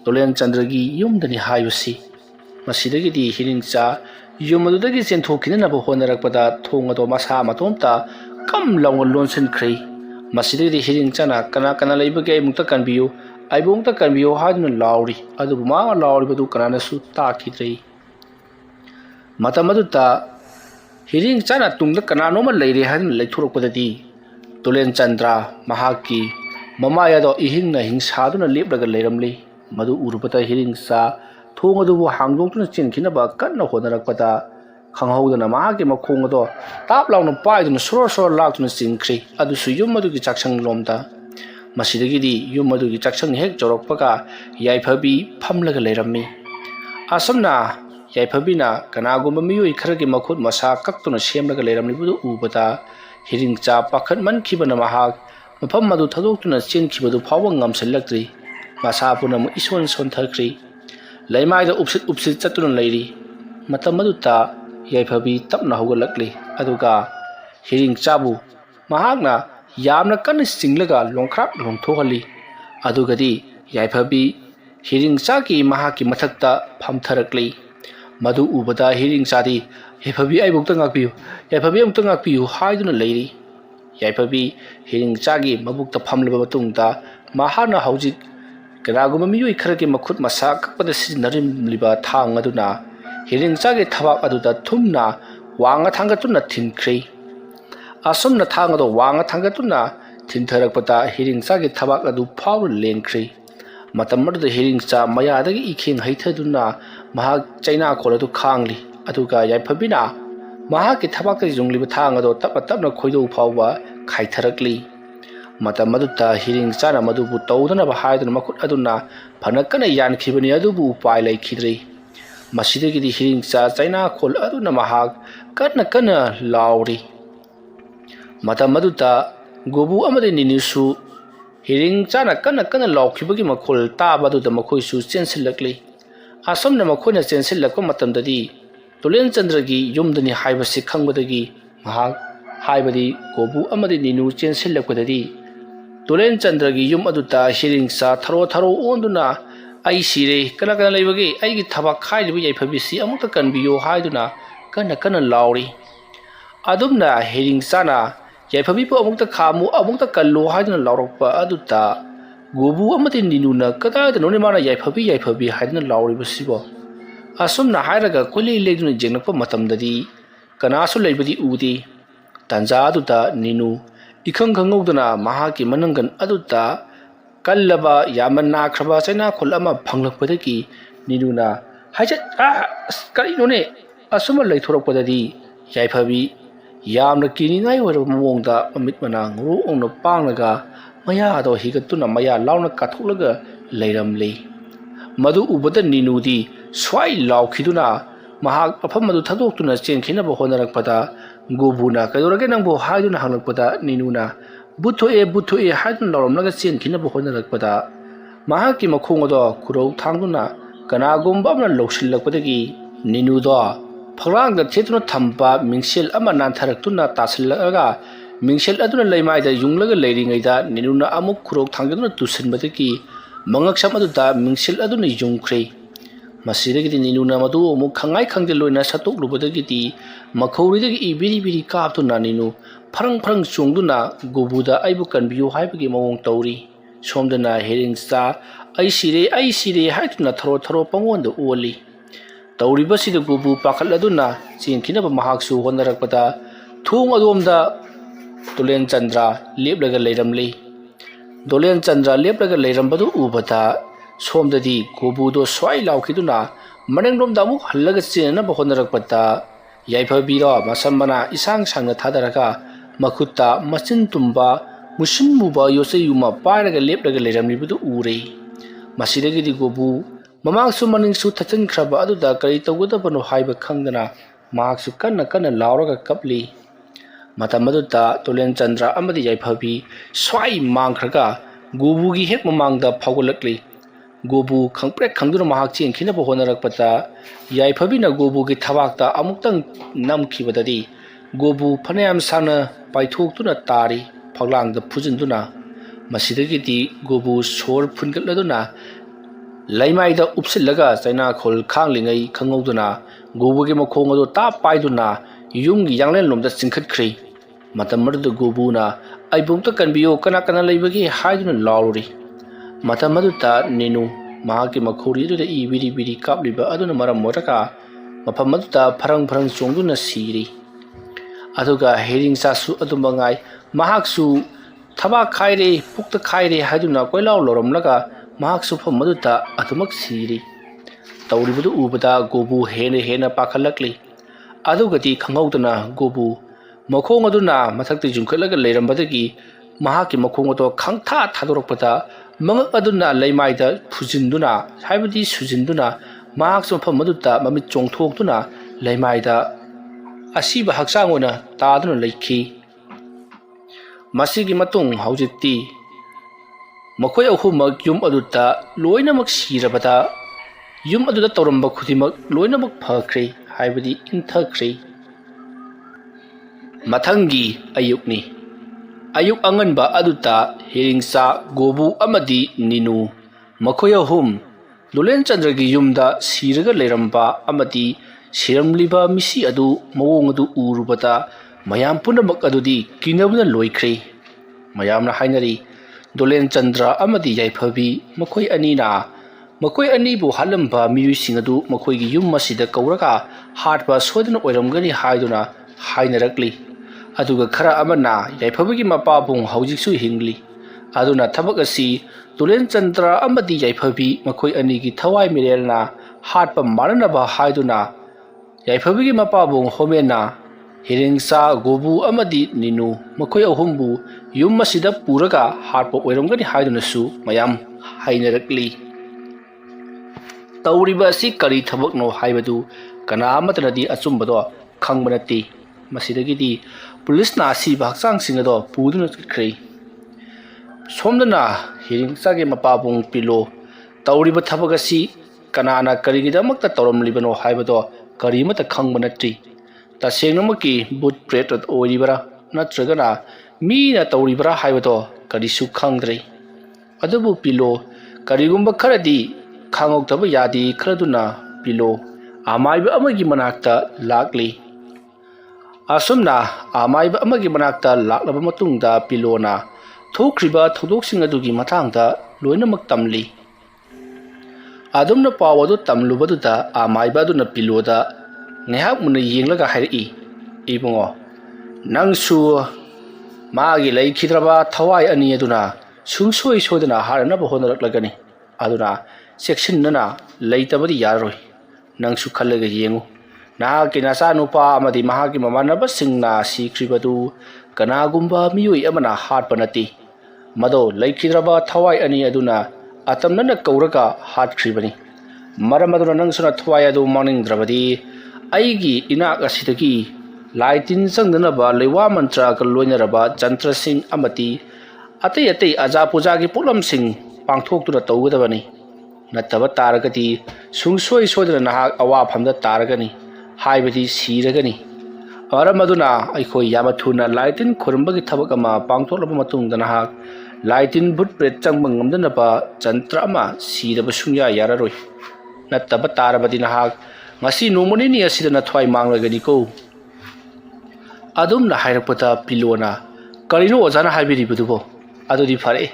ꯇꯣꯂꯦꯟꯆꯟꯗ꯭ꯔꯒꯤ ꯌꯨꯝꯗꯅꯤ ꯍꯥꯏꯕꯁꯤ ꯃꯁꯤꯗꯒꯤꯗꯤ ꯍꯤꯔꯤꯡꯆꯥ ꯌꯨꯝ ꯑꯗꯨꯗꯒꯤ ꯆꯦꯟꯊꯣꯛꯈꯤꯅꯅꯕ ꯍꯣꯠꯅꯔꯛꯄꯗ ꯊꯣꯡ ꯑꯗꯣ ꯃꯁꯥ ꯃꯇꯣꯝꯇ ꯀꯝ ꯂꯥꯎꯅ ꯂꯣꯟꯁꯤꯟꯈ꯭ꯔꯦ ꯃꯁꯤꯗꯒꯤꯗꯤ ꯍꯤꯔꯤꯡꯆꯥꯅ ꯀꯅꯥ ꯀꯅꯥ ꯂꯩꯕꯒꯦ ꯑꯩꯃꯨꯛꯇ ꯀꯟꯕꯤꯌꯨ ꯑꯩꯕꯨ ꯑꯃꯨꯛꯇ ꯀꯟꯕꯤꯌꯨ ꯍꯥꯏꯗꯨꯅ ꯂꯥꯎꯔꯤ ꯑꯗꯨꯕꯨ ꯃꯥꯅ ꯂꯥꯎꯔꯤꯕꯗꯨ ꯀꯅꯥꯅꯁꯨ ꯇꯥꯈꯤꯗ꯭ꯔꯦ ꯃꯇꯝ ꯑꯗꯨꯗ ꯍꯤꯔꯤꯡꯆꯥꯅ ꯇꯨꯡꯗ ꯀꯅꯥꯅꯣꯃ ꯂꯩꯔꯦ ꯍꯥꯏꯗꯨꯅ ꯂꯩꯊꯣꯔꯛꯄꯗꯗꯤ ꯇꯨꯂꯦꯟꯆꯟꯗ꯭ꯔ ꯃꯍꯥꯛꯀꯤ ꯃꯃꯥꯏ ꯑꯗꯣ ꯏꯍꯤꯡꯅ ꯍꯤꯡꯁꯥꯗꯨꯅ ꯂꯦꯞꯂꯒ ꯂꯩꯔꯝꯂꯤ ꯃꯗꯨ ꯎꯔꯨꯕꯗ ꯍꯤꯔꯤꯡꯆꯥ ꯊꯣꯡ ꯑꯗꯨꯕꯨ ꯍꯥꯡꯗꯣꯛꯇꯨꯅ ꯆꯦꯟꯈꯤꯅꯕ ꯀꯟꯅ ꯍꯣꯠꯅꯔꯛꯄꯗ ꯈꯪꯍꯧꯗꯅ ꯃꯍꯥꯛꯀꯤ ꯃꯈꯣꯡ ꯑꯗꯣ ꯇꯥꯞ ꯂꯥꯎꯅ ꯄꯥꯏꯗꯨꯅ ꯁꯣꯔ ꯁꯣꯔ ꯂꯥꯛꯇꯨꯅ ꯆꯤꯡꯈ꯭ꯔꯤ ꯑꯗꯨꯁꯨ ꯌꯨꯝ ꯑꯗꯨꯒꯤ ꯆꯥꯛꯁꯪꯂꯣꯝꯗ ꯃꯁꯤꯗꯒꯤꯗꯤ ꯌꯨꯝ ꯑꯗꯨꯒꯤ ꯆꯥꯛꯁꯪ ꯍꯦꯛ ꯌꯧꯔꯛꯄꯒ ꯌꯥꯏꯐꯕꯤ ꯐꯝꯂꯒ ꯂꯩꯔꯝꯃꯤ ꯑꯁꯨꯝꯅ ꯌꯥꯏꯐꯕꯤꯅ ꯀꯅꯥꯒꯨꯝꯕ ꯃꯤꯑꯣꯏ ꯈꯔꯒꯤ ꯃꯈꯨꯠ ꯃꯁꯥ ꯀꯛꯇꯨꯅ ꯁꯦꯝꯂꯒ ꯂꯩꯔꯝꯂꯤꯕꯗꯨ ꯎꯕꯗ ꯍꯤꯔꯤꯡꯆꯥ ꯄꯥꯈꯠꯃꯟꯈꯤꯕꯅ ꯃꯍꯥꯛ ꯃꯐꯝ ꯑꯗꯨ ꯊꯥꯗꯣꯛꯇꯨꯅ ꯆꯦꯟꯈꯤꯕꯗꯨ ꯐꯥꯎꯕ ꯉꯝꯁꯤꯜꯂꯛꯇ꯭ꯔꯤ ꯃꯁꯥ ꯄꯨꯝꯅꯃꯛ ꯏꯁꯣꯟ ꯁꯣꯟꯊꯈ꯭ꯔꯤ ꯂꯩꯃꯥꯏꯗ ꯎꯞꯁꯤꯠ ꯎꯞꯁꯤꯠ ꯆꯠꯇꯨꯅ ꯂꯩꯔꯤ ꯃꯇꯝ ꯑꯗꯨꯗ ꯌꯥꯏꯐꯕꯤ ꯇꯞꯅ ꯍꯧꯒꯠꯂꯛꯂꯤ ꯑꯗꯨꯒ ꯍꯤꯔꯤꯡꯆꯥꯕꯨ ꯃꯍꯥꯛꯅ ꯌꯥꯝꯅ ꯀꯟꯅ ꯆꯤꯡꯂꯒ ꯂꯣꯡꯈ꯭ꯔꯥꯛ ꯂꯣꯡꯊꯣꯛꯍꯜꯂꯤ ꯑꯗꯨꯒꯗꯤ ꯌꯥꯏꯐꯕꯤ ꯍꯤꯔꯤꯡꯆꯥꯒꯤ ꯃꯍꯥꯛꯀꯤ ꯃꯊꯛꯇ ꯐꯝꯊꯔꯛꯂꯤ ꯃꯗꯨ ꯎꯕꯗ ꯍꯤꯔꯤꯡꯆꯥꯗꯤ ꯌꯥꯏꯐꯕꯤ ꯑꯩꯕꯨ ꯉꯥꯛꯄꯤꯌꯨ ꯌꯥꯏꯐꯕꯤ ꯑꯃꯨꯛꯇ ꯉꯥꯛꯄꯤꯌꯨ ꯍꯥꯏꯗꯨꯅ ꯂꯩꯔꯤ ꯌꯥꯏꯐꯕꯤ ꯍꯤꯔꯤꯡꯆꯥꯒꯤ ꯃꯕꯨꯛꯇ ꯐꯝꯂꯕ ꯃꯇꯨꯡꯗ ꯃꯍꯥꯛꯅ ꯍꯧꯖꯤꯛ ꯀꯅꯥꯒꯨꯝꯕ ꯃꯤꯑꯣꯏ ꯈꯔꯒꯤ ꯃꯈꯨꯠ ꯃꯁꯥ ꯀꯛꯄꯗ ꯁꯤꯖꯤꯟꯅꯔꯤꯕ ꯊꯥꯡ ꯑꯗꯨꯅ ꯍꯤꯔꯤꯡꯆꯥꯒꯤ ꯊꯕꯥꯛ ꯑꯗꯨꯗ ꯊꯨꯝꯅ ꯋꯥꯡꯅ ꯊꯥꯡꯒꯠꯇꯨꯅ ꯊꯤꯟꯈ꯭ꯔꯤ ꯑꯁꯨꯝꯅ ꯊꯥꯡ ꯑꯗꯨ ꯋꯥꯡꯅ ꯊꯥꯡꯒꯠꯇꯨꯅ ꯊꯤꯟꯊꯔꯛꯄꯗ ꯍꯤꯔꯤꯡꯆꯥꯒꯤ ꯊꯕꯥꯛ ꯑꯗꯨ ꯐꯥꯎꯔ ꯂꯦꯟꯈ꯭ꯔꯤ ꯃꯇꯝ ꯑꯗꯨꯗ ꯍꯤꯔꯤꯡꯆꯥ ꯃꯌꯥꯗꯒꯤ ꯏꯈꯦꯡ ꯍꯩꯊꯗꯨꯅ ꯃꯍꯥꯛ ꯆꯩꯅꯥꯀꯣꯜ ꯑꯗꯨ ꯈꯥꯡꯂꯤ ꯑꯗꯨꯒ ꯌꯥꯏꯐꯕꯤꯅ ꯃꯍꯥꯛꯀꯤ ꯊꯕꯥꯛꯇ ꯌꯨꯡꯂꯤꯕ ꯊꯥꯡ ꯑꯗꯨ ꯇꯞꯅ ꯇꯞꯅ ꯈꯣꯏꯗꯧ ꯐꯥꯎꯕ ꯈꯥꯏꯊꯔꯛꯂꯤ ꯃꯇꯝ ꯑꯗꯨꯗ ꯍꯤꯔꯤꯡꯆꯥꯅ ꯃꯗꯨꯕꯨ ꯇꯧꯗꯅꯕ ꯍꯥꯏꯗꯨꯅ ꯃꯈꯨꯠ ꯑꯗꯨꯅ ꯐꯅ ꯀꯟꯅ ꯌꯥꯟꯈꯤꯕꯅꯤ ꯑꯗꯨꯕꯨ ꯎꯄꯥꯏ ꯂꯩꯈꯤꯗ꯭ꯔꯤ ꯃꯁꯤꯗꯒꯤꯗꯤ ꯍꯤꯔꯤꯡꯆꯥ ꯆꯩꯅꯥꯀꯣꯜ ꯑꯗꯨꯅ ꯃꯍꯥꯛ ꯀꯟꯅ ꯀꯟꯅ ꯂꯥꯎꯔꯤ ꯃꯇꯝ ꯑꯗꯨꯗ ꯒꯣꯕꯨ ꯑꯃꯗꯤ ꯅꯤꯅꯨꯁꯨ ꯍꯤꯔꯤꯡꯆꯥꯅ ꯀꯟꯅ ꯀꯟꯅ ꯂꯥꯎꯈꯤꯕꯒꯤ ꯃꯈꯣꯜ ꯇꯥꯕ ꯑꯗꯨꯗ ꯃꯈꯣꯏꯁꯨ ꯆꯦꯟꯁꯤꯜꯂꯛꯂꯤ ꯑꯁꯨꯝꯅ ꯃꯈꯣꯏꯅ ꯆꯦꯟꯁꯤꯜꯂꯛꯄ ꯃꯇꯝꯗꯗꯤ ꯇꯨꯂꯦꯟꯆꯟꯗ꯭ꯔꯒꯤ ꯌꯨꯝꯗꯅꯤ ꯍꯥꯏꯕꯁꯤ ꯈꯪꯕꯗꯒꯤ ꯃꯍꯥꯛ ꯍꯥꯏꯕꯗꯤ ꯒꯣꯕꯨ ꯑꯃꯗꯤ ꯅꯤꯅꯨ ꯆꯦꯟꯁꯤꯜꯂꯛꯄꯗꯗꯤ ꯇꯨꯂꯦꯟꯆꯟꯗ꯭ꯔꯒꯤ ꯌꯨꯝ ꯑꯗꯨꯗ ꯍꯤꯔꯤꯡꯆꯥ ꯊꯔꯣ ꯊꯔꯣ ꯑꯣꯟꯗꯨꯅ ꯑꯩ ꯁꯤꯔꯦ ꯀꯅꯥ ꯀꯅꯥ ꯂꯩꯕꯒꯦ ꯑꯩꯒꯤ ꯊꯕꯥꯛ ꯈꯥꯏꯔꯤꯕ ꯌꯥꯏꯐꯕꯤꯁꯤ ꯑꯃꯨꯛꯇ ꯀꯟꯕꯤꯌꯨ ꯍꯥꯏꯗꯨꯅ ꯀꯟꯅ ꯀꯟꯅ ꯂꯥꯎꯔꯤ ꯑꯗꯨꯝꯅ ꯍꯤꯔꯤꯡꯆꯥꯅ ꯌꯥꯏꯐꯕꯤꯕꯨ ꯑꯃꯨꯛꯇ ꯈꯥꯝꯃꯨ ꯑꯃꯨꯛꯇ ꯀꯜꯂꯨ ꯍꯥꯏꯗꯨꯅ ꯂꯥꯎꯔꯛꯄ ꯑꯗꯨꯗ ꯒꯣꯕꯨ ꯑꯃꯗꯤ ꯅꯤꯅꯨꯅ ꯀꯗꯥꯏꯗꯅꯣꯅꯦ ꯃꯥꯅ ꯌꯥꯏꯐꯕꯤ ꯌꯥꯏꯐꯕꯤ ꯍꯥꯏꯗꯨꯅ ꯂꯥꯎꯔꯤꯕꯁꯤꯕꯣ ꯑꯁꯨꯝꯅ ꯍꯥꯏꯔꯒ ꯀꯣꯏꯂꯩ ꯂꯩꯗꯨꯅ ꯌꯦꯡꯂꯛꯄ ꯃꯇꯝꯗꯗꯤ ꯀꯅꯥꯁꯨ ꯂꯩꯕꯗꯤ ꯎꯗꯦ ꯇꯥꯟꯖꯥ ꯑꯗꯨꯗ ꯅꯤꯅꯨ इखंग खंगौदना महाकी मनंगन अदुता कल्लबा यामन नाख्रबा चैनाखोल अमा फंगलकपदगी निनुना हाइजत करिनोने असुम लैथोरकपददी याइफबी यामन किनिनाय ओइरब ममोंगदा अमित मना ngru ongna panglaga maya ado higatuna maya launa katholaga leiramle madu ubada ninudi swai laukhiduna mahak afam madu thadoktuna chenkhinaba honarakpada gobuna kadorage nangbo haiduna hanglakpada ninuna butho e haiduna lawramlaga chenkhinaba honarakpada mahaki makhongodo kurau thangduna kanagomba amna lawsillakpadagi ninudo pharangda thetuna thamba mingsel ama nantharakuna tasillaga mingsel aduna leimaida yunglaga leiringaida ninuna amuk kurau thangduna tusinbadagi mangaksam aduda mingsel aduna yungkhre masidagi ninuna madu amuk khangai khangde loina satok lubadagi makhoridagi ibiri biri kaptuna ninu farang chungduna gobuda aibu kanbiyu haibagi mawong tawri somdana heringsa ai sire haituna tharo pangonda oli tawribasida gobu pakhaladuna chenkinaba mahaksu honarakpada thung adomda Tulen Chandra leplaga leiramli Dolen Chandra leplaga leirambadu ubata somdadi gobudo swai laukiduna manengromda amuk hallaga chenaba honarakpada yaiphabira masambana isang sangna thadaraga makutta machin tumba musim muba yosayuma pairaga lepdaga leiramlibudu ure masidagidi gobu mamangsu maningsu thachan khraba aduda kari tawgadabano haiba khangdana mahaksu kanna lauraga kapli matamaduta Tulen Chandra amadi yaiphabi swai mangkhraga gobugi hek mamangda phagolakli gobu khangprek khangduna mahak chenkhinaba honarakpata yaiphabina gobugi thabakta amuktang namkhibadadi gobu phanayam sana paithoktuna tari phaglangda phujinduna masidagidi gobu sor phungatladuna laimaida upsillaga chaina khol khanglingai khangowduna gobugi makhong ado ta paiduna yumgi yanglen lomda chingkhatkhri Matam madu gobuna ai bumta kanbiyo kana kana leibagi haiduna lauri. Matam madu ta ninu mahaki makhuri da I biri biri kapliba aduna maram moraka mafam madu ta parang chongduna siri. Aduga hering sasu adumangai mahaksu thaba khaire pukta khaire haiduna koilaw loramlaga mahaksu pham madu ta adumak siri. Tauribudu ubada gobu hena pakhalakli. Adugati khangawdana gobu makhong aduna mathakti jungkhalaga leirambadagi mahaki makhong ado khangtha thadorakpada mangak aduna leimaida phujinduna haibadi sujinduna mahak sompham maduta mamit chongthokduna leimaida asiba haksang ona taduna leikhi masigi matung haujiti makhoi ahumak yum aduta loinamak sirabada yum aduda tawramba khudimak loinamak phakre haibadi inthakre Mathangi ayukni ayuk anganba aduta hiringsa gobu amadi ninu makhoya hum Lulen Chandragi yumda siraga leiramba amadi siramliba misi adu mawong adu urubata mayam punamak adudi kinabuna loikre mayamna hainari Lulen Chandra amadi yaiphabi makhoi ani bu halamba miyusing adu makhoi gi yum masida kauraka hatba sodana oiramgani haiduna hainarakli aduga khara amana yaiphabagi mapabung haujiksu hingli aduna thabak asi Lulen Chandra amadi yaiphabi makhoi ani gi thawai mirelna hatpa maranaba haiduna yaiphabagi mapabung homena hiringsa gobu amadi ninu makhoi ahumbu yum masida puraga hatpa oiramgani haiduna su mayam hainarakli Tauriba si kari thabakno haibadu kana amatanadi achumbado khangbanati masidagidi police na asiba haksang singado puduna khrei somdana hiringsa ge mapabung pilo tauriba thabagasi kanana karigidamakta tawramlibano haibado karimata khangbanati tasengmaki boot plate oiribara natragana mina tauribara haibado karisu khangdrei adubu pilo karigumba kharadi khangok yadi khraduna pilo amaiba amagi manakta lakli asumna amaiba amagi manakta laklaba matungda pilona thokriba thodoksinga dugi mathangda loinamak tamli adumna pawadu tamlubaduda amaiba duna piloda ngehak muna yenglaga hairi ibungo nangsu magi leikidraba thawai ani aduna sungsoi sodana harana bohonaраklagani aduna section nana leitabadi yaroi nangsu khallaga yengu na kinasa nupa amadi mahaki mamanaba singna sikribadu kanagumba miyoi amana hatpanati mado leikidraba thawai ani aduna atamnana kauraga hatkribani maramaduna nangsuna thawai adu maningdrabadi aigi inak asidagi laitin sangdanaba lewa mantra kaloinaraba jantra sing amati atei aja puja gi pulam sing pangthoktura tawgadabani nataba taragati sungsoi sodana nahak awa phamda taragani haibadi siragani aramaduna aikoi yamathuna laitin khurambagi thabak ama pangtholaba matungda nahak laitin bhut pret changbang ngamdanaba jantra ama siraba sungya yararoi nataba tarabadi nahak ngasi nomoni ni asidana thwai manglagani ko adumna hairakpata pilona karino ojana haibiribudubo adudi phare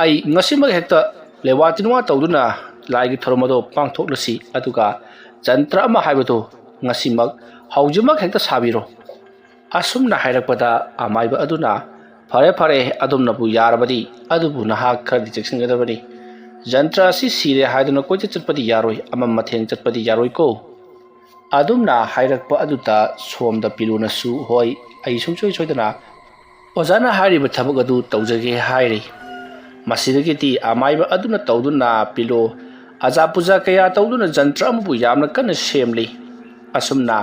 ai ngasimag hekta lewatinwa tawduna laigi thoromado pangthoklasi aduga jantra ama haibado ngasimag haujimak hekta sabiro asumna hairakpada amaiba aduna phare adumna bu yarabadi adubu nahak khadi cheksingadabani jantra si sire haiduna koite chatpadi yaroi amam matheng chatpadi yaroi ko adumna hairakpa aduta somda piluna su hoi ai sumchoi choidana ojana hariba thabak adu tawjage hairi masidagiti amaiba aduna tawduna pilo aja puja kaya tawduna jantra ambu yamna kana semli asumna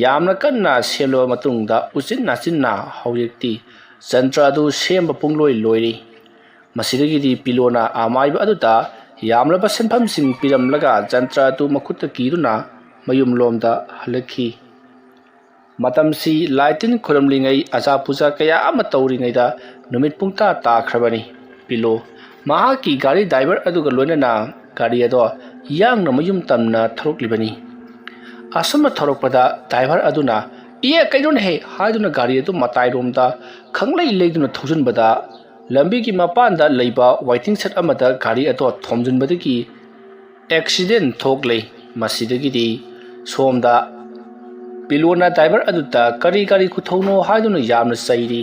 yamna kana semlo matungda uchinna haujekti jantra du semba pungloi loiri masidagiti pilona amaiba aduta yamla basenpham sing piramlaga jantra du makutta kiruna mayum lomda halakhi matamsi laitin khuramlingai aja puja kaya ama tawringaida numit pungta takhrabani pilo mahaki gari driver aduga loinana gari ado yang na mayum tamna tharoklibani asama tharokpada driver aduna ꯏꯌꯦ ꯀꯩꯅꯣꯅꯦ ꯍꯦ ꯍꯥꯏꯗꯨꯅ ꯒꯥꯔꯤ ꯑꯗꯨ ꯃꯇꯥꯏꯔꯣꯝꯗ ꯈꯪꯂꯩ ꯂꯩꯗꯨꯅ ꯊꯧꯖꯤꯟꯕꯗ ꯂꯝꯕꯤꯒꯤ ꯃꯄꯥꯟꯗ ꯂꯩꯕ ꯋꯥꯏꯇꯤꯡ ꯁꯦꯠ ꯑꯃꯗ ꯒꯥꯔꯤ ꯑꯗꯨ ꯊꯣꯝꯖꯤꯟꯕꯗꯒꯤ ꯑꯦꯛꯁꯤꯗꯦꯟ ꯊꯣꯛꯂꯦ ꯃꯁꯤꯗꯒꯤꯗꯤ ꯁꯣꯝꯗ ꯄꯤꯂꯣꯅ ꯗ꯭राꯏꯚꯔ ꯑꯗꯨꯗ ꯀꯔꯤ ꯈꯨꯊꯧꯅꯣ ꯍꯥꯏꯗꯨꯅ ꯌꯥꯝꯅ ꯆꯩꯔꯤ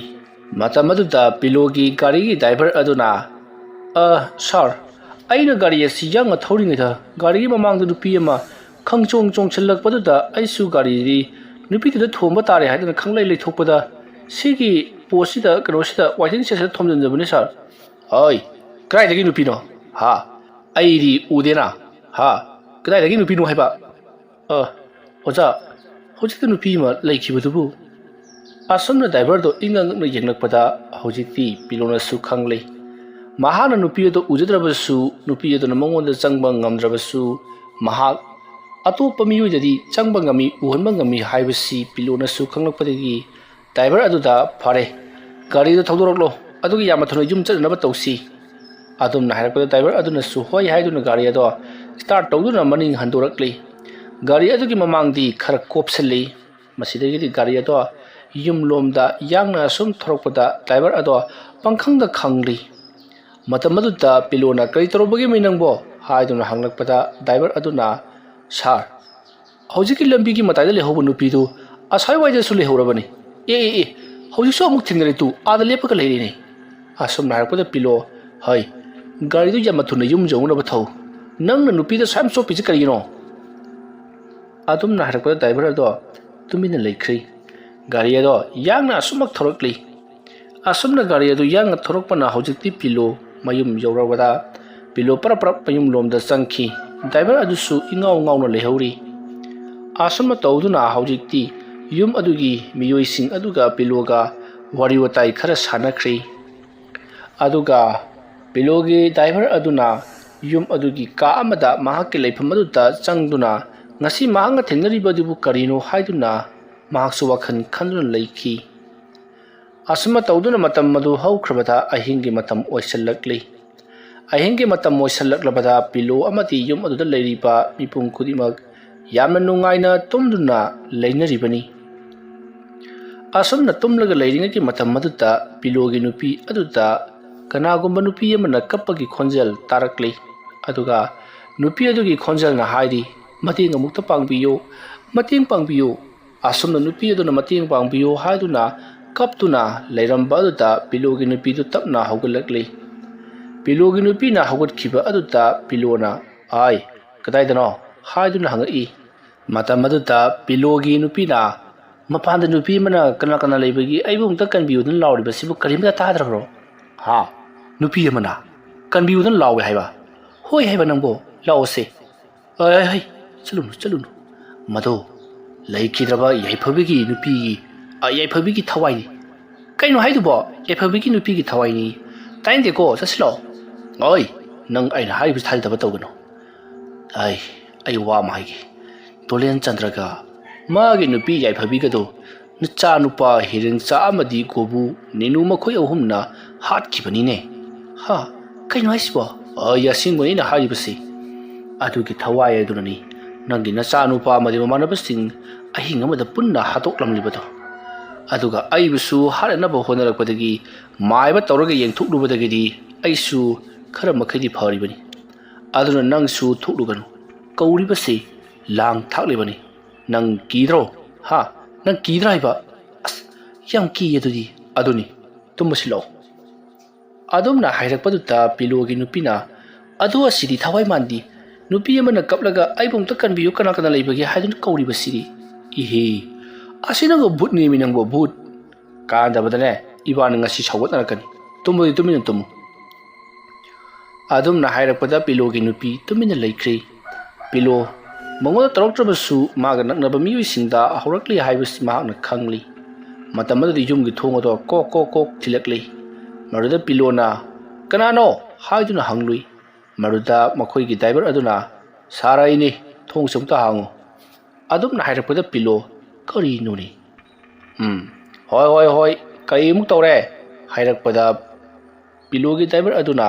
ꯃꯇꯝ ꯑꯗꯨꯗ ꯄꯤꯂꯣꯒꯤ ꯒꯥꯔꯤꯒꯤ ꯗ꯭राꯏꯚꯔ ꯑꯗꯨꯅ ꯁꯥꯔ ꯑꯩꯅ ꯒꯥꯔꯤ ꯑꯁꯤ ꯌꯥꯡꯅ ꯊꯧꯔꯤꯉꯩꯗ ꯒꯥꯔꯤꯒꯤ ꯃꯃꯥꯡꯗ ꯅꯨꯄꯤ ꯑꯃ ꯈꯪꯆꯣꯡ ꯆꯣꯡꯁꯤꯜꯂꯛꯄꯗꯨꯗ ꯑꯩꯁꯨ ꯒꯥꯔꯤꯗꯤ ꯅꯨꯄꯤꯗꯨꯗ ꯊꯣꯝꯕ ꯇꯥꯔꯦ ꯍꯥꯏꯗꯨꯅ ꯈꯪꯂꯩ ꯂꯩꯊꯣꯛꯄꯗ ꯁꯤꯒꯤ ꯄꯣꯠꯁꯤꯗ ꯀꯩꯅꯣꯁꯤꯗ ꯋꯥꯏꯇꯤꯡ ꯁꯦꯠꯁꯤꯗ ꯊꯣꯝꯖꯤꯟꯖꯕꯅꯤ ꯁꯥꯔ ꯍꯣꯏ ꯀꯗꯥꯏꯗꯒꯤ ꯅꯨꯄꯤꯅꯣ ꯍꯥ ꯑꯩꯗꯤ ꯎꯗꯦꯅ ꯍꯥ ꯀꯗꯥꯏꯗꯒꯤ ꯅꯨꯄꯤꯅꯣ ꯍꯥꯏꯕ ꯑꯣꯖꯥ ꯍꯧꯖꯤꯛꯇ ꯅꯨꯄꯤ ꯑꯃ ꯂꯩꯈꯤꯕꯗꯨꯕꯨ ꯑꯁꯣꯝꯅ ꯗ꯭राꯏꯚꯔꯗꯣ ꯏꯪꯉꯛꯅ ꯌꯦꯡꯂꯛꯄꯗ ꯍꯧꯖꯤꯛꯇꯤ ꯄꯤꯂꯣꯅꯁꯨ ꯈꯪꯂꯦ ꯃꯍꯥꯛꯅ ꯅꯨꯄꯤ ꯑꯗꯨ ꯎꯖꯗ꯭ꯔꯕꯁꯨ ꯅꯨꯄꯤ ꯑꯗꯨꯅ ꯃꯉꯣꯟꯗ ꯆꯪꯕ ꯉꯝꯗ꯭ꯔꯕꯁꯨ ꯃꯍꯥꯛ ꯑꯇꯣꯞꯄ ꯃꯤꯑꯣꯏꯗꯗꯤ ꯆꯪꯕ ꯉꯝꯃꯤ ꯎꯍꯟꯕ ꯉꯝꯃꯤ ꯍꯥꯏꯕꯁꯤ ꯄꯤꯂꯣꯅꯁꯨ ꯈꯪꯂꯛꯄꯗꯒꯤ ꯗ꯭राꯏꯚꯔ ꯑꯗꯨꯗ ꯐꯔꯦ ꯒꯥꯔꯤꯗꯨ ꯊꯧꯗꯣꯔꯛꯂꯣ ꯑꯗꯨꯒ ꯌꯥꯝꯅ ꯊꯨꯅ ꯌꯨꯝ ꯆꯠꯅꯕ ꯇꯧꯁꯤ ꯑꯗꯨꯝꯅ ꯍꯥꯏꯔꯛꯄꯗ ꯗ꯭राꯏꯚꯔ ꯑꯗꯨꯅꯁꯨ ꯍꯣꯏ ꯍꯥꯏꯗꯨꯅ ꯒꯥꯔꯤ ꯑꯗꯣ ꯁ꯭ꯇꯥꯔꯠ ꯇꯧꯗꯨꯅ ꯃꯅꯤꯡ ꯍꯟꯗꯣꯔꯛꯂꯤ ꯒꯥꯔꯤ ꯑꯗꯨꯒꯤ ꯃꯃꯥꯡꯗꯤ ꯈꯔ ꯀꯣꯞꯁꯤꯜꯂꯤ ꯃꯁꯤꯗꯒꯤꯗꯤ ꯒꯥꯔꯤ ꯑꯗꯣ ꯌꯨꯝꯂꯣꯝꯗ ꯌꯥꯡꯅ ꯁꯨꯝ ꯊꯧꯔꯛꯄꯗ ꯗ꯭राꯏꯚꯔ ꯑꯗꯣ ꯄꯪꯈꯪꯗ ꯈꯪꯂꯤ ꯃꯇꯝ ꯑꯗꯨꯗ ꯄꯤꯂꯣꯅ ꯀꯔꯤ ꯇꯧꯔꯨꯕꯒꯦ ꯅꯪꯕꯣ ꯍꯥꯏꯗꯨꯅ ꯍꯪꯂꯛꯄꯗ ꯗ꯭राꯏꯚꯔ ꯑꯗꯨꯅ ꯁꯥꯔ ꯍꯧꯖꯤꯛꯀꯤ ꯂꯝꯕꯤꯒꯤ ꯃꯇꯥꯏꯗ ꯂꯩꯍꯧꯕ ꯅꯨꯄꯤꯗꯨ ꯑꯁ꯭ꯋꯥꯏꯋꯥꯏꯗꯁꯨ ꯂꯩꯍꯧꯔꯕꯅꯤ ꯑꯦ ꯍꯧꯖꯤꯛꯁꯨ ꯑꯃꯨꯛ ꯊꯦꯡꯅꯔꯦ ꯇꯨ ꯑꯥꯗ ꯂꯦꯞꯄꯒ ꯂꯩꯔꯤꯅꯦ ꯑꯁꯨꯝꯅ ꯍꯥꯏꯔꯛꯄꯗ ꯄꯤꯂꯣ ꯍꯣꯏ ꯒꯥꯔꯤꯗꯨ ꯌꯥꯝꯅ ꯊꯨꯅ ꯌꯨꯝ ꯌꯧꯅꯕ ꯊꯧ ꯅꯪꯅ ꯅꯨꯄꯤꯗ ꯁꯨꯌꯥꯝ ꯆꯣꯞꯄꯤꯁꯤ ꯀꯔꯤꯒꯤꯅꯣ ꯑꯗꯨꯝꯅ ꯍꯥꯏꯔꯛꯄꯗ ꯗ꯭राꯏꯚꯔ ꯑꯗꯣ ꯇꯨꯃꯤꯟꯅ ꯂꯩꯈ꯭ꯔꯤ ꯒꯥꯔꯤ ꯑꯗꯣ ꯌꯥꯡꯅ ꯑꯁꯨꯃꯛ ꯊꯧꯔꯛꯂꯤ ꯑꯁꯨꯝꯅ ꯒꯥꯔꯤ ꯑꯗꯨ ꯌꯥꯡꯅ ꯊꯧꯔꯛꯄꯅ ꯍꯧꯖꯤꯛꯇꯤ ꯄꯤꯂꯣ ꯃꯌꯨꯝ ꯌꯧꯔꯕꯗ ꯄꯤꯂꯣ ꯄꯔꯞ ꯃꯌꯨꯝꯂꯣꯝꯗ ꯆꯪꯈꯤ ꯗ꯭राꯏꯚꯔ ꯑꯗꯨꯁꯨ ꯏꯉꯥꯎ ꯉꯥꯎꯅ ꯂꯩꯍꯧꯔꯤ ꯑꯁꯨꯝꯅ ꯇꯧꯗꯨꯅ ꯍꯧꯖꯤꯛꯇꯤ ꯌꯨꯝ ꯑꯗꯨꯒꯤ ꯃꯤꯑꯣꯏꯁꯤꯡ ꯑꯗꯨꯒ ꯄꯤꯂꯣꯒ ꯋꯥꯔꯤ ꯋꯥꯇꯥꯏ ꯈꯔ ꯁꯥꯟꯅꯈ꯭ꯔꯤ ꯑꯗꯨꯒ ꯄꯤꯂꯣꯒꯤ ꯗ꯭राꯏꯚꯔ ꯑꯗꯨꯅ ꯌꯨꯝ ꯑꯗꯨꯒꯤ ꯀꯥ ꯑꯃꯗ ꯃꯍꯥꯛꯀꯤ ꯂꯩꯐꯝ ꯑꯗꯨꯗ ꯆꯪꯗꯨꯅ ꯉꯁꯤ ꯃꯍꯥꯛꯅ ꯊꯦꯡꯅꯔꯤꯕꯗꯨꯕꯨ ꯀꯔꯤꯅꯣ ꯍꯥꯏꯗꯨꯅ ꯃꯍꯥꯛꯁꯨ ꯋꯥꯈꯜ ꯈꯟꯗꯨꯅ ꯂꯩꯈꯤ ꯑꯁꯨꯝꯅ ꯇꯧꯗꯨꯅ ꯃꯇꯝ ꯑꯗꯨ ꯍꯧꯈ꯭ꯔꯕꯗ ꯑꯍꯤꯡꯒꯤ ꯃꯇꯝ ꯑꯣꯏꯁꯤꯜꯂꯛꯂꯤ ꯑꯍꯤꯡꯒꯤ ꯃꯇꯝ ꯑꯣꯏꯁꯤꯜꯂꯛꯂꯕꯗ ꯄꯤꯂꯣ ꯑꯃꯗꯤ ꯌꯨꯝ ꯑꯗꯨꯗ ꯂꯩꯔꯤꯕ ꯃꯤꯄꯨꯝ ꯈꯨꯗꯤꯡꯃꯛ ꯌꯥꯝꯅ ꯅꯨꯡꯉꯥꯏꯅ ꯇꯨꯝꯗꯨꯅ ꯂꯩꯅꯔꯤꯕꯅꯤ ꯑꯁꯨꯝꯅ ꯇꯨꯝꯂꯒ ꯂꯩꯔꯤꯉꯩꯒꯤ ꯃꯇꯝ ꯑꯗꯨꯗ ꯄꯤꯂꯣꯒꯤ ꯅꯨꯄꯤ ꯑꯗꯨꯗ ꯀꯅꯥꯒꯨꯝꯕ ꯅꯨꯄꯤ ꯑꯃꯅ ꯀꯞꯄꯒꯤ ꯈꯣꯟꯖꯦꯜ ꯇꯥꯔꯛꯂꯤ ꯑꯗꯨꯒ ꯅꯨꯄꯤ ꯑꯗꯨꯒꯤ ꯈꯣꯟꯖꯦꯜꯅ ꯍꯥꯏꯔꯤ ꯃꯇꯦꯡ ꯑꯃꯨꯛꯇ ꯄꯥꯡꯕꯤꯌꯨ ꯃꯇꯦꯡ ꯄꯥꯡꯕꯤꯌꯨ ꯑꯁꯨꯝꯅ ꯅꯨꯄꯤ ꯑꯗꯨꯅ ꯃꯇꯦꯡ ꯄꯥꯡꯕꯤꯌꯨ ꯍꯥꯏꯗꯨꯅ ꯀꯞꯇꯨꯅ ꯂꯩꯔꯝꯕ ꯑꯗꯨꯗ ꯄꯤꯂꯣꯒꯤ ꯅꯨꯄꯤꯗꯨ ꯇꯞꯅ ꯍꯧꯒꯠꯂꯛꯂꯤ ꯄꯤꯂꯣꯒꯤ ꯅꯨꯄꯤꯅ ꯍꯧꯒꯠꯈꯤꯕ ꯑꯗꯨꯗ ꯄꯤꯂꯣꯅ ꯑꯥꯏ ꯀꯗꯥꯏꯗꯅꯣ ꯍꯥꯏꯗꯨꯅ ꯍꯪꯉꯛꯏ ꯃꯇꯝ ꯑꯗꯨꯗ ꯄꯤꯂꯣꯒꯤ ꯅꯨꯄꯤꯅ ꯃꯄꯥꯟꯗ ꯅꯨꯄꯤ ꯑꯃꯅ ꯀꯅꯥ ꯂꯩꯕꯒꯤ ꯑꯩꯕꯨ ꯑꯃꯨꯛꯇ ꯀꯟꯕꯤꯌꯨꯗꯨꯅ ꯂꯥꯎꯔꯤꯕꯁꯤꯕꯨ ꯀꯔꯤꯝꯇ ꯇꯥꯗ꯭ꯔꯕ꯭ꯔꯣ ꯍꯥ ꯅꯨꯄꯤ ꯑꯃꯅ ꯀꯟꯕꯤꯌꯨꯗꯨꯅ ꯂꯥꯎꯋꯦ ꯍꯥꯏꯕ ꯍꯣꯏ ꯍꯥꯏꯕ ꯅꯪꯕꯣ ꯂꯥꯎꯑꯣꯁꯦ ꯍꯩ ꯆꯠꯂꯨꯅꯨ ꯃꯗꯣ ꯂꯩꯈꯤꯗ꯭ꯔꯕ ꯌꯥꯏꯐꯕꯤꯒꯤ ꯅꯨꯄꯤꯒꯤ ꯌꯥꯏꯐꯕꯤꯒꯤ ꯊꯋꯥꯏꯅꯤ ꯀꯩꯅꯣ ꯍꯥꯏꯗꯨꯕꯣ ꯌꯥꯏꯐꯕꯤꯒꯤ ꯅꯨꯄꯤꯒꯤ ꯊꯋꯥꯏꯅꯤ ꯇꯥꯏꯅꯗꯦꯀꯣ ꯆꯠꯁꯤꯜꯂꯣ ꯑꯣꯏ ꯅꯪ ꯑꯩꯅ ꯍꯥꯏꯔꯤꯕꯁꯤ ꯊꯥꯖꯗꯕ ꯇꯧꯒꯅꯨ ꯑꯩ ꯋꯥ ꯑꯃ ꯍꯥꯏꯒꯦ ꯇꯣꯂꯦꯟ ꯆꯟꯗ꯭ꯔꯒ ꯃꯥꯒꯤ ꯅꯨꯄꯤ ꯌꯥꯏꯐꯕꯤꯒꯗꯣ ꯅꯆꯥ ꯅꯨꯄꯥ ꯍꯤꯔꯦꯟꯆꯥ ꯑꯃꯗꯤ ꯒꯣꯕꯨ ꯅꯤꯅꯨ ꯃꯈꯣꯏ ꯑꯍꯨꯝꯅ ꯍꯥꯠꯈꯤꯕꯅꯤꯅꯦ ꯍꯥ ꯀꯩꯅꯣ ꯍꯥꯏꯁꯤꯕꯣ ꯑꯁꯦꯡꯕꯅꯤ ꯑꯩꯅ ꯍꯥꯏꯔꯤꯕꯁꯤ ꯑꯗꯨꯒꯤ ꯊꯋꯥꯏ ꯑꯗꯨꯅꯅꯤ ꯅꯪꯒꯤ ꯅꯆꯥ ꯅꯨꯄꯥ ꯑꯃꯗꯤ ꯃꯃꯥꯟꯅꯕꯁꯤꯡ ꯑꯍꯤꯡ ꯑꯃꯗ ꯄꯨꯟꯅ ꯍꯥꯠꯇꯣꯛꯂꯝꯂꯤꯕꯗꯣ ꯑꯗꯨꯒ ꯑꯩꯕꯨꯁꯨ ꯍꯥꯠꯅꯅꯕ ꯍꯣꯠꯅꯔꯛꯄꯗꯒꯤ ꯃꯥꯏꯕ ꯇꯧꯔꯒ ꯌꯦꯡꯊꯣꯛꯂꯨꯕꯗꯒꯤꯗꯤ ꯑꯩꯁꯨ ꯈꯔ ꯃꯈꯩꯗꯤ ꯐꯔꯤꯕꯅꯤ ꯑꯗꯨꯅ ꯅꯪꯁꯨ ꯊꯣꯛꯂꯨꯒꯅꯨ ꯀꯧꯔꯤꯕꯁꯤ ꯂꯥꯡ ꯊꯥꯛꯂꯤꯕꯅꯤ ꯅꯪ ꯀꯤꯗ꯭ꯔꯣ ꯍꯥ ꯅꯪ ꯀꯤꯗ꯭ꯔꯥ ꯍꯥꯏꯕ ꯑꯁ ꯌꯥꯝ ꯀꯤꯌꯦ ꯑꯗꯨꯅꯤ ꯇꯨꯝꯕꯁꯤ ꯂꯥꯛꯑꯣ ꯑꯗꯨꯝꯅ ꯍꯥꯏꯔꯛꯄꯗꯨꯗ ꯄꯤꯂꯣꯒꯤ ꯅꯨꯄꯤꯅ ꯑꯗꯨ ꯑꯁꯤꯗꯤ ꯊꯋꯥꯏ ꯃꯥꯟꯗꯤ ꯅꯨꯄꯤ ꯑꯃꯅ ꯀꯞꯂꯒ ꯑꯩꯕꯨ ꯑꯃꯨꯛꯇ ꯀꯟꯕꯤꯌꯨ ꯀꯅꯥ ꯂꯩꯕꯒꯦ ꯍꯥꯏꯗꯨꯅ ꯀꯧꯔꯤꯕꯁꯤꯗꯤ ꯏꯍꯦ ꯑꯁꯤ ꯅꯪꯕꯨ ꯚꯨꯠꯅꯦꯃꯤ ꯅꯪꯕꯨ ꯚꯨꯠ ꯀꯥꯟꯗꯕꯗꯅꯦ ꯏꯕꯥꯅꯤ ꯉꯁꯤ ꯁꯧꯒꯠꯅꯔꯛꯀꯅꯤ ꯇꯨꯝꯕꯗꯤ ꯇꯨꯃꯤꯟꯅ ꯇꯨꯝꯃꯨ ꯑꯗꯨꯝꯅ ꯍꯥꯏꯔꯛꯄꯗ ꯄꯤꯂꯣꯒꯤ ꯅꯨꯄꯤ ꯇꯨꯃꯤꯟꯅ ꯂꯩꯈ꯭ꯔꯤ ꯄꯤꯂꯣ ꯃꯉꯣꯟꯗ ꯇꯧꯔꯛꯇ꯭ꯔꯕꯁꯨ ꯃꯥꯒ ꯅꯛꯅꯕ ꯃꯤꯑꯣꯏꯁꯤꯡꯗ ꯍꯧꯔꯛꯂꯤ ꯍꯥꯏꯕꯁꯤ ꯃꯍꯥꯛꯅ ꯈꯪꯂꯤ ꯃꯇꯝ ꯑꯗꯨꯗꯤ ꯌꯨꯝꯒꯤ ꯊꯣꯡ ꯑꯗꯣ ꯀꯣꯛ ꯊꯤꯜꯂꯛꯂꯤ ꯃꯗꯨꯗ ꯄꯤꯂꯣꯅ ꯀꯅꯥꯅꯣ ꯍꯥꯏꯗꯨꯅ ꯍꯪꯂꯨꯏ ꯃꯗꯨꯗ ꯃꯈꯣꯏꯒꯤ ꯗ꯭राꯏꯚꯔ ꯑꯗꯨꯅ ꯁꯥꯔ ꯑꯩꯅꯤ ꯊꯣꯡꯁꯦ ꯑꯃꯨꯛꯇ ꯍꯥꯡꯉꯨ ꯑꯗꯨꯝꯅ ꯍꯥꯏꯔꯛꯄꯗ ꯄꯤꯂꯣ ꯀꯔꯤꯅꯣꯅꯦ ꯍꯣꯏ ꯀꯩꯃꯨꯛ ꯇꯧꯔꯦ ꯍꯥꯏꯔꯛꯄꯗ ꯄꯤꯂꯣꯒꯤ ꯗ꯭राꯏꯚꯔ ꯑꯗꯨꯅ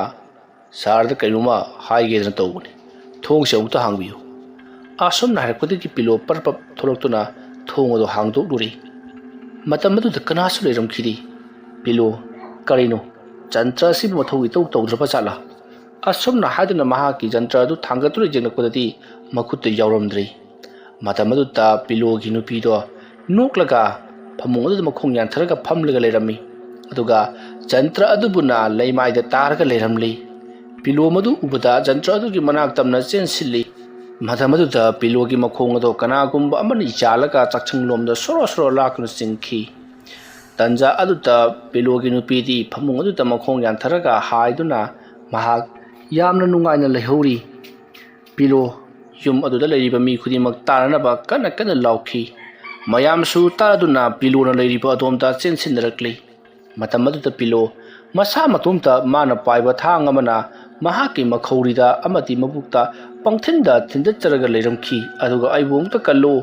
ꯁꯥꯔꯗ ꯀꯩꯅꯣꯝꯃ ꯍꯥꯏꯒꯦꯗꯅ ꯇꯧꯕꯅꯤ ꯊꯣꯡꯁꯦ ꯑꯃꯨꯛꯇ ꯍꯥꯡꯕꯤꯌꯨ ꯑꯁꯨꯝꯅ ꯍꯥꯏꯔꯛꯄꯗꯒꯤ ꯄꯤꯂꯣ ꯄꯔꯞ ꯊꯣꯛꯂꯛꯇꯨꯅ ꯊꯣꯡ ꯑꯗꯨ ꯍꯥꯡꯗꯣꯛꯂꯨꯔꯤ ꯃꯇꯝ ꯑꯗꯨꯗ ꯀꯅꯥꯁꯨ ꯂꯩꯔꯝꯈꯤꯗꯦ꯫ ꯄꯤꯂꯣ ꯀꯔꯤꯅꯣ ꯖꯟꯇ꯭ꯔ ꯑꯁꯤꯕꯨ ꯃꯊꯧ ꯏꯇꯧ ꯇꯧꯗ꯭ꯔꯕ ꯖꯥꯠꯂꯥ? ꯑꯁꯨꯝꯅ ꯍꯥꯏꯗꯨꯅ ꯃꯍꯥꯛꯀꯤ ꯖꯟꯇ꯭ꯔ ꯑꯗꯨ ꯊꯥꯡꯒꯠꯇꯨꯅ ꯌꯦꯡꯂꯛꯄꯗꯗꯤ ꯃꯈꯨꯠꯇ ꯌꯥꯎꯔꯝꯗ꯭ꯔꯦ꯫ ꯃꯇꯝ ꯑꯗꯨꯗ ꯄꯤꯂꯣꯒꯤ ꯅꯨꯄꯤꯗꯣ ꯅꯣꯛꯂꯒ ꯐꯃꯨꯡ ꯑꯗꯨꯗ ꯃꯈꯣꯡ ꯌꯥꯟꯊꯔꯒ ꯐꯝꯂꯒ ꯂꯩꯔꯝꯃꯤ꯫ ꯑꯗꯨꯒ ꯖꯟꯇ꯭ꯔ ꯑꯗꯨꯕꯨꯅ ꯂꯩꯃꯥꯏꯗ ꯇꯥꯔꯒ ꯂꯩꯔꯝꯂꯤ꯫ ꯄꯤꯂꯣ ꯃꯗꯨ ꯎꯕꯗ ꯖꯟꯇ꯭ꯔ ꯑꯗꯨꯒꯤ ꯃꯅꯥꯛ ꯇꯝꯅ ꯆꯦꯟꯁꯤꯜꯂꯤ꯫ ꯃꯇꯝ ꯑꯗꯨꯗ ꯄꯤꯂꯣꯒꯤ ꯃꯈꯣꯡ ꯑꯗꯨ ꯀꯅꯥꯒꯨꯝꯕ ꯑꯃꯅ ꯌꯥꯜꯂꯒ ꯆꯥꯛꯁꯪꯂꯣꯝꯗ ꯁꯣꯔꯣ ꯁꯣꯔꯣ ꯂꯥꯛꯇꯨꯅ ꯆꯤꯡꯈꯤ꯫ ꯇꯟꯖꯥ ꯑꯗꯨꯗ ꯄꯤꯂꯣꯒꯤ ꯅꯨꯄꯤꯗꯤ ꯐꯃꯨꯡ ꯑꯗꯨꯗ ꯃꯈꯣꯡ ꯌꯥꯟꯊꯔꯒ ꯍꯥꯏꯗꯨꯅ ꯃꯍꯥꯛ ꯌꯥꯝꯅ ꯅꯨꯡꯉꯥꯏꯅ ꯂꯩꯍꯧꯔꯤ꯫ ꯄꯤꯂꯣ ꯌꯨꯝ ꯑꯗꯨꯗ ꯂꯩꯔꯤꯕ ꯃꯤ ꯈꯨꯗꯤꯡꯃꯛ ꯇꯥꯅꯅꯕ ꯀꯟꯅ ꯀꯟꯅ ꯂꯥꯎꯈꯤ꯫ ꯃꯌꯥꯝꯁꯨ ꯇꯥꯗꯨꯅ ꯄꯤꯂꯣꯅ ꯂꯩꯔꯤꯕ ꯑꯗꯣꯝꯗ ꯆꯦꯟꯁꯤꯟꯅꯔꯛꯂꯤ꯫ ꯃꯇꯝ ꯑꯗꯨꯗ ꯄꯤꯂꯣ ꯃꯁꯥ ꯃꯇꯣꯝꯇ ꯃꯥꯅ ꯄꯥꯏꯕ ꯊꯥꯡ ꯑꯃꯅ ꯃꯍꯥꯛꯀꯤ ꯃꯈꯧꯔꯤꯗ ꯑꯃꯗꯤ ꯃꯕꯨꯛꯇ ꯄꯪꯊꯤꯟꯗ ꯊꯤꯟꯗꯠꯆꯔꯒ ꯂꯩꯔꯝꯈꯤ꯫ ꯑꯗꯨꯒ ꯑꯩꯕꯨ ꯑꯃꯨꯛꯇ ꯀꯜꯂꯣ,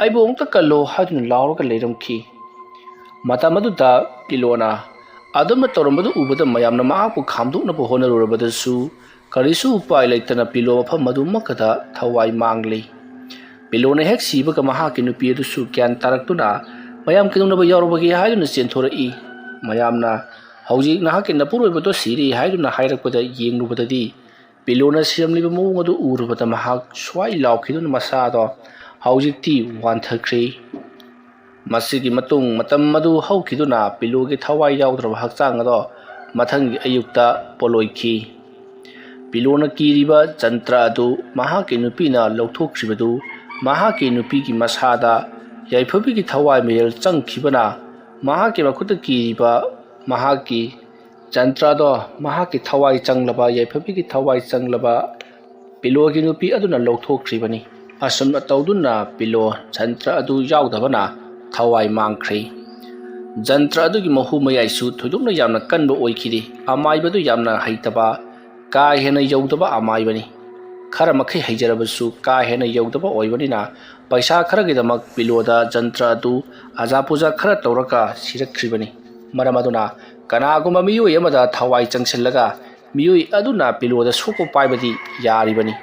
ꯑꯩꯕꯨ ꯑꯃꯨꯛꯇ ꯀꯜꯂꯣ ꯍꯥꯏꯗꯨꯅ ꯂꯥꯎꯔꯒ ꯂꯩꯔꯝꯈꯤ꯫ ꯃꯇꯝ ꯑꯗꯨꯗ ꯄꯤꯂꯣꯅ ꯑꯗꯨꯝꯅ ꯇꯧꯔꯝꯕꯗꯨ ꯎꯕꯗ ꯃꯌꯥꯝꯅ ꯃꯍꯥꯛꯄꯨ ꯈꯥꯝꯗꯣꯛꯅꯕ ꯍꯣꯠꯅꯔꯨꯔꯕꯗꯁꯨ ꯀꯔꯤꯁꯨ ꯎꯄꯥꯏ ꯂꯩꯇꯅ ꯄꯤꯂꯣ ꯃꯐꯝ ꯑꯗꯨꯃꯛꯇꯗ ꯊꯋꯥꯏ ꯃꯥꯡꯂꯤ꯫ ꯄꯤꯂꯣꯅ ꯍꯦꯛ ꯁꯤꯕꯒ ꯃꯍꯥꯛꯀꯤ ꯅꯨꯄꯤ ꯑꯗꯨꯁꯨ ꯒ꯭ꯌꯥꯟ ꯇꯥꯔꯛꯇꯨꯅ ꯃꯌꯥꯝ ꯀꯩꯗꯧꯅꯕ ꯌꯥꯎꯔꯕꯒꯦ ꯍꯥꯏꯗꯨꯅ ꯆꯦꯟꯊꯣꯔꯛꯏ꯫ ꯃꯌꯥꯝꯅ ꯍꯧꯖꯤꯛ ꯅꯍꯥꯛꯀꯤ ꯅꯄꯨꯔꯣꯏꯕꯗꯣ ꯁꯤꯔꯤ ꯍꯥꯏꯗꯨꯅ ꯍꯥꯏꯔꯛꯄꯗ ꯌꯦꯡꯂꯨꯕꯗꯗꯤ ꯄꯤꯂꯣꯅ ꯁꯤꯔꯝꯂꯤꯕ ꯃꯑꯣꯡ ꯑꯗꯨ ꯎꯔꯨꯕꯗ ꯃꯍꯥꯛ ꯁ꯭ꯋꯥꯏ ꯂꯥꯎꯈꯤꯗꯨꯅ ꯃꯁꯥꯗꯣ ꯍꯧꯖꯤꯛꯇꯤ ꯋꯥꯟꯊꯈ꯭ꯔꯦ꯫ ꯃꯁꯤꯒꯤ ꯃꯇꯨꯡ ꯃꯇꯝ ꯑꯗꯨ ꯍꯧꯈꯤꯗꯨꯅ ꯄꯤꯂꯣꯒꯤ ꯊꯋꯥꯏ ꯌꯥꯎꯗ꯭ꯔꯕ ꯍꯛꯆꯥꯡ ꯑꯗꯣ ꯃꯊꯪꯒꯤ ꯑꯌꯨꯛꯇ ꯄꯣꯂꯣꯏꯈꯤ꯫ ꯄꯤꯂꯣꯅ ꯀꯤꯔꯤꯕ ꯖꯟꯇ꯭ꯔ ꯑꯗꯨ ꯃꯍꯥꯛꯀꯤ ꯅꯨꯄꯤꯅ ꯂꯧꯊꯣꯛꯈꯤꯕꯗꯨ ꯃꯍꯥꯛꯀꯤ ꯅꯨꯄꯤꯒꯤ ꯃꯁꯥꯗ ꯌꯥꯏꯐꯕꯤꯒꯤ ꯊꯋꯥꯏ ꯃꯌꯦꯜ ꯆꯪꯈꯤꯕꯅ ꯃꯍꯥꯛꯀꯤ ꯃꯈꯨꯠꯇ ꯀꯤꯔꯤꯕ ꯃꯍꯥꯛꯀꯤ ꯖꯟꯇ꯭ꯔꯗꯣ ꯃꯍꯥꯛꯀꯤ ꯊꯋꯥꯏ ꯆꯪꯂꯕ ꯌꯥꯏꯐꯕꯤꯒꯤ ꯊꯋꯥꯏ ꯆꯪꯂꯕ ꯄꯤꯂꯣꯒꯤ ꯅꯨꯄꯤ ꯑꯗꯨꯅ ꯂꯧꯊꯣꯛꯈ꯭ꯔꯤꯕꯅꯤ꯫ ꯑꯁꯨꯝꯅ ꯇꯧꯗꯨꯅ ꯄꯤꯂꯣ ꯖꯟꯇ꯭ꯔ ꯑꯗꯨ ꯌꯥꯎꯗꯕꯅ ꯊꯋꯥꯏ ꯃꯥꯡꯈ꯭ꯔꯦ꯫ ꯖꯟꯇ꯭ꯔ ꯑꯗꯨꯒꯤ ꯃꯍꯨ ꯃꯌꯥꯏꯁꯨ ꯊꯣꯏꯗꯣꯛꯅ ꯌꯥꯝꯅ ꯀꯟꯕ ꯑꯣꯏꯈꯤꯗꯦ꯫ ꯑꯃꯥꯏꯕꯗꯨ ꯌꯥꯝꯅ ꯍꯩꯇꯕ, ꯀꯥ ꯍꯦꯟꯅ ꯌꯧꯗꯕ ꯑꯃꯥꯏꯕꯅꯤ꯫ ꯈꯔ ꯃꯈꯩ ꯍꯩꯖꯔꯕꯁꯨ ꯀꯥ ꯍꯦꯟꯅ ꯌꯧꯗꯕ ꯑꯣꯏꯕꯅꯤꯅ ꯄꯩꯁꯥ ꯈꯔꯒꯤꯗꯃꯛ ꯄꯤꯂꯣꯗ ꯖꯟꯇ꯭ꯔ ꯑꯗꯨ ꯑꯖꯥ ꯄꯨꯖꯥ ꯈꯔ ꯇꯧꯔꯒ ꯁꯤꯔꯛꯈ꯭ꯔꯤꯕꯅꯤ꯫ ꯃꯔꯝ ꯑꯗꯨꯅ ꯀꯅꯥꯒꯨꯝꯕ ꯃꯤꯑꯣꯏ ꯑꯃꯗ ꯊꯋꯥꯏ ꯆꯪꯁꯤꯜꯂꯒ ꯃꯤꯑꯣꯏ ꯑꯗꯨꯅ ꯄꯤꯂꯣꯗ ꯁꯣꯛꯄ ꯄꯥꯏꯕꯗꯤ ꯌꯥꯔꯤꯕꯅꯤ꯫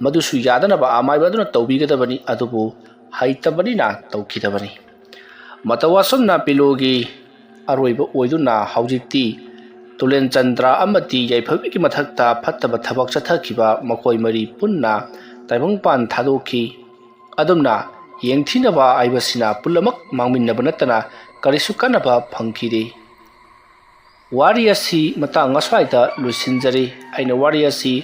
ꯃꯗꯨꯁꯨ ꯌꯥꯗꯅꯕ ꯑꯃꯥꯏꯕ ꯑꯗꯨꯅ ꯇꯧꯕꯤꯒꯗꯕꯅꯤ, ꯑꯗꯨꯕꯨ ꯍꯩꯇꯕꯅꯤꯅ ꯇꯧꯈꯤꯗꯕꯅꯤ꯫ ꯃꯇꯧ ꯑꯁꯨꯝꯅ ꯄꯤꯂꯣꯒꯤ ꯑꯔꯣꯏꯕ ꯑꯣꯏꯗꯨꯅ ꯍꯧꯖꯤꯛꯇꯤ ꯇꯨꯂꯦꯟꯆꯟꯗ꯭ꯔ ꯑꯃꯗꯤ ꯌꯥꯏꯐꯕꯤꯒꯤ ꯃꯊꯛꯇ ꯐꯠꯇꯕ ꯊꯕꯛ ꯆꯠꯊꯈꯤꯕ ꯃꯈꯣꯏ ꯃꯔꯤ ꯄꯨꯟꯅ ꯇꯥꯏꯕꯪꯄꯥꯟ ꯊꯥꯗꯣꯛꯈꯤ꯫ ꯑꯗꯨꯝꯅ ꯌꯦꯡꯊꯤꯅꯕ ꯍꯥꯏꯕꯁꯤꯅ ꯄꯨꯝꯅꯃꯛ ꯃꯥꯡꯃꯤꯟꯅꯕ ꯅꯠꯇꯅ ꯀꯔꯤꯁꯨ ꯀꯥꯟꯅꯕ ꯐꯪꯈꯤꯗꯦ꯫ ꯋꯥꯔꯤ ꯑꯁꯤ ꯃꯇꯥꯡ ꯑꯁ꯭ꯋꯥꯏꯗ ꯂꯣꯏꯁꯤꯟꯖꯔꯤ꯫ ꯑꯩꯅ ꯋꯥꯔꯤ ꯑꯁꯤ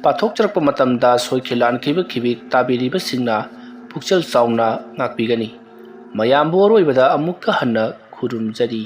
ꯄꯥꯊꯣꯛꯆꯔꯛꯄ ꯃꯇꯝꯗ ꯁꯣꯏꯈꯤ ꯂꯥꯟꯈꯤꯕ ꯈꯤꯕꯤꯛ ꯇꯥꯕꯤꯔꯤꯕꯁꯤꯡꯅ ꯄꯨꯛꯆꯦꯜ ꯆꯥꯎꯅ ꯉꯥꯛꯄꯤꯒꯅꯤ꯫ ꯃꯌꯥꯝꯕꯨ ꯑꯔꯣꯏꯕꯗ ꯑꯃꯨꯛꯀ ꯍꯟꯅ ꯈꯨꯔꯨꯝꯖꯔꯤ꯫